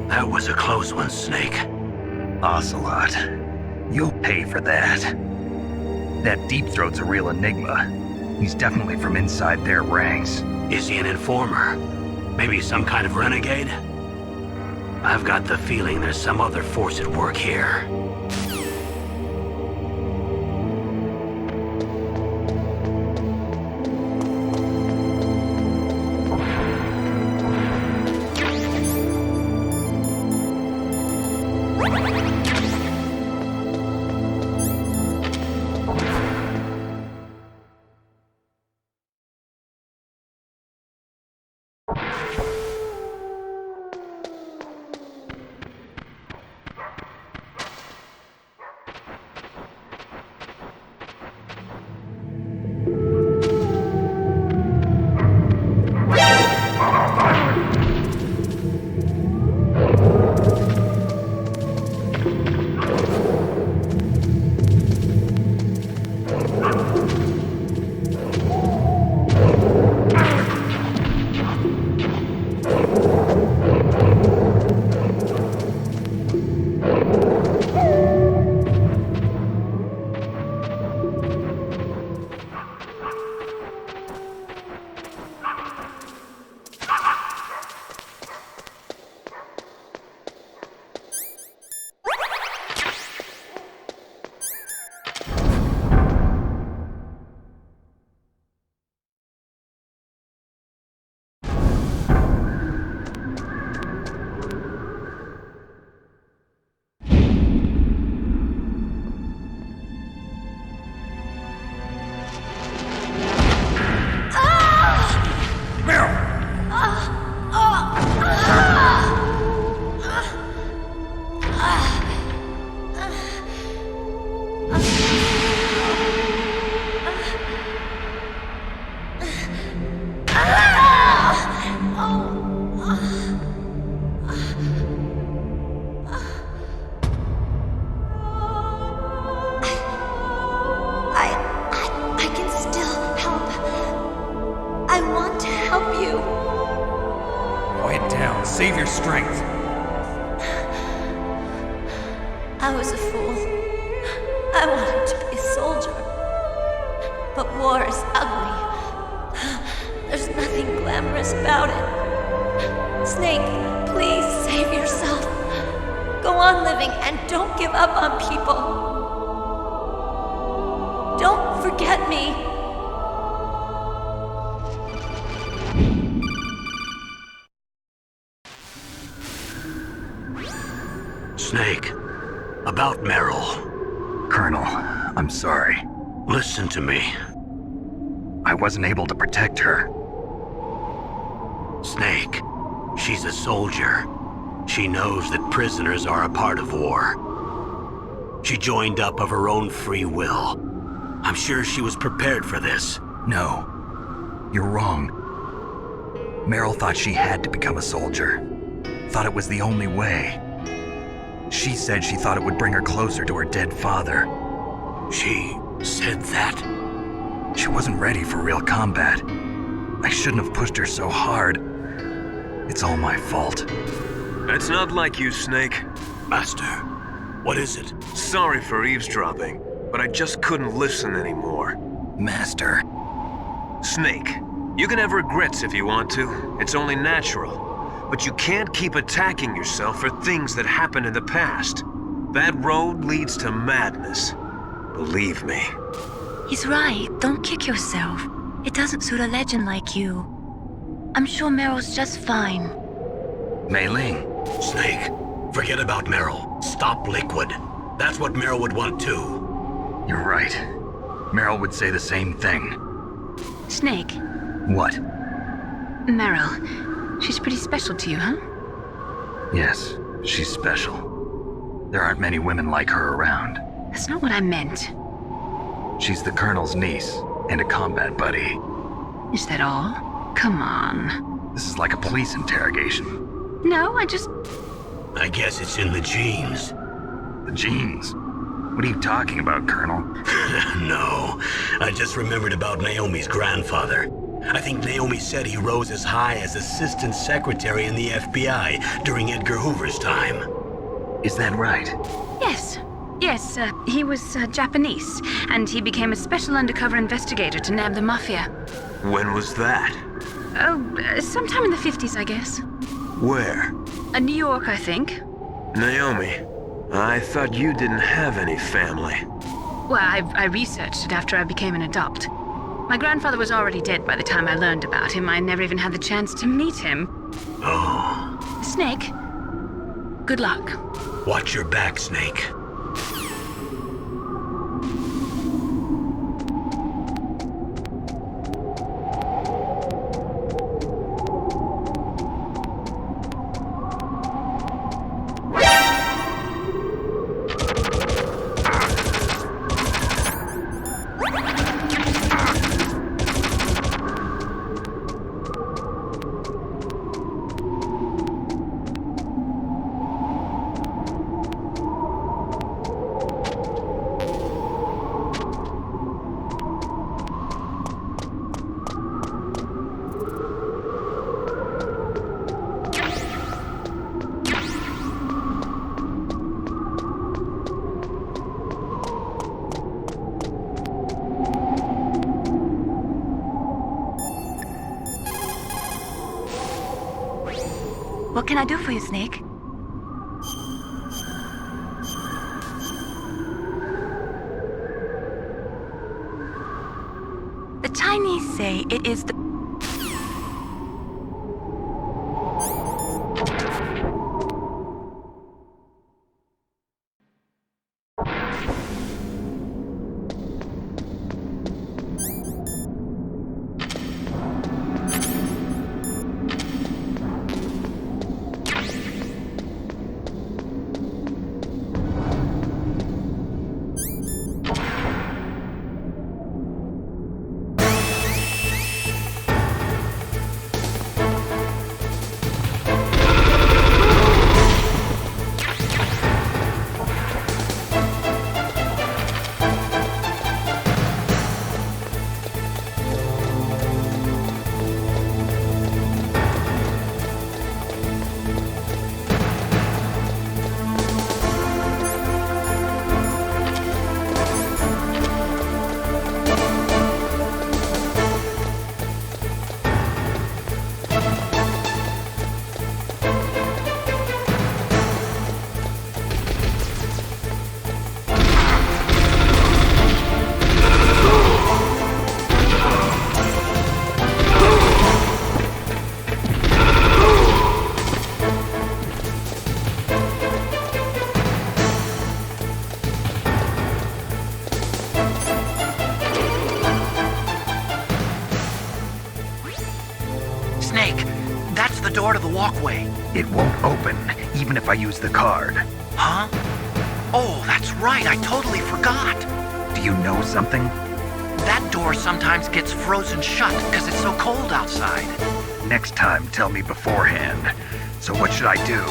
That was a close one, Snake. Ocelot. You'll pay for that. That Deep Throat's a real enigma. He's definitely from inside their ranks. Is he an informer? Maybe some kind of renegade? I've got the feeling there's some other force at work here. Save your strength. I was a fool. I wanted to be a soldier. But war is ugly. There's nothing glamorous about it. Snake, please save yourself. Go on living and don't give up on people. Don't forget me. Snake, about Meryl. Colonel, I'm sorry. Listen to me. I wasn't able to protect her. Snake, she's a soldier. She knows that prisoners are a part of war. She joined up of her own free will. I'm sure she was prepared for this. No, you're wrong. Meryl thought she had to become a soldier. Thought it was the only way. She said she thought it would bring her closer to her dead father. She said that? She wasn't ready for real combat. I shouldn't have pushed her so hard. It's all my fault. That's not like you, Snake. Master, what is it? Sorry for eavesdropping, but I just couldn't listen anymore. Master. Snake, you can have regrets if you want to. It's only natural. But you can't keep attacking yourself for things that happened in the past. That road leads to madness. Believe me. He's right. Don't kick yourself. It doesn't suit a legend like you. I'm sure Meryl's just fine. Mei Ling. Snake, Forget about Meryl. Stop Liquid. That's what Meryl would want too. You're right. Meryl would say the same thing. Snake. What? Meryl. She's pretty special to you, huh? Yes, she's special. There aren't many women like her around. That's not what I meant. She's the Colonel's niece and a combat buddy. Is that all? Come on. This is like a police interrogation. No, I guess it's in the genes. The genes? What are you talking about, Colonel? No, I just remembered about Naomi's grandfather. I think Naomi said he rose as high as assistant secretary in the FBI during Edgar Hoover's time. Is that right? Yes. Yes, he was Japanese, and he became a special undercover investigator to nab the Mafia. When was that? Oh, sometime in the 50s, I guess. Where? New York, I think. Naomi, I thought you didn't have any family. Well, I researched it after I became an adopt. My grandfather was already dead by the time I learned about him. I never even had the chance to meet him. Oh. Snake, good luck. Watch your back, Snake. What can I do for you, Snake? The Chinese say it is the... door to the walkway. It won't open, even if I use the card. Huh? Oh, that's right, I totally forgot. Do you know something? That door sometimes gets frozen shut because it's so cold outside. Next time, tell me beforehand. So what should I do?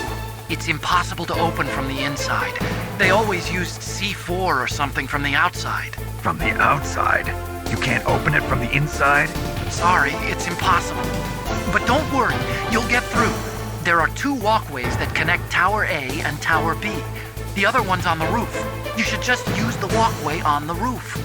It's impossible to open from the inside. They always used C4 or something from the outside. From the outside? You can't open it from the inside? Sorry, it's impossible. But don't worry, you'll get through. There are 2 walkways that connect Tower A and Tower B. The other one's on the roof. You should just use the walkway on the roof.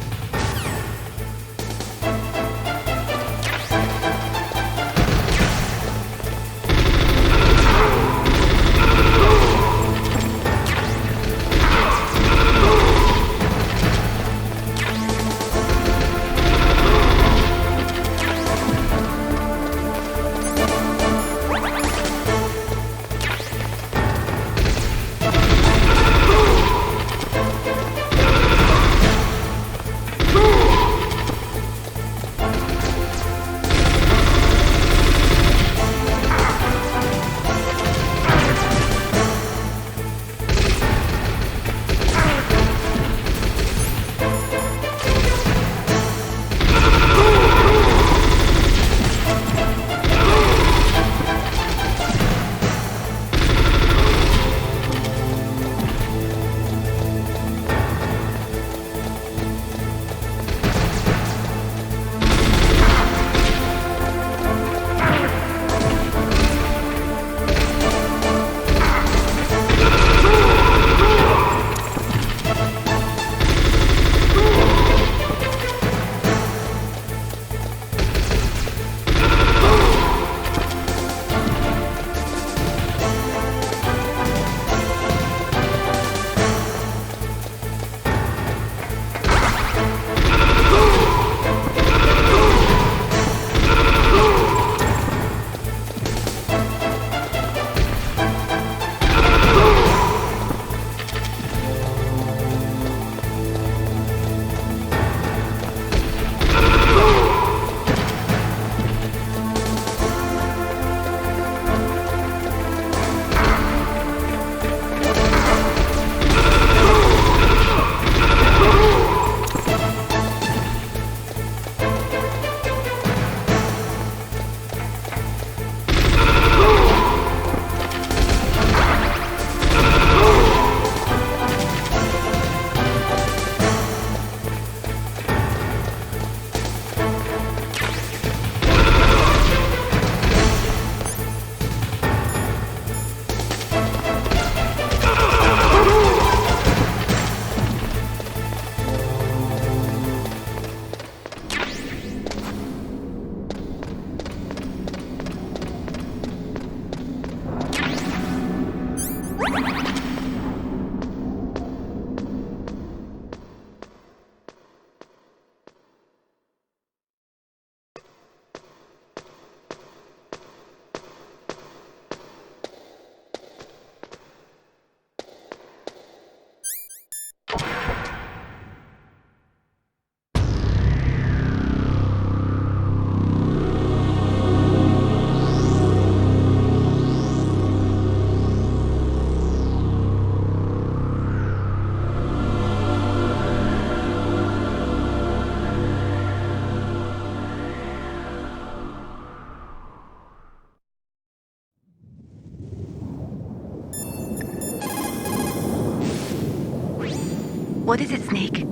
What is it, Snake?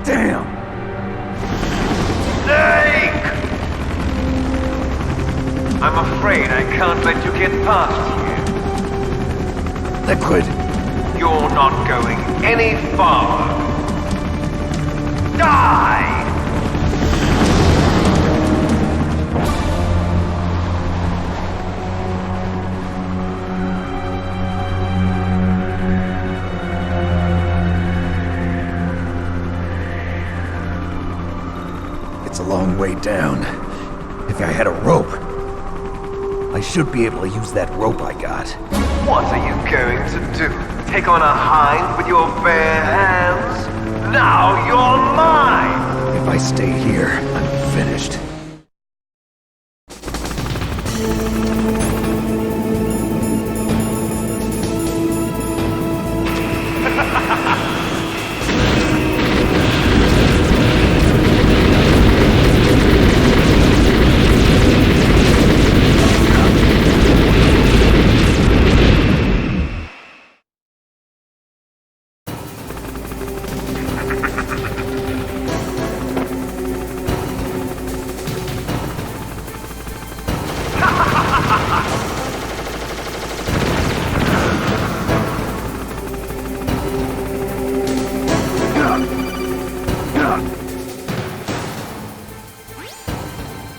Damn! Snake! I'm afraid I can't let you get past here. Liquid! You're not going any farther. Die! It's a long way down. If I had a rope, I should be able to use that rope I got. What are you going to do? Take on a hind with your bare hands? Now you're mine! If I stay here, I'm finished.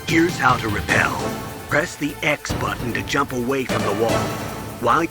Here's how to repel. Press the X button to jump away from the wall. While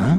Huh?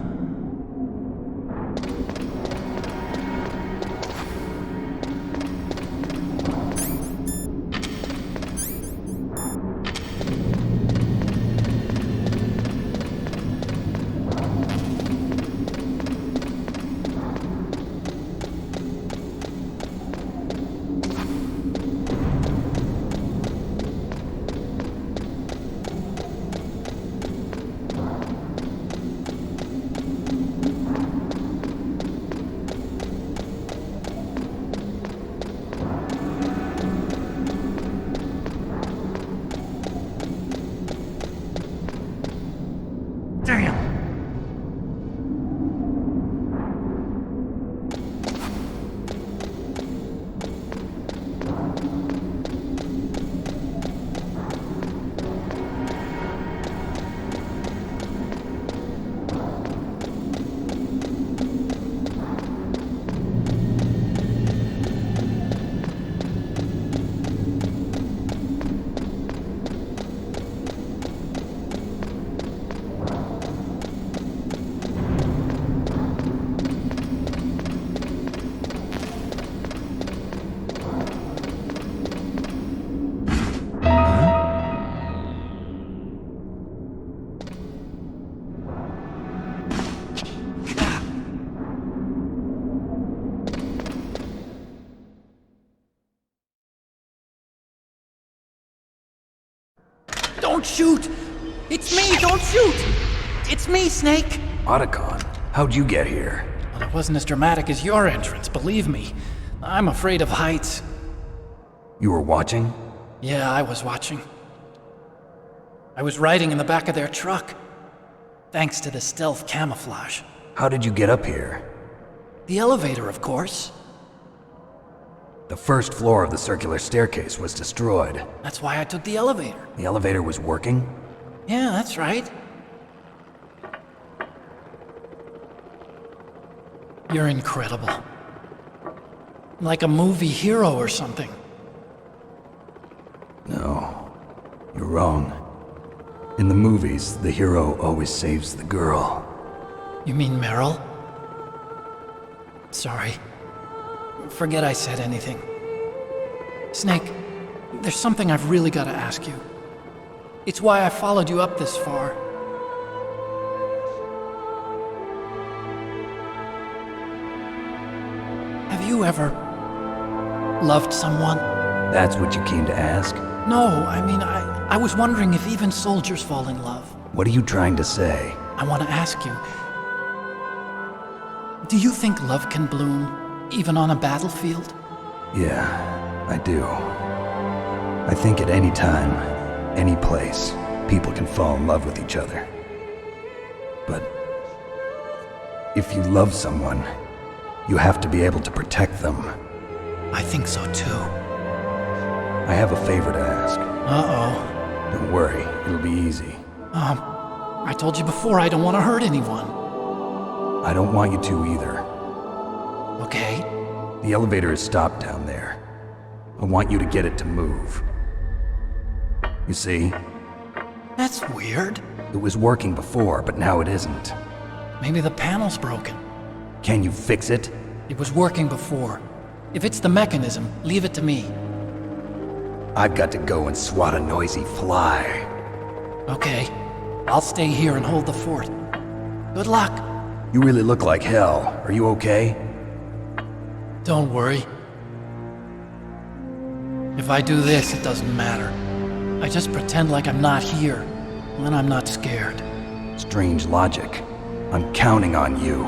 Don't shoot! It's me, don't shoot! It's me, Snake! Otacon, how'd you get here? Well, it wasn't as dramatic as your entrance, believe me. I'm afraid of heights. You were watching? Yeah, I was watching. I was riding in the back of their truck. Thanks to the stealth camouflage. How did you get up here? The elevator, of course. The first floor of the circular staircase was destroyed. That's why I took the elevator. The elevator was working? Yeah, that's right. You're incredible. Like a movie hero or something. No, you're wrong. In the movies, the hero always saves the girl. You mean Meryl? Sorry. Forget I said anything. Snake, there's something I've really got to ask you. It's why I followed you up this far. Have you ever loved someone? That's what you came to ask? No, I mean, I was wondering if even soldiers fall in love. What are you trying to say? I want to ask you, do you think love can bloom, even on a battlefield? Yeah, I do. I think at any time, any place, people can fall in love with each other. But if you love someone, you have to be able to protect them. I think so too. I have a favor to ask. Uh-oh. Don't worry, it'll be easy. I told you before I don't want to hurt anyone. I don't want you to either. Okay. The elevator is stopped down there. I want you to get it to move. You see? That's weird. It was working before, but now it isn't. Maybe the panel's broken. Can you fix it? It was working before. If it's the mechanism, leave it to me. I've got to go and swat a noisy fly. Okay. I'll stay here and hold the fort. Good luck. You really look like hell. Are you okay? Don't worry. If I do this, it doesn't matter. I just pretend like I'm not here, and then I'm not scared. Strange logic. I'm counting on you.